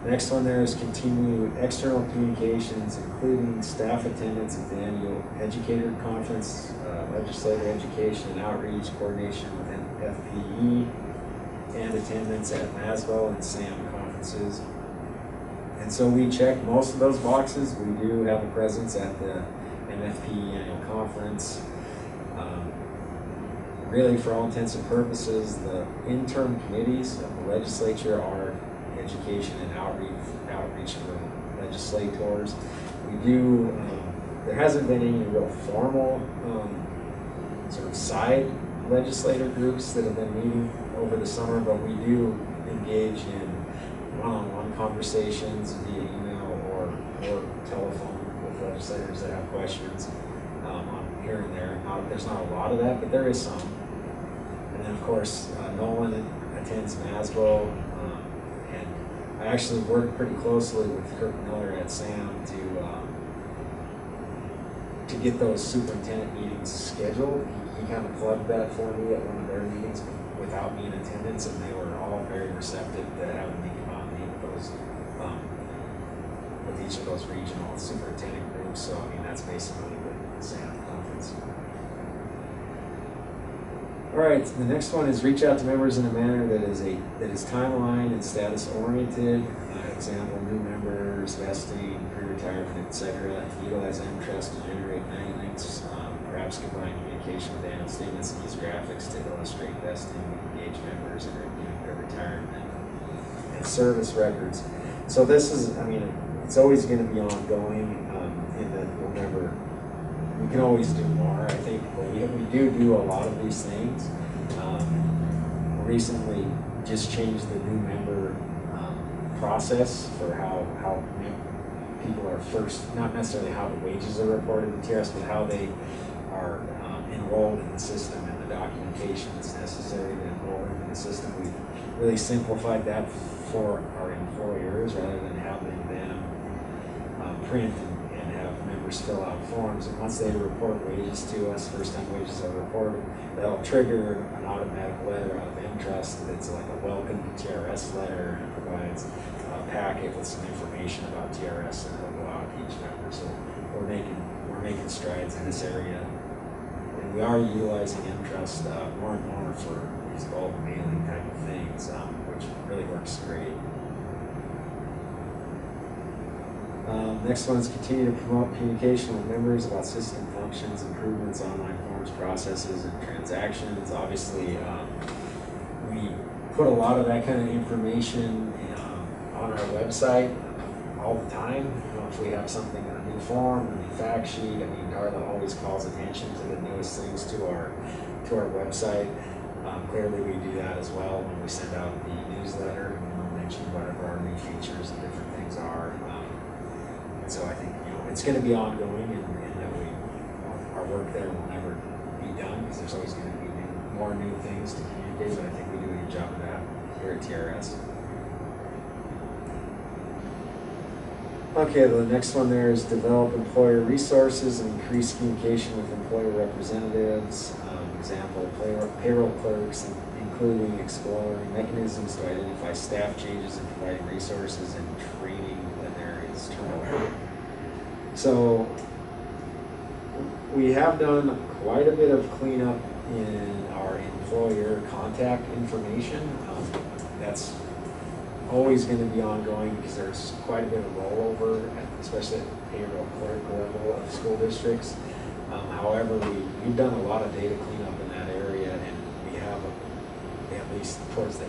The next one there is continue external communications, including staff attendance at the annual educator conference, legislator education and outreach, coordination with FPE, and attendance at NASVO and SAM conferences. And so we check most of those boxes. We do have a presence at the MFPE annual conference. Really, for all intents and purposes, the interim committees of the legislature are education and outreach for legislators. We do, there hasn't been any real formal sort of side legislator groups that have been meeting over the summer, but we do engage in one-on-one conversations via email or telephone with legislators that have questions on here and there. There's not a lot of that, but there is some. And then, of course, Nolan attends NASVO, and I actually work pretty closely with Kirk Miller at SAM to get those superintendent meetings scheduled. He kind of plugged that for me at one of their meetings without me in attendance, and they were all very receptive to having me come out and meet with those, with each of those regional superintendent groups. So, I mean, that's basically the SAM conference. All right, the next one is reach out to members in a manner that is timeline and status oriented. Example, new members, vesting, pre-retirement, etc. Utilize M-Trust to generate 90 links, perhaps combine communication with annual statements and use graphics to illustrate vesting, engage members in reviewing their retirement, and service records. So this is, I mean, it's always going to be ongoing in that we'll never, we can always do more, I think, but we do a lot of these things. Recently just changed the new member process for how people are first, not necessarily how the wages are reported to TRS, but how they are enrolled in the system and the documentation that's necessary to enroll them in the system. We've really simplified that for our employers rather than having them print and have members fill out forms. And once they report wages to us, first time wages are reported, that'll trigger an automatic letter out of M-Trust that's like a welcome to TRS letter, and it provides a packet with some information about TRS and it'll go out to each member. So we're making strides in this area. And we are utilizing M-Trust more and more for these bulk mailing type of things, which really works great. Next one is continue to promote communication with members about system functions, improvements, online forms, processes, and transactions. Obviously, we put a lot of that kind of information on our website all the time. You know, if we have something, a new form, a new fact sheet, I mean, Darla always calls attention to the newest things to our website. Clearly, we do that as well when we send out the newsletter, and we'll mention whatever our new features and different things are. So I think, you know, it's going to be ongoing, and that our work there will never be done because there's always going to be more new things to communicate. But I think we do a good job of that here at TRS. Okay, the next one there is develop employer resources and increase communication with employer representatives. Example, payroll clerks, including exploring mechanisms to identify staff changes and providing resources and training when there is turnover. So we have done quite a bit of cleanup in our employer contact information. That's always going to be ongoing because there's quite a bit of rollover, especially at the payroll clerk level of school districts. However, we've done a lot of data cleanup in that area, and we have at least towards the,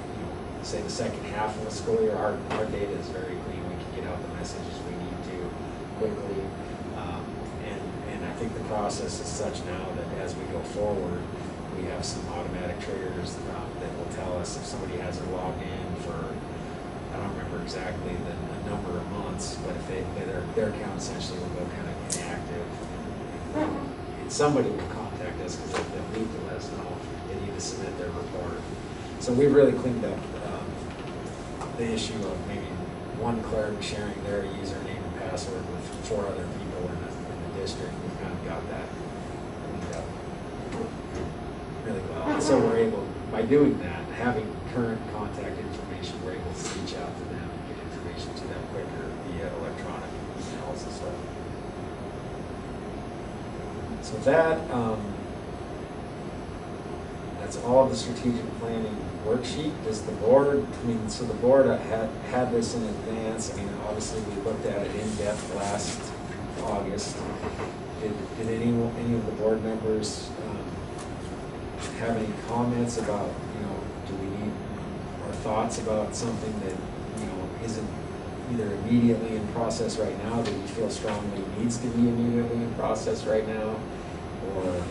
say the second half of the school year, our data is very clean. We can get out the messages we need to quickly, and I think the process is such now that as we go forward, we have some automatic triggers that will tell us if somebody hasn't logged in for, I don't remember exactly the number of months, but if their account essentially will go kind of inactive. And somebody will contact us because they'll need to let us know they need to submit their report. So we've really cleaned up the issue of maybe one clerk sharing their username and password with 4 other people in the district. We've kind of got that cleaned up really well. And so we're able, by doing that, having current contact information, we're able to reach out to them and get information to them quicker via electronic emails and stuff. So that's all the strategic planning worksheet. Does the board, so the board had this in advance. I mean, obviously we looked at it in depth last August. Did any of the board members have any comments about, do we need, or thoughts about something that, isn't either immediately in process right now, that we feel strongly needs to be immediately in process right now, or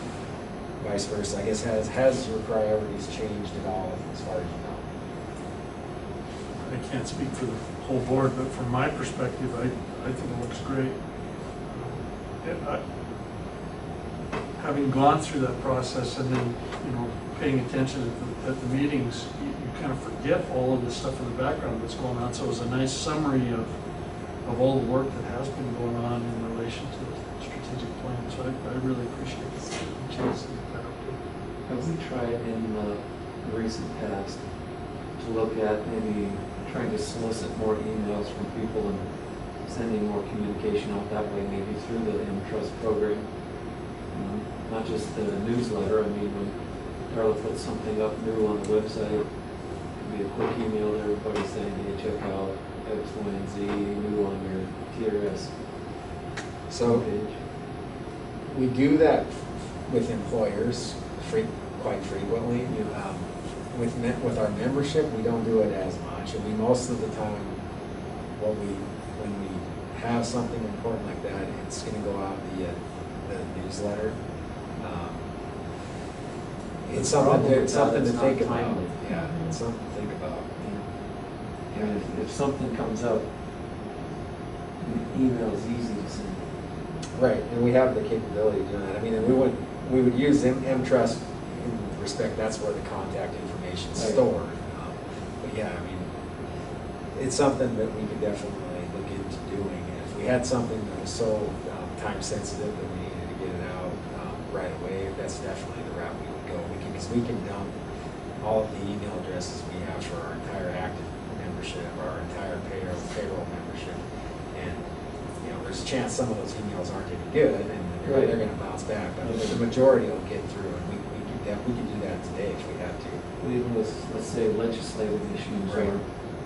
vice versa? I guess, has your priorities changed at all as far as you know? I can't speak for the whole board, but from my perspective, I think it looks great. Having gone through that process and then, paying attention at the meetings, you kind of forget all of the stuff in the background that's going on. So it was a nice summary of all the work that has been going on in relation to the strategic plan. So I really appreciate the chance to get that update. Have we tried in the recent past to look at maybe trying to solicit more emails from people and sending more communication out that way, maybe through the M-Trust program? Not just the newsletter. I mean, when Darla puts something up new on the website, it could be a quick email to everybody saying, hey, check out X, Y, and Z new on your TRS page. We do that with employers quite frequently. With our membership, we don't do it as much. And most of the time, when we have something important like that, it's going to go out via the newsletter. It's something to think about. Yeah, it's something to think about. Yeah. And if something comes up, email is easy to send. Right, and we have the capability of doing that. I mean, and we would use M-Trust in respect, that's where the contact information is stored. But yeah, I mean, it's something that we could definitely look into doing. And if we had something that was so time sensitive that we needed to get it out right away, that's definitely the route we would go. Because we can dump all of the email addresses we have for our entire active membership, our entire payroll membership, and there's a chance some of those emails aren't any good, and they're going to bounce back. But the majority will get through, and we could do that today if we had to. Even with, let's say, legislative issues, right,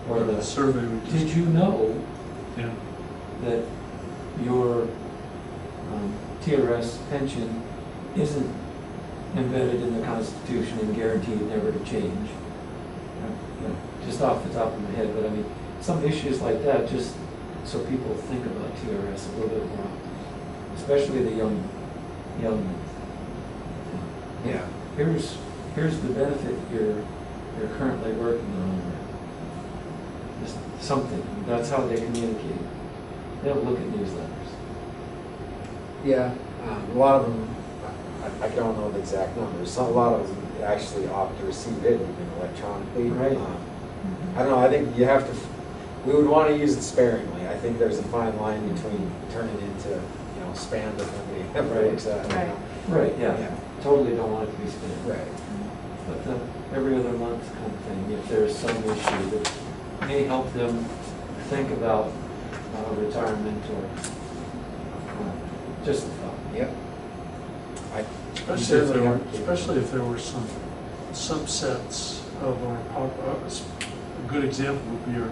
or the survey. Did you know that your TRS pension isn't embedded in the Constitution and guaranteed never to change? Just off the top of my head, but I mean, some issues like that, just so people think about TRS a little bit more, especially the young. Yeah. Here's the benefit you're currently working on. Just something. That's how they communicate. They don't look at newsletters. Yeah, a lot of them. I don't know the exact numbers. A lot of them actually opt to receive it even electronically. Right. I don't know. I think you have to. We would want to use it sparingly. I think there's a fine line between turning into, spam that nobody ever looks at. Right. Yeah. Totally don't want it to be spam. Right. But every other month kind of thing, if there's some issue that may help them think about retirement or just a thought. Yep. Especially if there were some subsets of our a good example would be our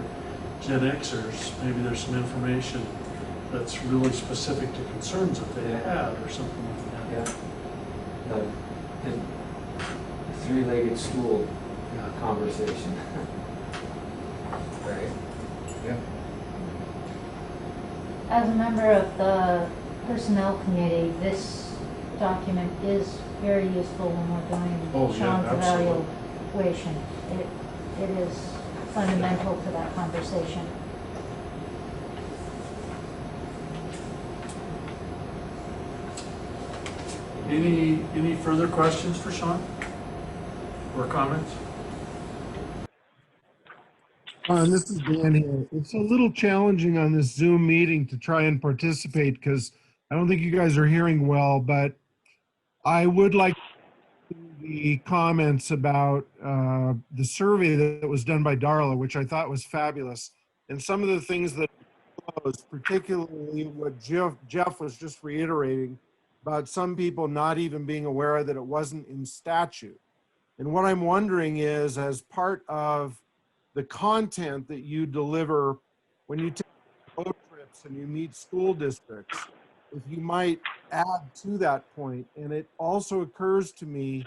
Gen Xers. Maybe there's some information that's really specific to concerns that they had or something like that. Yeah. The three-legged stool conversation. Right. Yeah. As a member of the Personnel Committee, this document is very useful when we're doing Sean's evaluation. It is fundamental to that conversation. Any further questions for Sean? Or comments? This is Dan here. It's a little challenging on this Zoom meeting to try and participate because I don't think you guys are hearing well, but I would like the comments about the survey that was done by Darla, which I thought was fabulous. And some of the things that was particularly what Jeff was just reiterating about some people not even being aware that it wasn't in statute. And what I'm wondering is, as part of the content that you deliver when you take road trips and you meet school districts, if you might add to that point. And it also occurs to me,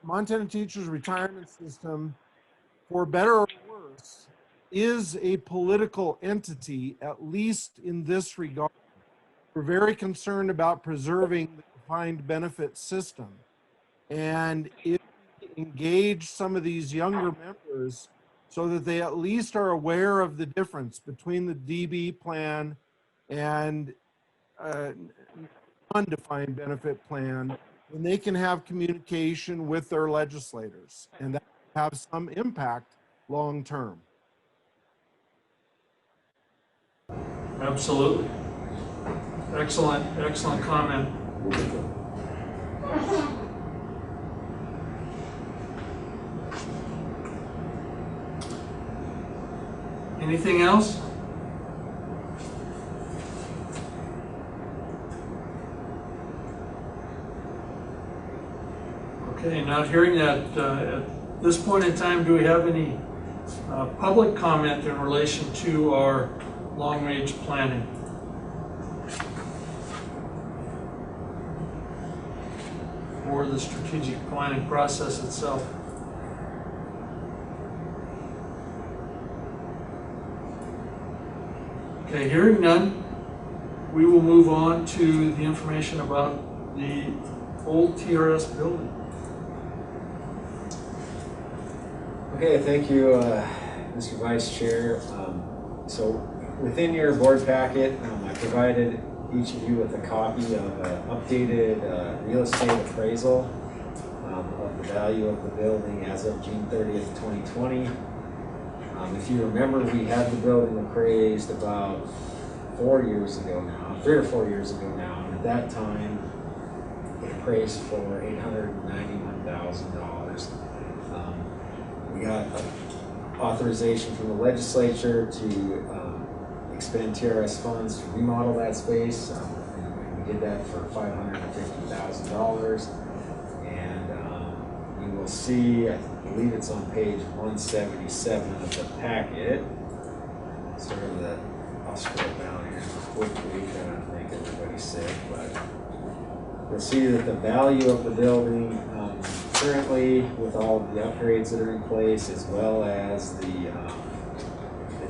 Montana Teachers Retirement System, for better or worse, is a political entity, at least in this regard. We're very concerned about preserving the defined benefit system. And if we engage some of these younger members so that they at least are aware of the difference between the DB plan and undefined benefit plan, then they can have communication with their legislators, and that will have some impact long term. Absolutely. Excellent comment. Anything else? Okay, not hearing that. At this point in time, do we have any public comment in relation to our long-range planning? Or the strategic planning process itself? Okay, hearing none, we will move on to the information about the old TRS building. Okay, thank you, Mr. Vice Chair. So within your board packet, I provided each of you with a copy of an updated real estate appraisal of the value of the building as of June 30th, 2020. If you remember, we had the building appraised about 4 years ago now, 3 or 4 years ago now, and at that time it appraised for $891,000. We got authorization from the legislature to expend TRS funds to remodel that space. And we did that for $550,000. And you will see, I believe it's on page 177 of the packet. Sort of the, I'll scroll down here quickly, trying not to make everybody sick, but you'll see that the value of the building currently, with all of the upgrades that are in place, as well as the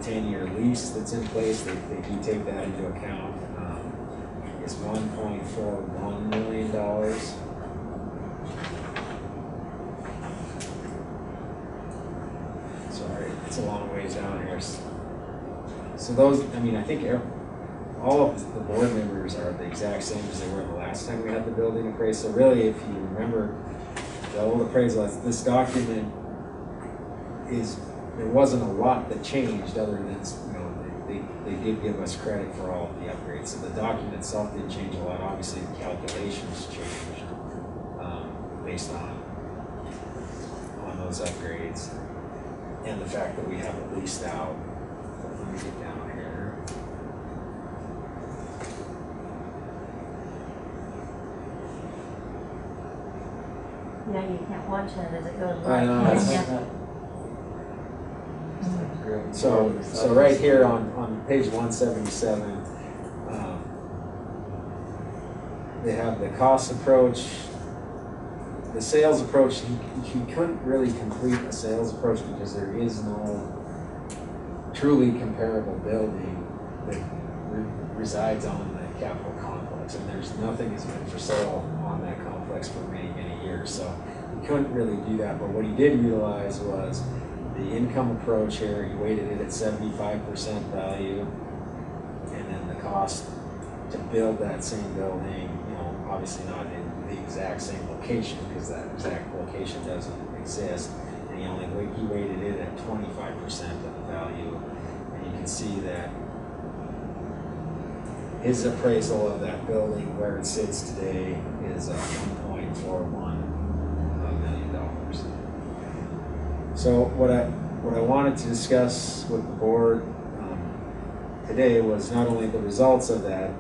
10-year lease that's in place, they do take that into account, is $1.41 million. Sorry, it's a long ways down here. So those, I mean, I think all of the board members are the exact same as they were the last time we had the building appraised. So really, if you remember the old appraisal, this document is, there wasn't a lot that changed other than, you know, they did give us credit for all of the upgrades. So the document itself didn't change a lot. Obviously, the calculations changed based on those upgrades, and the fact that we have it leased out. Let me get down here. Yeah, you can't watch that as it goes by. I know. So right here on page 177, they have the cost approach, the sales approach. He couldn't really complete a sales approach because there is no truly comparable building that resides on the Capitol complex, and there's nothing that's been for sale on that complex for many years. So he couldn't really do that. But what he did utilize was the income approach here. He weighted it at 75% value, and then the cost to build that same building, you know, obviously not in the exact same location, because that exact location doesn't exist. And he weighted it at 25% of the value. And you can see that his appraisal of that building where it sits today is $1.41 million. So what I wanted to discuss with the board today was not only the results of that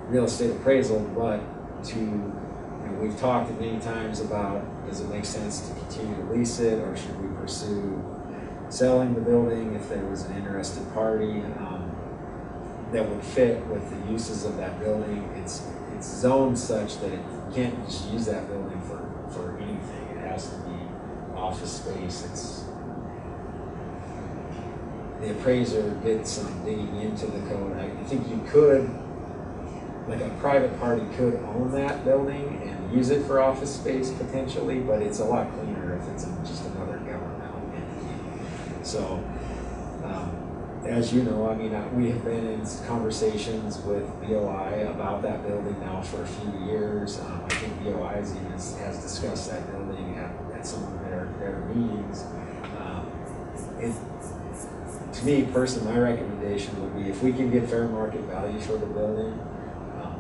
real estate appraisal, but we've talked many times about, does it make sense to continue to lease it, or should we pursue selling the building if there was an interested party that would fit with the uses of that building. It's zoned such that you can't just use that building for anything. It has to be office space. The appraiser did some digging into the code. I think you could, like a private party could own that building and use it for office space potentially, but it's a lot cleaner if it's just another governmental entity. So, as you know, I mean, we have been in conversations with BOI about that building now for a few years. I think BOI has discussed that building at some of their meetings. To me personally, my recommendation would be, if we can get fair market value for the building,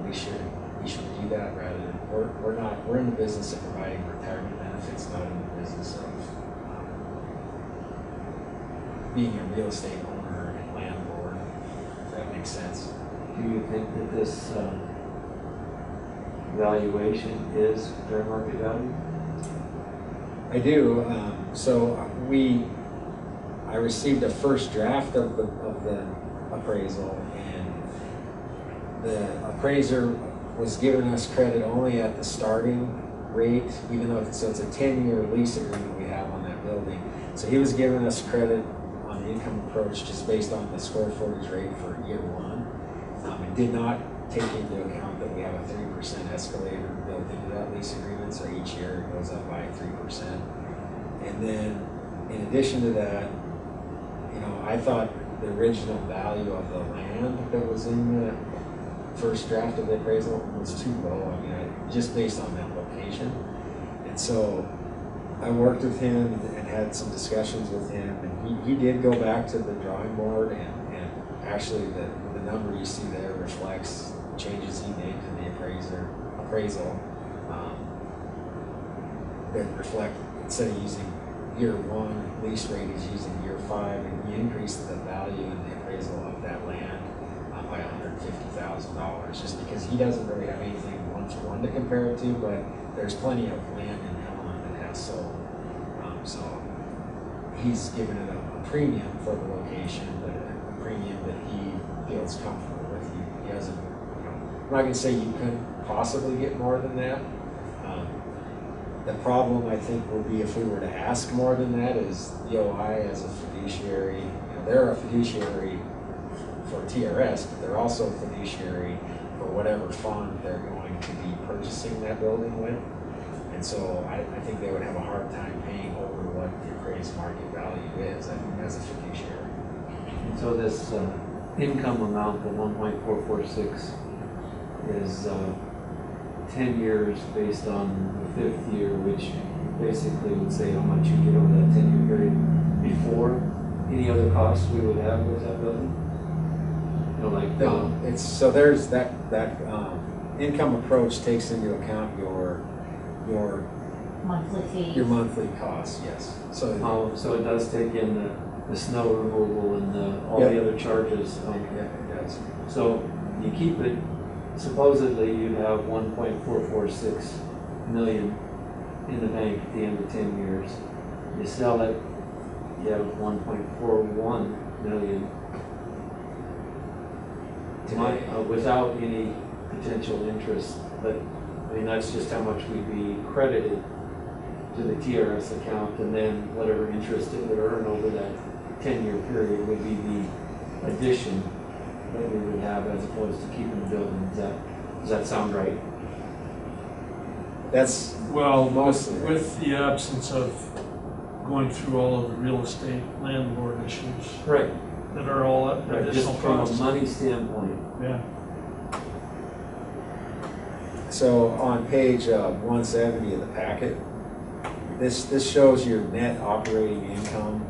we should do that rather than, we're in the business of providing retirement benefits, not in the business of being a real estate owner and landlord, if that makes sense. Do you think that this valuation is fair market value? I do. I received a first draft of the appraisal, and the appraiser was giving us credit only at the starting rate, even though it's a 10-year lease agreement we have on that building. So he was giving us credit on the income approach just based on the square footage rate for year one. It did not take into account that we have a 3% escalator built into that lease agreement, so each year it goes up by 3%. And then, in addition to that, I thought the original value of the land that was in the first draft of the appraisal was too low. I mean, just based on that location. And so I worked with him and had some discussions with him, and he did go back to the drawing board, and actually the number you see there reflects changes he made to the appraisal that reflect, instead of using year one lease rate, he's using year 5, and he increased the value in the appraisal of that land by $150,000, just because he doesn't really have anything one-to-one to compare it to, but there's plenty of land in Helen that has sold. So he's given it a premium for the location, but a premium that he feels comfortable with. He hasn't, I'm not going to say you couldn't possibly get more than that. The problem, I think, would be if we were to ask more than that, is BOI as a fiduciary, they're a fiduciary for TRS, but they're also a fiduciary for whatever fund they're going to be purchasing that building with. And so I think they would have a hard time paying over what the appraised market value is as a fiduciary. And so this income amount, the 1.446, is 10 years based on the 5th year, which basically would say how much you get over that 10-year period before any other costs we would have with that building. There's that income approach takes into account your monthly fees. Your monthly costs, yes. So it does take in the snow removal and all the other charges. Yeah, it does. So you keep it. Supposedly you have 1.446 million in the bank at the end of 10 years. You sell it, you have 1.41 million without any potential interest. But I mean, that's just how much we'd be credited to the TRS account, and then whatever interest it would earn over that 10-year period would be the addition that we would have as opposed to keeping the building. Does that sound right? That's mostly with the absence of going through all of the real estate landlord issues. Right. That are all additional just from costs. a money standpoint. Yeah. So on page 170 of the packet, this shows your net operating income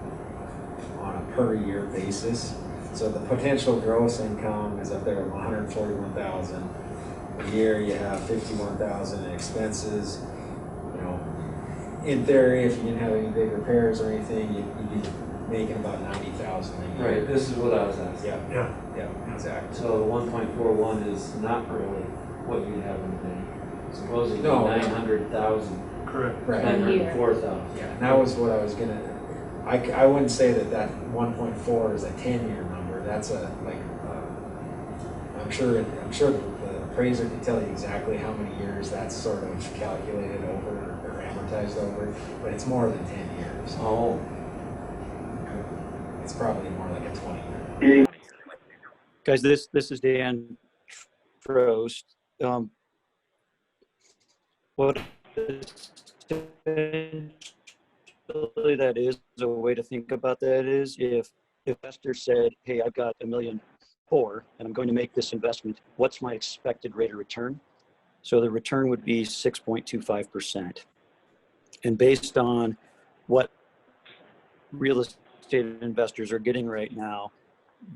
on a per year basis. So the potential gross income is up there at 141,000. A year you have 51,000 in expenses. You know, in theory, if you didn't have any big repairs or anything, you'd be making about 90,000 a year. Right, this is what I was asking. Yeah, exactly. So the 1.41 is not really what you'd have in the bank. Supposedly No. 900,000, Correct. Right. 904,000. Yeah, and that was what I was gonna, I wouldn't say that 1.4 is a 10-year number. That's I'm sure the appraiser can tell you exactly how many years that's sort of calculated over or amortized over, but it's more than 10 years. Oh. It's probably more like a 20-year. Guys, this is Dan Trost. What essentially that is, a way to think about that is if investor said, hey, I've got $1.4 million and I'm going to make this investment, what's my expected rate of return? So the return would be 6.25%. And based on what real estate investors are getting right now,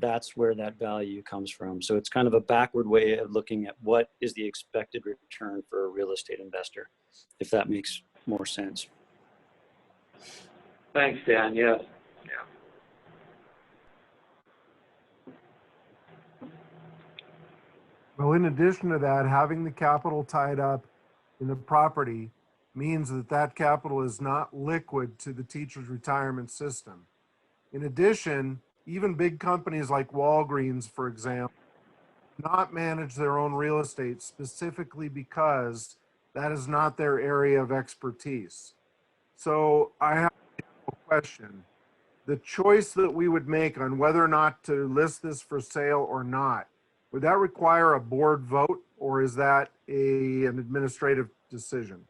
that's where that value comes from. So it's kind of a backward way of looking at what is the expected return for a real estate investor, if that makes more sense. Thanks, Dan. Yeah. Well, in addition to that, having the capital tied up in the property means that that capital is not liquid to the teacher's retirement system. In addition, even big companies like Walgreens, for example, not manage their own real estate specifically because that is not their area of expertise. So I have a question. The choice that we would make on whether or not to list this for sale or not, would that require a board vote, or is that an administrative decision?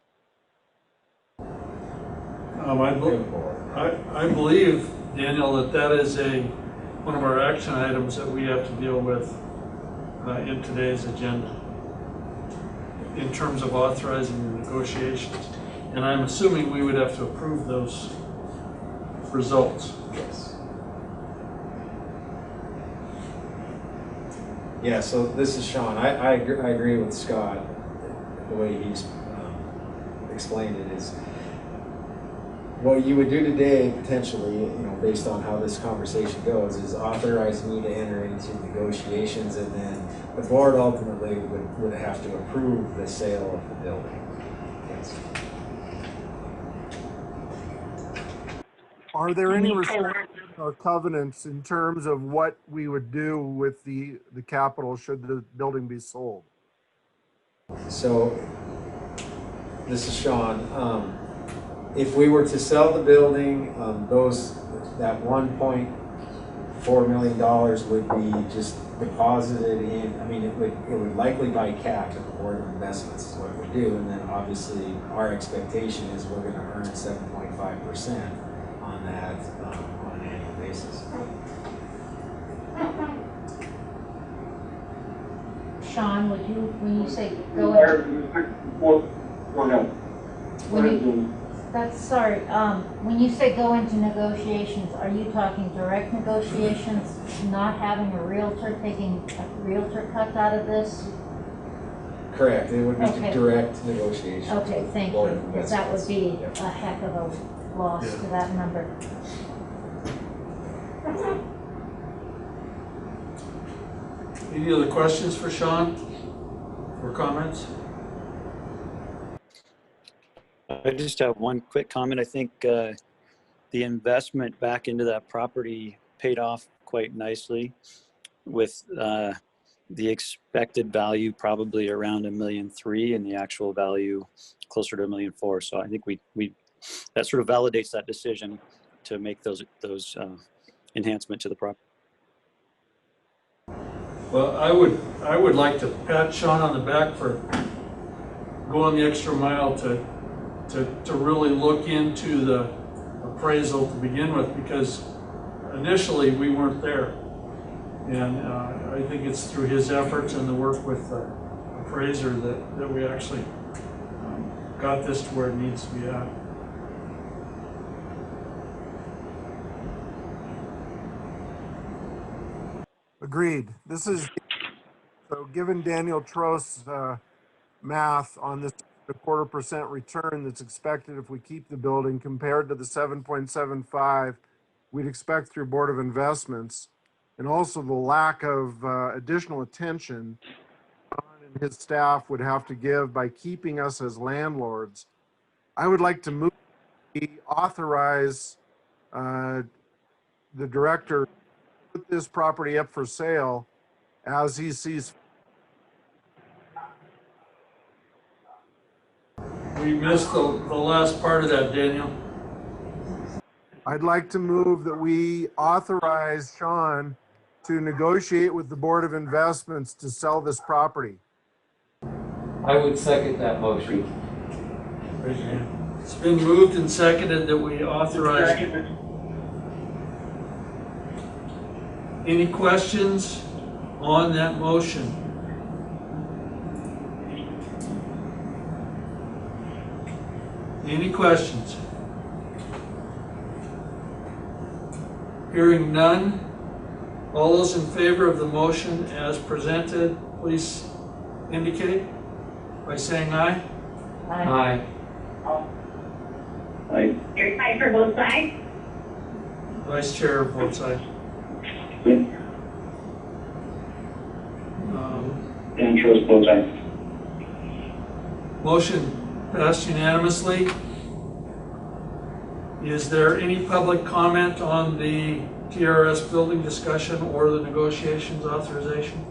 I believe, Daniel, that is one of our action items that we have to deal with in today's agenda in terms of authorizing the negotiations. And I'm assuming we would have to approve those results. Yes. Yeah, so this is Sean. I agree with Scott. The way he's explained it is what you would do today, potentially, based on how this conversation goes, is authorize me to enter into negotiations, and then the board ultimately would have to approve the sale of the building. Yes. Are there any restrictions or covenants in terms of what we would do with the capital should the building be sold? So, this is Sean. If we were to sell the building, that $1.4 million would be just deposited in. I mean, it would likely buy cash at the Board of Investments is what it would do, and then obviously our expectation is we're going to earn 7.5% on that on an annual basis. Sean, would you, when you say go ahead? When you say go into negotiations, are you talking direct negotiations, not having a realtor, taking a realtor cut out of this? Correct. It would be direct negotiations. Okay, thank you, because that would be a heck of a loss to that number. Any other questions for Sean or comments? I just have one quick comment. I think the investment back into that property paid off quite nicely with the expected value probably around $1.3 million and the actual value closer to $1.4 million. So I think that sort of validates that decision to make those enhancement to the property. Well, I would like to pat Sean on the back for going the extra mile to really look into the appraisal to begin with, because initially we weren't there. And I think it's through his efforts and the work with the appraiser that we actually got this to where it needs to be at. Agreed. This is, so given Daniel Trost's math on this, the 0.25% return that's expected if we keep the building compared to the 7.75 we'd expect through Board of Investments, and also the lack of additional attention John and his staff would have to give by keeping us as landlords, I would like to move, authorize the director to put this property up for sale as he sees. We missed the last part of that, Daniel. I'd like to move that we authorize Sean to negotiate with the Board of Investments to sell this property. I would second that motion. Raise your hand. It's been moved and seconded that we authorize. Any questions on that motion? Any questions? Hearing none, all those in favor of the motion as presented, please indicate by saying aye. Aye. Aye. You're aye for both sides? Vice Chair, both sides. Dan Trost, both sides. Motion passed unanimously. Is there any public comment on the TRS building discussion or the negotiations authorization?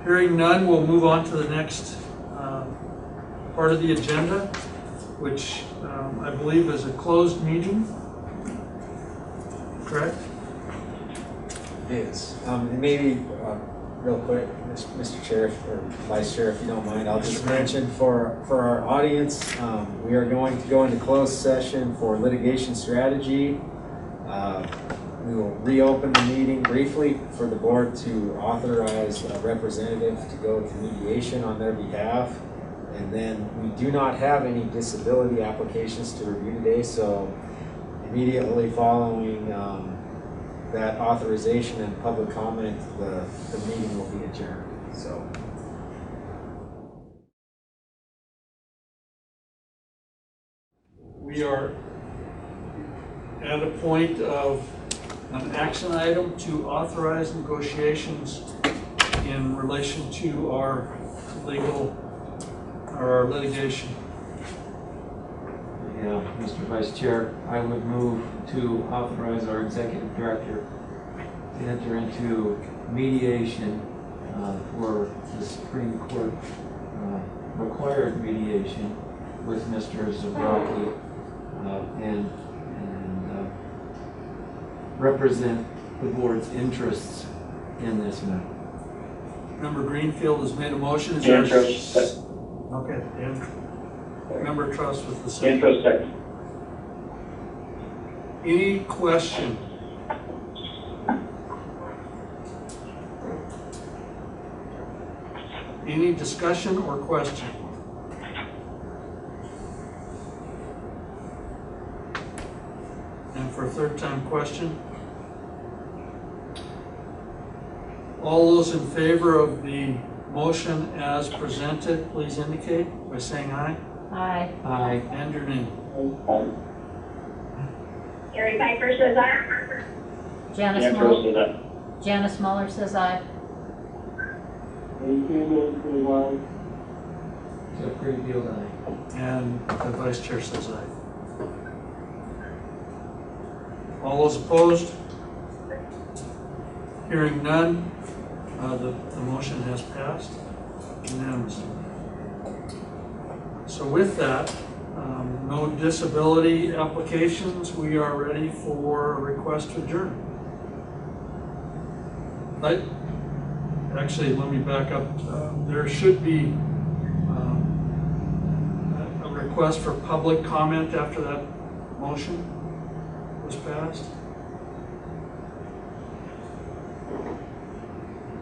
Hearing none, we'll move on to the next part of the agenda, which I believe is a closed meeting. Correct? It is. And maybe, real quick, Mr. Chair, or Vice Chair, if you don't mind, I'll just mention for our audience, we are going to go into closed session for litigation strategy. We will reopen the meeting briefly for the board to authorize a representative to go to mediation on their behalf. And then we do not have any disability applications to review today, so immediately following that authorization and public comment, the meeting will be adjourned. So. We are at a point of an action item to authorize negotiations in relation to our litigation. Yeah, Mr. Vice Chair, I would move to authorize our executive director to enter into mediation for the Supreme Court required mediation with Mr. Zabrocki and represent the board's interests in this matter. Member Greenfield has made a motion. Is Dan there? Trost. Okay, Dan. Member Trust with the second. Dan Trost, second. Any question? Any discussion or question? And for a third time question? All those in favor of the motion as presented, please indicate by saying aye. Aye. Aye. And your name. Gary Piper says aye. Janice Dan Trost Muller. says aye. Janice Muller says aye. Jeff Greenfield, aye. And the Vice Chair says aye. All those opposed? Hearing none, the motion has passed unanimously. So with that, no disability applications, we are ready for a request to adjourn. Actually, let me back up. There should be a request for public comment after that motion was passed?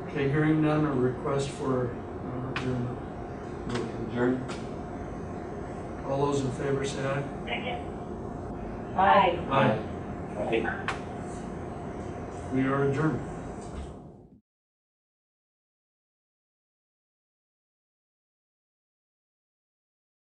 Okay, hearing none, a request for adjournment. Adjourn. All those in favor say aye. Second. Aye. Aye. Aye. We are adjourned.